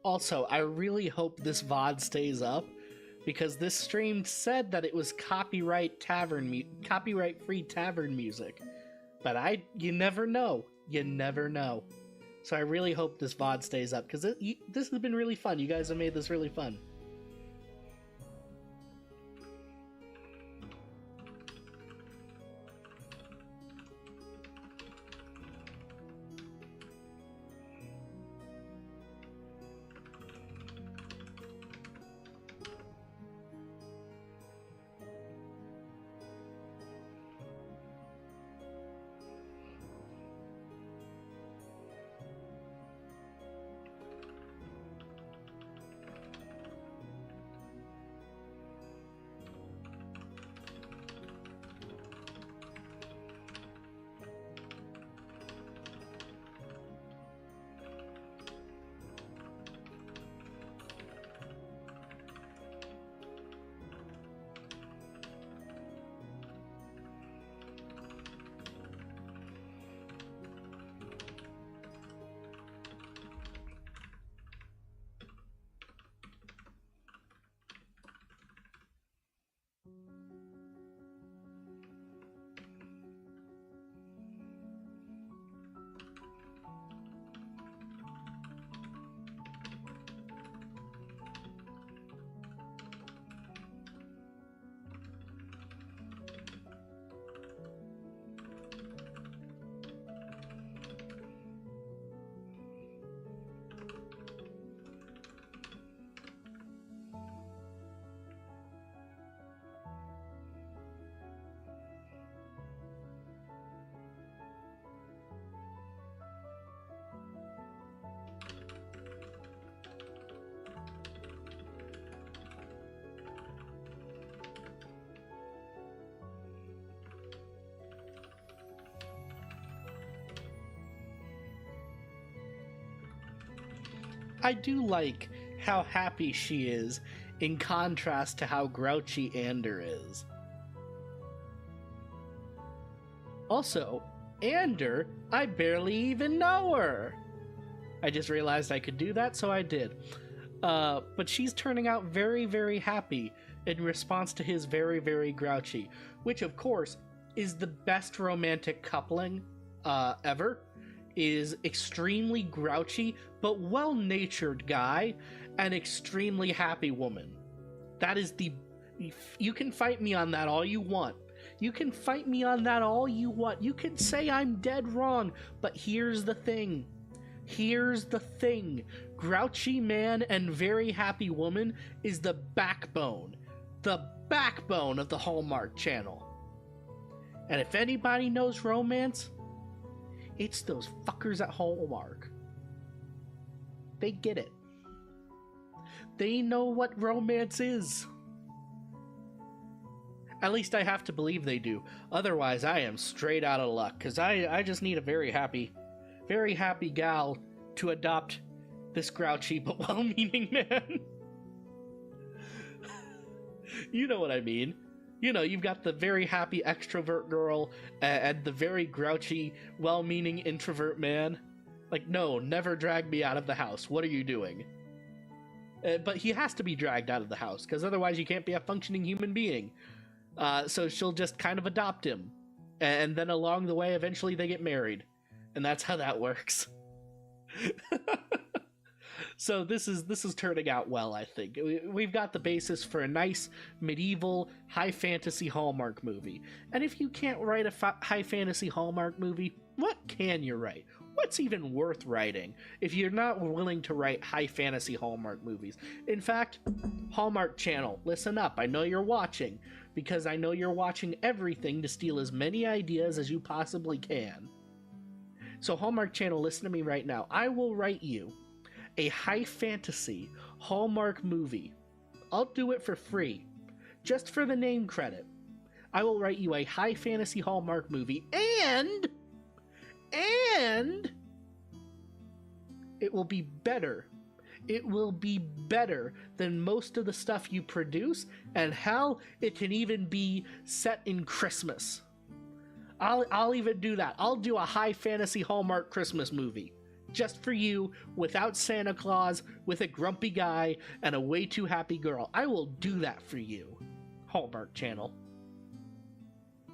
Also, I really hope this VOD stays up, because this stream said that it was copyright free tavern music. But you never know. You never know. So I really hope this VOD stays up, because this has been really fun. You guys have made this really fun. I do like how happy she is in contrast to how grouchy Ander is. Also, Ander, I barely even know her. I just realized I could do that, so I did. But she's turning out very, very happy in response to his very, very grouchy, which of course is the best romantic coupling ever. Is extremely grouchy but well-natured guy and extremely happy woman. That is the... You can fight me on that all you want. You can fight me on that all you want. You can say I'm dead wrong, but here's the thing. Here's the thing. Grouchy man and very happy woman is the backbone of the Hallmark Channel. And if anybody knows romance, it's those fuckers at Hallmark. They get it. They know what romance is. At least I have to believe they do. Otherwise, I am straight out of luck, because I just need a very happy gal to adopt this grouchy but well-meaning man. You know what I mean. You know, you've got the very happy extrovert girl and the very grouchy, well-meaning introvert man. Like, no, never drag me out of the house. What are you doing? But he has to be dragged out of the house, because otherwise you can't be a functioning human being. So she'll just kind of adopt him. And then along the way, eventually they get married. And that's how that works. So this is turning out well, I think. We've got the basis for a nice medieval high fantasy Hallmark movie. And if you can't write a high fantasy Hallmark movie, what can you write? What's even worth writing if you're not willing to write high fantasy Hallmark movies? In fact, Hallmark Channel, listen up. I know you're watching, because I know you're watching everything to steal as many ideas as you possibly can. So Hallmark Channel, listen to me right now. I will write you a high fantasy Hallmark movie. I'll do it for free, just for the name credit. I will write you a high fantasy Hallmark movie, and it will be better. It will be better than most of the stuff you produce, and hell, it can even be set in Christmas. I'll even do that. I'll do a high fantasy Hallmark Christmas movie. Just for you, without Santa Claus, with a grumpy guy, and a way too happy girl. I will do that for you, Hallmark Channel.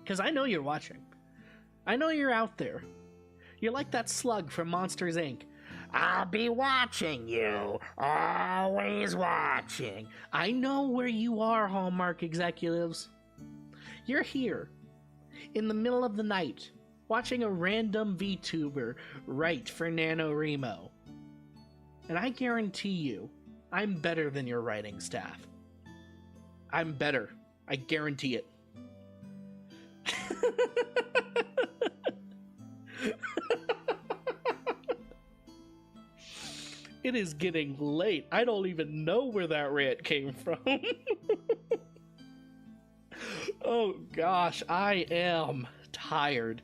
Because I know you're watching. I know you're out there. You're like that slug from Monsters, Inc. I'll be watching you, always watching. I know where you are, Hallmark executives. You're here, in the middle of the night, watching a random VTuber write for NaNoWriMo. And I guarantee you, I'm better than your writing staff. I'm better. I guarantee it. It is getting late. I don't even know where that rant came from. Oh gosh, I am tired.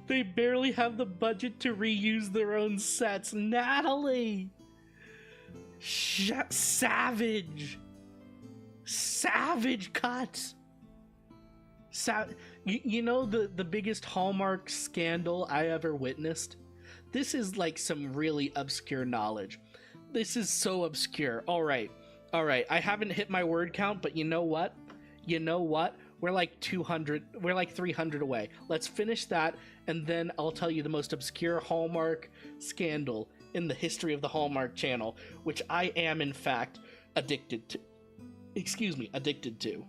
They barely have the budget to reuse their own sets. Natalie! Savage! Savage cuts! You know the biggest Hallmark scandal I ever witnessed? This is like some really obscure knowledge. This is so obscure. Alright, I haven't hit my word count, but you know what? We're like 200, we're like 300 away. Let's finish that, and then I'll tell you the most obscure Hallmark scandal in the history of the Hallmark Channel, which I am, in fact, addicted to. Addicted to.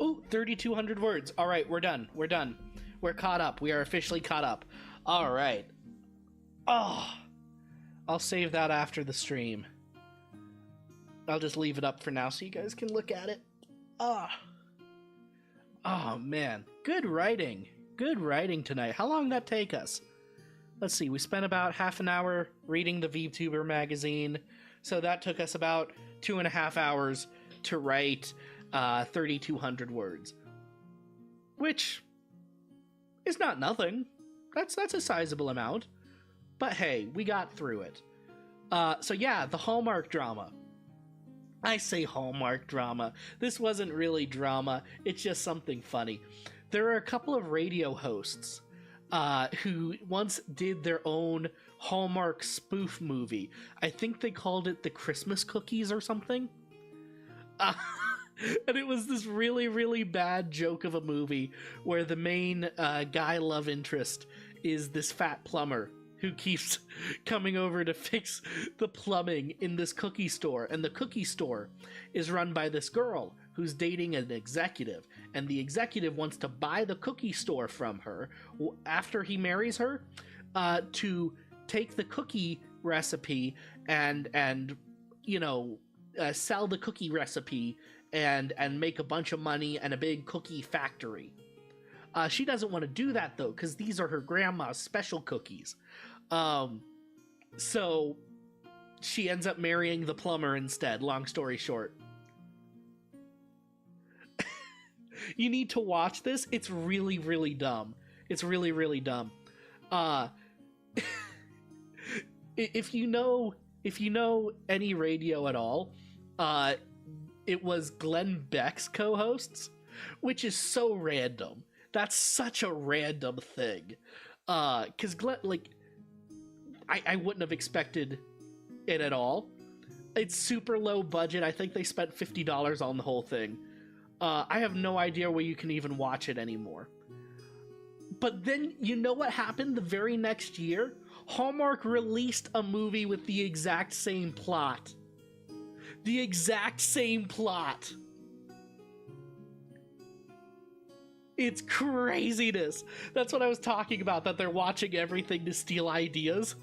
Ooh, 3,200 words. All right, we're done. We're done. We're caught up. We are officially caught up. All right. Oh, I'll save that after the stream. I'll just leave it up for now so you guys can look at it. Oh man, good writing. Good writing tonight. How long did that take us? Let's see, we spent about half an hour reading the VTuber magazine, so that took us about 2.5 hours to write 3,200 words, which is not nothing. That's a sizable amount, but hey, we got through it. So yeah, the Hallmark drama. I say Hallmark drama. This wasn't really drama. It's just something funny. There are a couple of radio hosts who once did their own Hallmark spoof movie. I think they called it The Christmas Cookies or something. And it was this really, really bad joke of a movie where the main guy love interest is this fat plumber who keeps coming over to fix the plumbing in this cookie store. And the cookie store is run by this girl who's dating an executive. And the executive wants to buy the cookie store from her after he marries her to take the cookie recipe and you know, sell the cookie recipe and make a bunch of money and a big cookie factory. She doesn't want to do that though, because these are her grandma's special cookies. So she ends up marrying the plumber instead, long story short. You need to watch this. It's really, really dumb. It's really, really dumb. If you know any radio at all, it was Glenn Beck's co-hosts, which is so random. That's such a random thing. 'Cause Glenn, like, I wouldn't have expected it at all. It's super low budget. I think they spent $50 on the whole thing. I have no idea where you can even watch it anymore. But then, you know what happened the very next year? Hallmark released a movie with the exact same plot. The exact same plot. It's craziness. That's what I was talking about, that they're watching everything to steal ideas.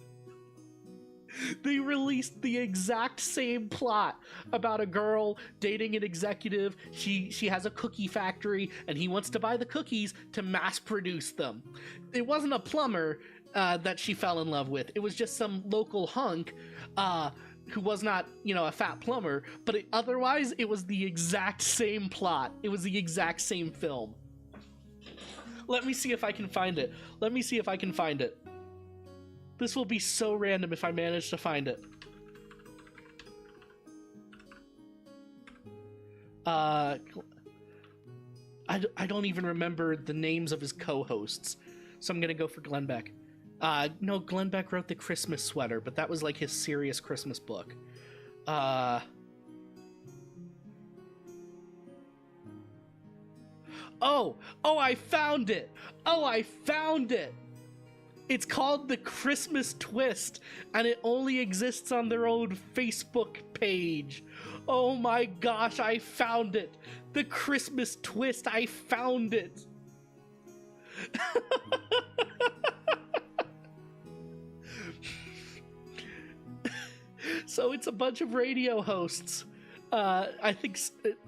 They released the exact same plot about a girl dating an executive. She has a cookie factory and he wants to buy the cookies to mass produce them. It wasn't a plumber that she fell in love with. It was just some local hunk who was not, you know, a fat plumber, but otherwise it was the exact same plot. It was the exact same film. Let me see if I can find it. Let me see if I can find it. This will be so random if I manage to find it. I don't even remember the names of his co-hosts, so I'm gonna go for Glenn Beck. No, Glenn Beck wrote The Christmas Sweater, but that was like his serious Christmas book. Oh, I found it! Oh, I found it! It's called The Christmas Twist, and it only exists on their own Facebook page. Oh my gosh, I found it! The Christmas Twist, I found it! So it's a bunch of radio hosts. I think,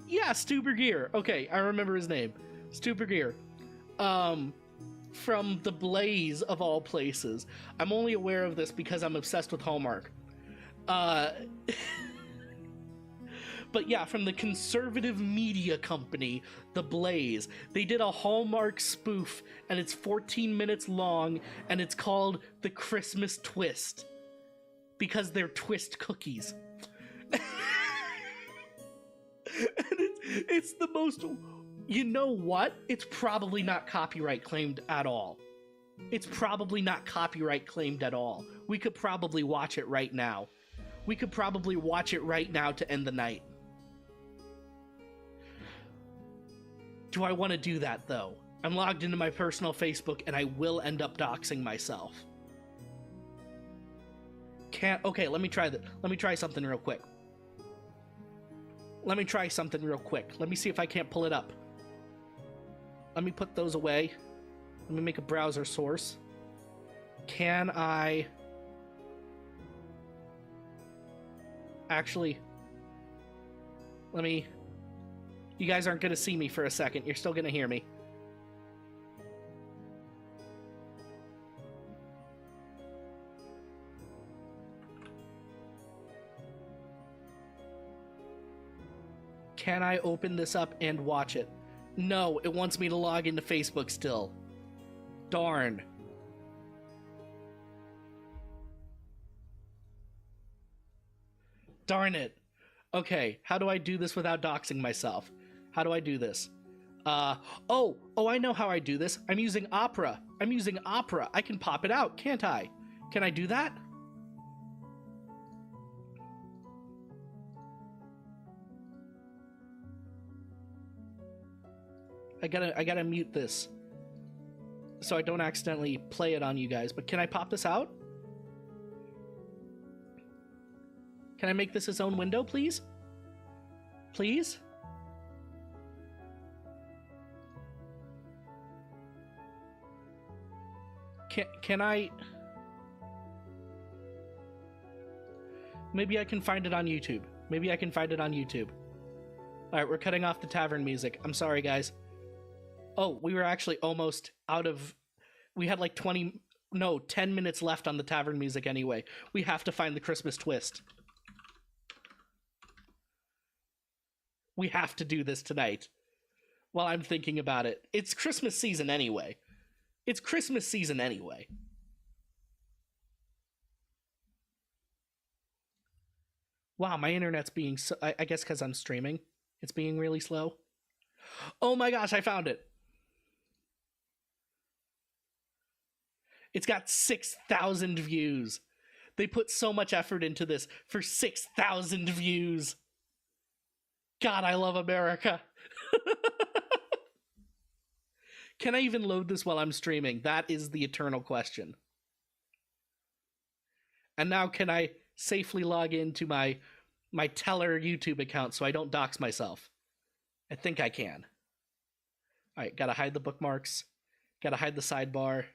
yeah, Stu Bergier. Okay, I remember his name. Stu Bergier. From The Blaze, of all places. I'm only aware of this because I'm obsessed with Hallmark. But yeah, from the conservative media company, The Blaze. They did a Hallmark spoof, and it's 14 minutes long, and it's called The Christmas Twist. Because they're twist cookies. And it's the most... You know what? It's probably not copyright claimed at all. It's probably not copyright claimed at all. We could probably watch it right now. We could probably watch it right now to end the night. Do I want to do that, though? I'm logged into my personal Facebook, and I will end up doxing myself. Okay, let me try that. Let me try something real quick. Let me see if I can't pull it up. Let me put those away. Let me make a browser source. Can I... Actually... Let me... You guys aren't going to see me for a second. You're still going to hear me. Can I open this up and watch it? No, it wants me to log into Facebook still. Darn. Darn it. Okay, how do I do this without doxing myself? How do I do this? Oh, I know how I do this. I'm using Opera. I can pop it out, can't I? Can I do that? I gotta mute this so I don't accidentally play it on you guys, but can I pop this out? Can I make this its own window, please? Please? Can I... Maybe I can find it on YouTube. Alright, we're cutting off the tavern music. I'm sorry, guys. Oh, we were actually almost out of... We had like 10 minutes left on the tavern music anyway. We have to find the Christmas twist. We have to do this tonight. While I'm thinking about it. It's Christmas season anyway. Wow, my internet's being so... I guess because I'm streaming. It's being really slow. Oh my gosh, I found it. It's got 6,000 views. They put so much effort into this for 6,000 views. God, I love America. Can I even load this while I'm streaming? That is the eternal question. And now can I safely log into my Teller YouTube account so I don't dox myself? I think I can. All right, gotta hide the bookmarks. Gotta hide the sidebar.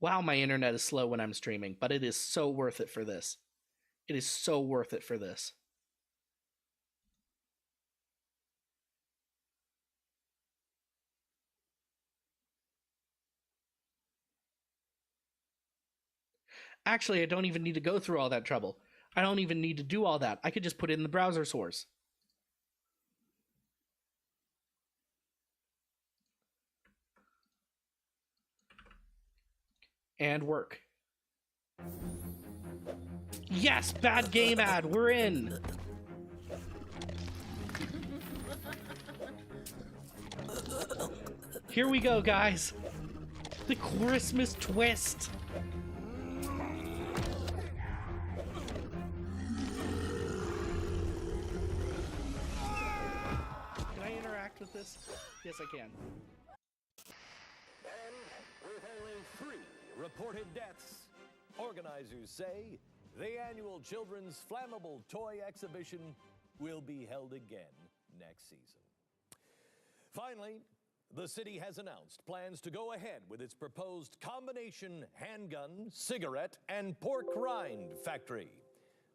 Wow, my internet is slow when I'm streaming, but it is so worth it for this. Actually, I don't even need to go through all that trouble. I don't even need to do all that. I could just put it in the browser source. And work. Yes, bad game ad. We're in. Here we go, guys. The Christmas twist. Can I interact with this? Yes, I can. And with only 3 reported deaths, organizers say the annual Children's Flammable Toy Exhibition will be held again next season. Finally, the city has announced plans to go ahead with its proposed combination handgun, cigarette, and pork rind factory.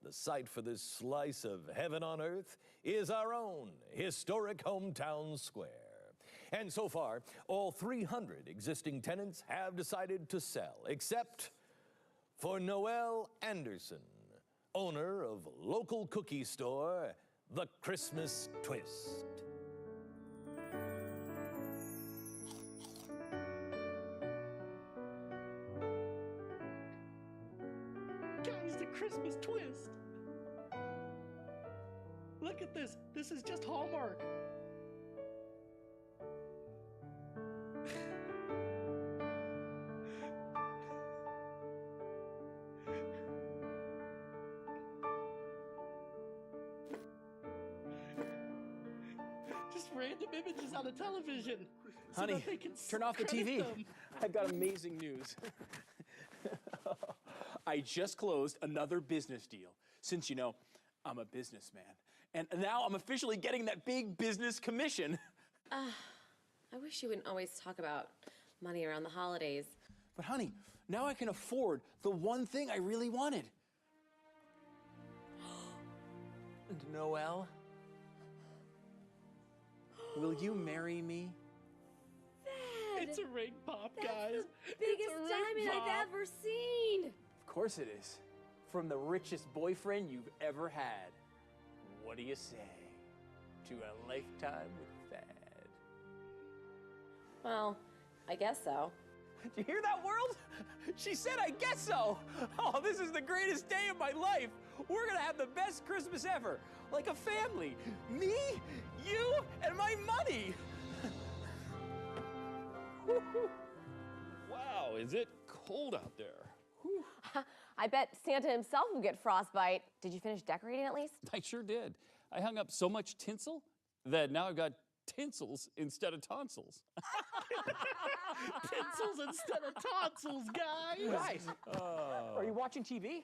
The site for this slice of heaven on earth is our own historic hometown square. And so far, all 300 existing tenants have decided to sell, except for Noel Anderson, owner of local cookie store, The Christmas Twist. Guys, The Christmas Twist. Look at this. This is just Hallmark. Just random images on a television. So Honey, they can turn off the TV. them. I've got amazing news. I just closed another business deal. Since, I'm a businessman. And now I'm officially getting that big business commission. I wish you wouldn't always talk about money around the holidays. But honey, now I can afford the one thing I really wanted. And Noelle, will you marry me? Dad, It's a ring pop, that's guys. the biggest diamond I've ever seen. Of course it is. From the richest boyfriend you've ever had. What do you say to a lifetime with Thad? Well, I guess so. Did you hear that, world? She said, I guess so. Oh, this is the greatest day of my life. We're gonna have the best Christmas ever. Like a family. Me, you, and my money. Wow, is it cold out there? I bet Santa himself will get frostbite. Did you finish decorating at least? I sure did. I hung up so much tinsel that now I've got tinsels instead of tonsils. Pencils instead of tonsils, guys. Guys, are you watching TV?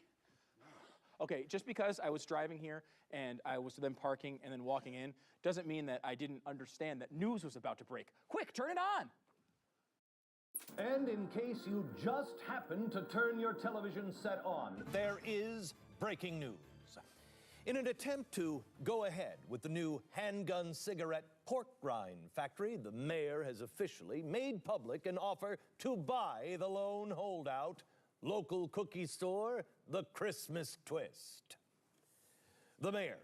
Okay, just because I was driving here and I was then parking and then walking in doesn't mean that I didn't understand that news was about to break. Quick, turn it on. And in case you just happened to turn your television set on, There is breaking news. In an attempt to go ahead with the new handgun cigarette pork rind factory, the mayor has officially made public an offer to buy the lone holdout, local cookie store, The Christmas Twist. The mayor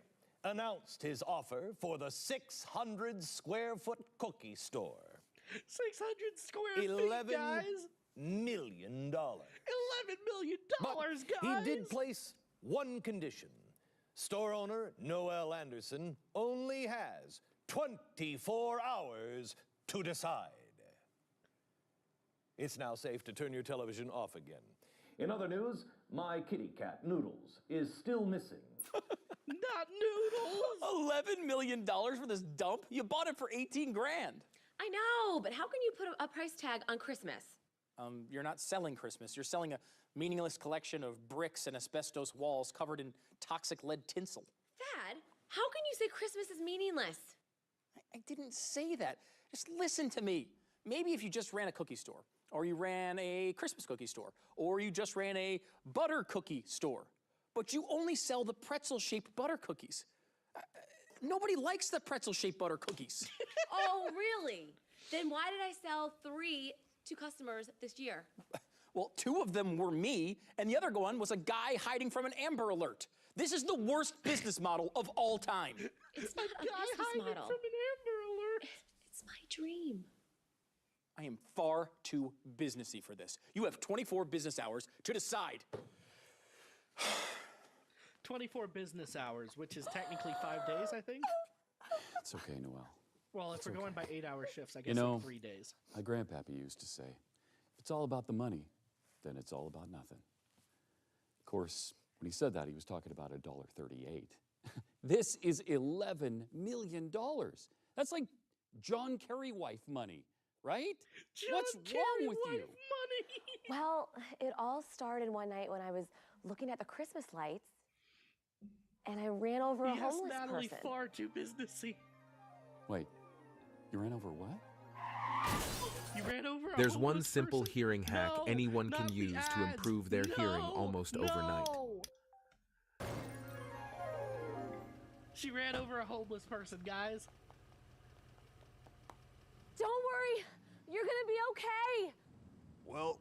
announced his offer for the 600 square foot cookie store. 600 square feet, $11 guys. million. $11 million, But guys. he did place one condition. Store owner Noelle Anderson only has 24 hours to decide. It's now safe to turn your television off again. in other news, my kitty cat, Noodles, is still missing. Not noodles. $11 million for this dump? You bought it for 18 grand. I know, but how can you put a price tag on Christmas? You're not selling Christmas. You're selling a meaningless collection of bricks and asbestos walls covered in toxic lead tinsel. Dad, how can you say Christmas is meaningless? I didn't say that. Just listen to me. Maybe if you just ran a cookie store, or you ran a Christmas cookie store, or you just ran a butter cookie store, but you only sell the pretzel-shaped butter cookies. Nobody likes the pretzel-shaped butter cookies. Oh, really? Then why did I sell 3 to customers this year? Well, 2 of them were me, and the other one was a guy hiding from an Amber Alert. This is the worst business model of all time. It's not a Guy business hiding model. from an Amber Alert. It's my dream. I am far too businessy for this. You have 24 business hours to decide. 24 business hours, which is technically 5 days, I think. It's okay, Noelle. Well, if we're going by 8-hour shifts, I guess You know, like 3 days. my grandpappy used to say, if it's all about the money, then it's all about nothing. Of course, when he said that, he was talking about $1.38. This is $11 million. That's like John Kerry wife money, right? What's wrong with you? Money. Well, it all started one night when I was looking at the Christmas lights and I ran over a Yes, homeless Natalie, person. far too businessy. Wait, you ran over what? You ran over a There's one homeless simple person? hearing hack No, anyone can not the use to ads. improve their hearing No, almost no. overnight. She ran over a homeless person, guys. Don't worry, you're gonna be okay. Well,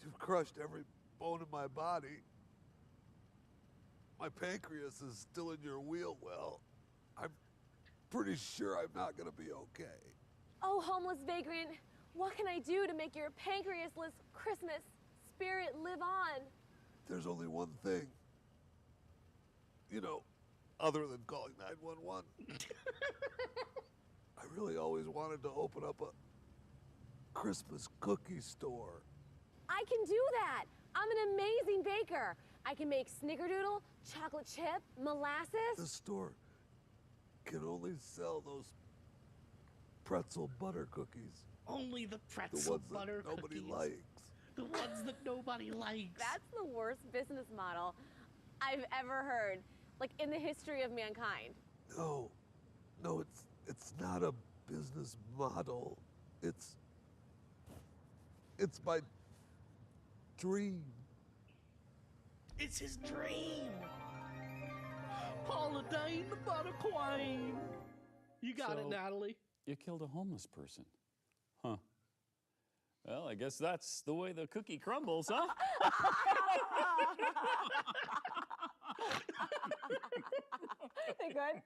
you've crushed every bone in my body. My pancreas is still in your wheel well. I'm pretty sure I'm not gonna be okay. Oh, homeless vagrant, what can I do to make your pancreasless Christmas spirit live on? There's only one thing. You know, other than calling 911. I really always wanted to open up a Christmas cookie store. I can do that. I'm an amazing baker. I can make snickerdoodle, chocolate chip, molasses. The store can only sell those pretzel butter cookies. Only the The pretzel ones butter that nobody cookies. likes. The ones that nobody likes. That's the worst business model I've ever heard. like in the history of mankind. No, it's not a business model. It's my dream. It's his dream. Holiday the Butterquine. You got it, So- Natalie. You killed a homeless person. Huh. Well, I guess that's the way the cookie crumbles, huh? They good?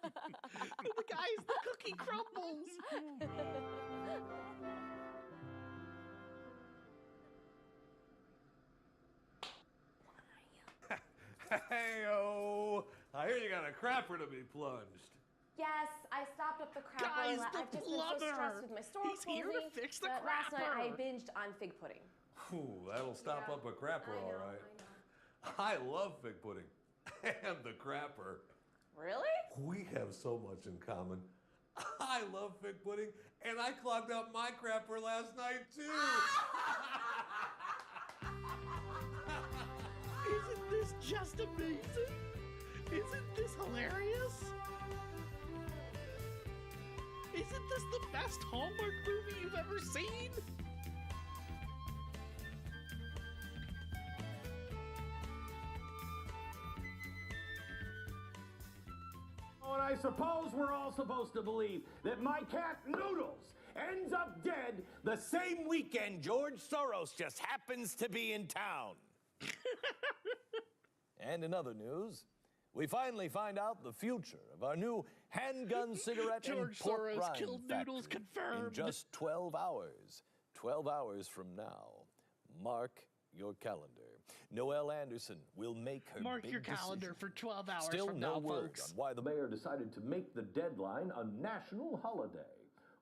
The guy's the cookie crumbles. Hey-oh! I hear you got a crapper to be plunged. Yes, I stopped up the crapper. Guys, the I've just been so plumber. stressed with my store He's closing. here to fix the that Last night I crapper. binged on fig pudding. Whew, that'll stop Yeah, up a crapper, I know, all right. I love fig pudding and the crapper. Really? We have so much in common. I love fig pudding, and I clogged up my crapper last night too. Isn't this just amazing? Isn't this hilarious? Isn't this the best Hallmark movie you've ever seen? Oh, and I suppose we're all supposed to believe that my cat Noodles ends up dead the same weekend George Soros just happens to be in town. And in other news, we finally find out the future of our new handgun, cigarette, George and pork Soros rind killed Noodles, factory confirmed. in just 12 hours. 12 hours from now. Mark your calendar. Noelle Anderson will make her Mark big your calendar decision. for 12 hours Still from no now, word folks. on why the mayor decided to make the deadline a national holiday,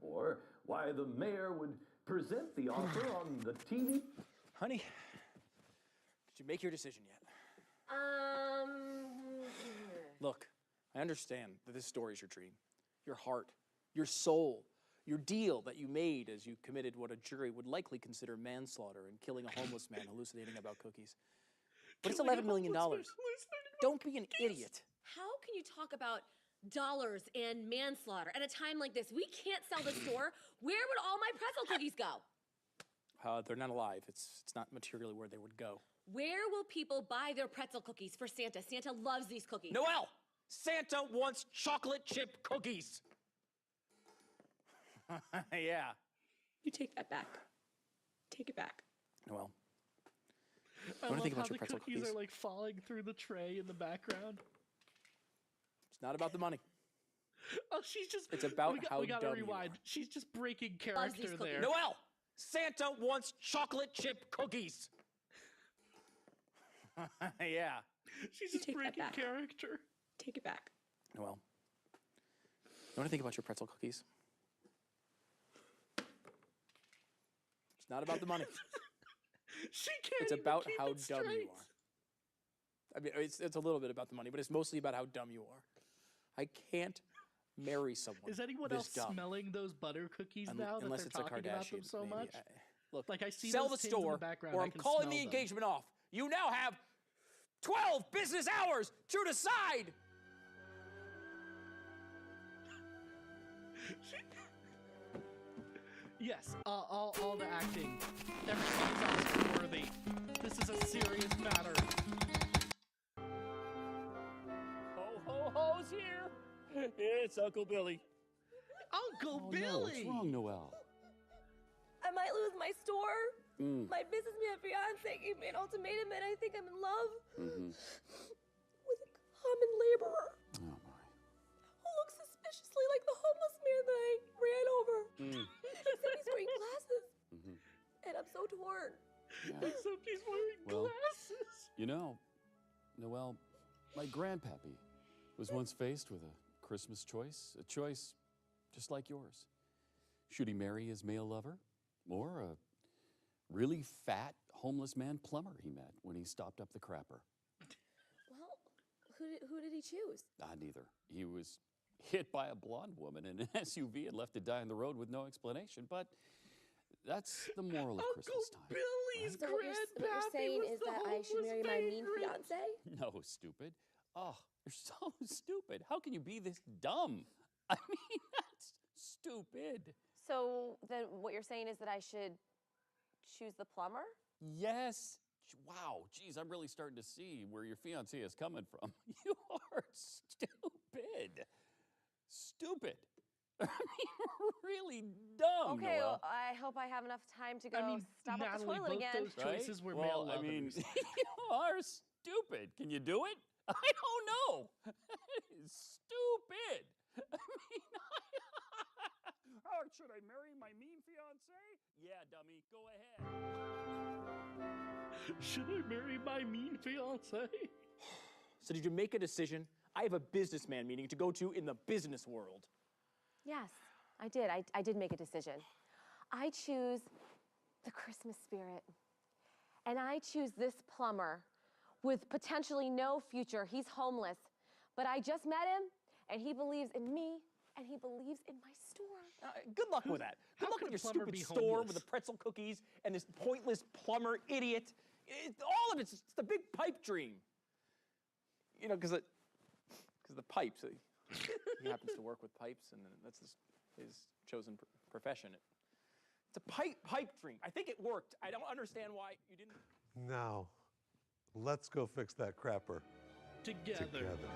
or why the mayor would present the offer on the TV. Honey, did you make your decision yet? Look, I understand that this story is your dream, your heart, your soul, your deal that you made as you committed what a jury would likely consider manslaughter and killing a homeless man hallucinating about cookies. But it's $11 million. Don't be an idiot. How can you talk about dollars and manslaughter at a time like this? We can't sell the store. Where would all my pretzel cookies go? They're not alive. It's not materially where they would go. Where will people buy their pretzel cookies for Santa? Santa loves these cookies. Noelle! Santa wants chocolate chip cookies. Yeah. You take that back. Take it back. Noelle. I Wanna love think how about your the pretzel cookies cookies? are like falling through the tray in the background. It's not about the money. Oh, she's just. It's about how we gotta dumb you rewind. are. She's just breaking Loves these character cookies. there. Noelle! Santa wants chocolate chip cookies. Yeah. She's You just take that breaking back. character. Take it back. Noelle. You want to think about your pretzel cookies? It's not about the money. She can't. It's even about keep how it dumb you straight. are. I mean, it's a little bit about the money, but it's mostly about how dumb you are. I can't marry someone Is anyone this else dumb. smelling those butter cookies now that unless they're it's a talking about them Kardashian, so maybe. much? Look, Like I see sell the those tins in store, the background, or I I'm can calling smell the them. engagement off. You now have 12 business hours to decide. Yes, all the acting. Everything is Oscar worthy. This is a serious matter. Ho-ho-ho's here. It's Uncle Billy. Uncle Oh, Billy! no, what's wrong, Noelle? I might lose my store. My businessman fiance gave me an ultimatum, and I think I'm in love with a common laborer Oh, my. who looks suspiciously like the homeless man that I ran over. Except he's wearing glasses, and I'm so torn. Yeah. Except he's wearing Well- glasses. You know, Noelle, my grandpappy was once faced with a Christmas choice, a choice just like yours. Should he marry his male lover or a really fat homeless man plumber he met when he stopped up the crapper? Well, who did he choose? Neither. He was hit by a blonde woman in an SUV and left to die on the road with no explanation, but that's the moral of Uncle Christmas time. Billy's So what you're grandpappy saying was is the that I should homeless marry my mean vagrant. fiance? No, stupid. Oh, you're so stupid. How can you be this dumb? I mean, that's stupid. So then what you're saying is that I should choose the plumber? Yes. Wow, geez, I'm really starting to see where your fiancé is coming from. You are stupid. Stupid. I mean, really dumb, Okay, Noelle. well, I hope I have enough time to go I mean, stop up the Natalie, toilet both again. those choices were well, male I mean, lovers. you are stupid. Can you do it? I don't know. That is stupid. I mean, oh, should I marry my mean fiance? Yeah, dummy, go ahead. Should I marry my mean fiance? So did you make a decision? I have a businessman meeting to go to in the business world. Yes, I did. I did make a decision. I choose the Christmas spirit. And I choose this plumber with potentially no future. He's homeless. But I just met him, and he believes in me, and he believes in my store. Good luck with that. Good How luck could with a your plumber stupid be store homeless? with the pretzel cookies and this pointless plumber idiot. All of it's the big pipe dream. You know, because the pipes. He happens to work with pipes, and that's his chosen profession. It's a pipe dream. I think it worked. I don't understand why you didn't. Now, let's go fix that crapper Together. together.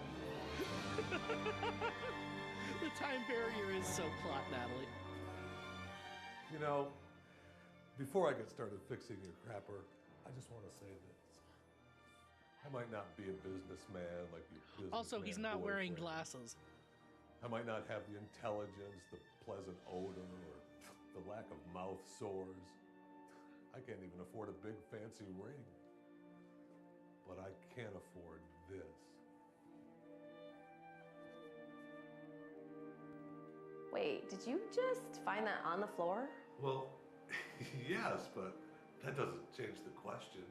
The time barrier is so plot, Natalie. You know, before I get started fixing your crapper, I just want to say this. I might not be a businessman like your businessman Also, he's not wearing boyfriend. glasses. I might not have the intelligence, the pleasant odor, or the lack of mouth sores. I can't even afford a big fancy ring. But I can't afford this. Wait, did you just find that on the floor? Well, yes, but that doesn't change the question.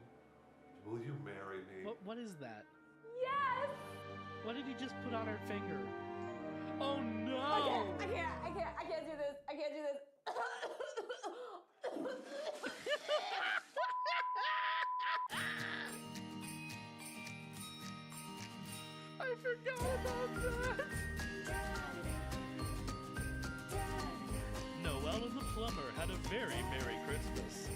Will you marry me? What is that? Yes! What did he just put on her finger? Oh no! I can't do this. I can't do this. I forgot about that! Noelle and the plumber had a very Merry Christmas.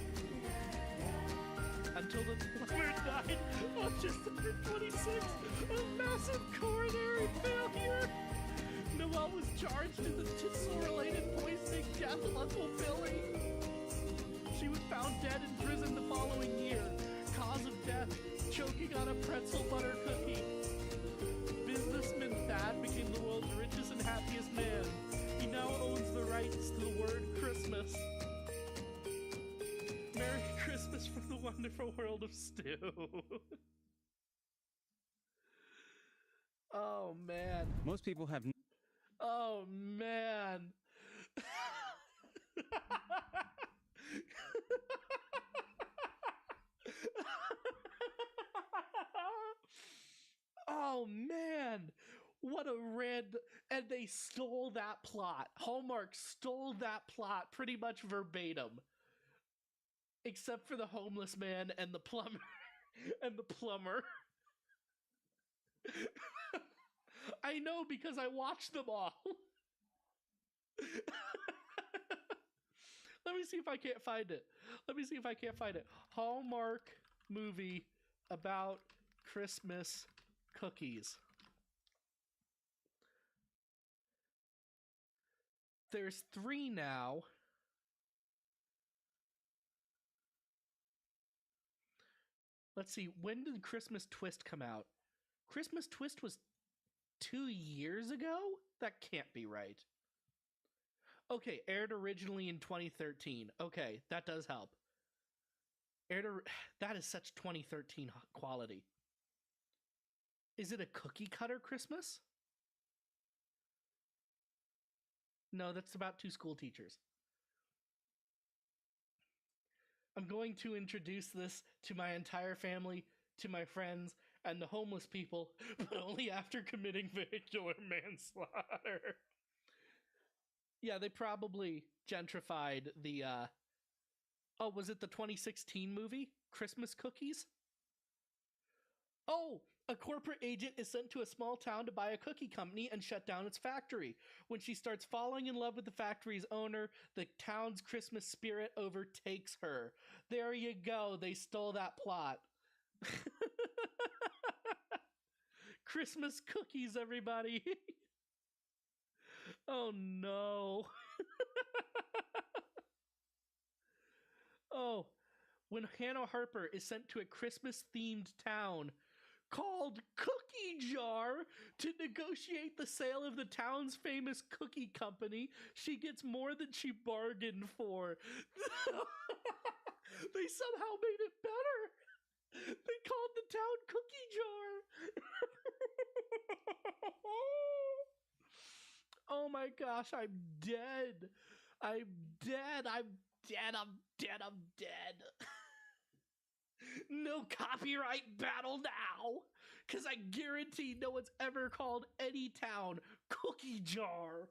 Until the plumber died on December 26th of massive coronary failure. Noelle was charged in the tissue-related poisoning death of Uncle Billy. She was found dead in prison the following year. Cause of death, choking on a pretzel butter cookie. Businessman Thad became the world's richest and happiest man. He now owns the rights to the word Christmas. Merry Christmas from the wonderful world of Stew. Oh man. Most people have Oh man. Oh man. What a red. And they stole that plot. Hallmark stole that plot pretty much verbatim. Except for the homeless man and the plumber. And the plumber. I know because I watched them all. Let me see if I can't find it. Hallmark movie about Christmas cookies. There's 3 now. Let's see, when did Christmas Twist come out? Christmas Twist was 2 years ago? That can't be right. Okay, aired originally in 2013. Okay, that does help. That is such 2013 quality. Is it a cookie cutter Christmas? No, that's about 2 school teachers. I'm going to introduce this to my entire family, to my friends, and the homeless people, but only after committing vehicular manslaughter. Yeah, they probably gentrified the, Oh, was it the 2016 movie? Christmas Cookies? Oh, A corporate agent is sent to a small town to buy a cookie company and shut down its factory. When she starts falling in love with the factory's owner, the town's Christmas spirit overtakes her. There you go. They stole that plot. Christmas cookies, everybody. Oh, no. Oh, when Hannah Harper is sent to a Christmas-themed town called Cookie Jar to negotiate the sale of the town's famous cookie company, she gets more than she bargained for. They somehow made it better. They called the town Cookie Jar. Oh my gosh, I'm dead. I'm dead. I'm dead. I'm dead. I'm dead. No copyright battle now, because I guarantee no one's ever called any town Cookie Jar.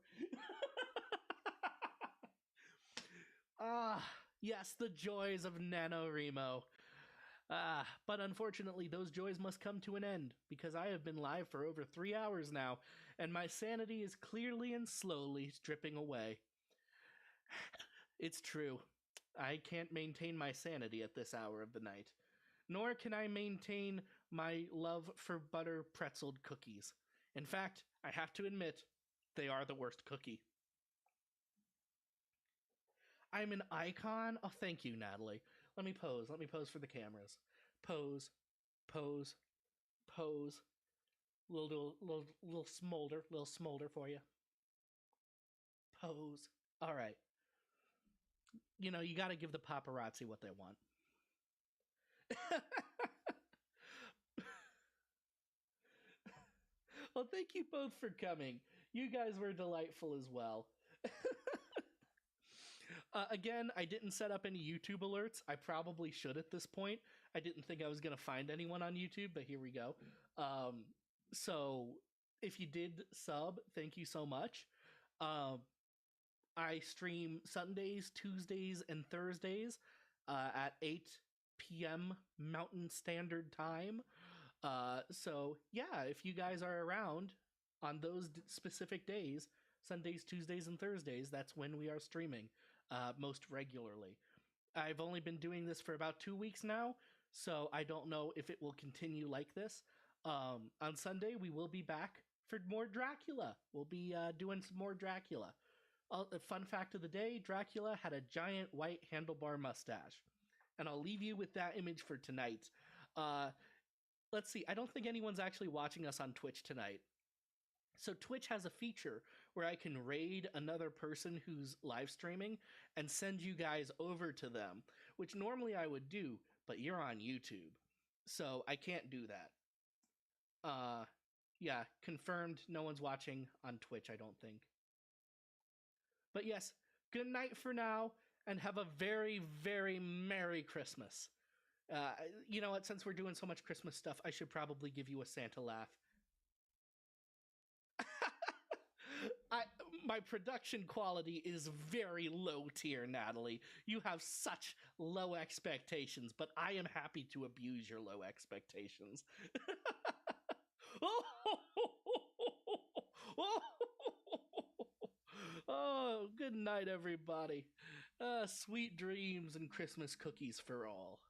Yes, the joys of NaNoWriMo. But unfortunately, those joys must come to an end, because I have been live for over 3 hours now, and my sanity is clearly and slowly stripping away. It's true. I can't maintain my sanity at this hour of the night. Nor can I maintain my love for butter pretzeled cookies. In fact, I have to admit, they are the worst cookie. I'm an icon? Oh, thank you, Natalie. Let me pose. Let me pose for the cameras. Pose, pose, pose. Little smolder for you. Pose. All right. You know, you got to give the paparazzi what they want. Well, thank you both for coming. You guys were delightful as well. Again, I didn't set up any YouTube alerts. I probably should at this point. I didn't think I was going to find anyone on YouTube, but here we go. So if you did sub, thank you so much. I stream Sundays, Tuesdays, and Thursdays at 8 p.m. Mountain Standard Time. So yeah, if you guys are around on those specific days, Sundays, Tuesdays, and Thursdays, that's when we are streaming most regularly. I've only been doing this for about 2 weeks now, so I don't know if it will continue like this. On Sunday, we will be back for more Dracula. We'll be doing some more Dracula. The fun fact of the day, Dracula had a giant white handlebar mustache. And I'll leave you with that image for tonight. Let's see, I don't think anyone's actually watching us on Twitch tonight. So Twitch has a feature where I can raid another person who's live streaming and send you guys over to them, which normally I would do, but you're on YouTube. So I can't do that. Yeah, confirmed no one's watching on Twitch, I don't think. But yes, good night for now, and have a very, very Merry Christmas. You know what, since we're doing so much Christmas stuff, I should probably give you a Santa laugh. My production quality is very low tier, Natalie. You have such low expectations, but I am happy to abuse your low expectations. Oh, good night, everybody. Sweet dreams and Christmas cookies for all.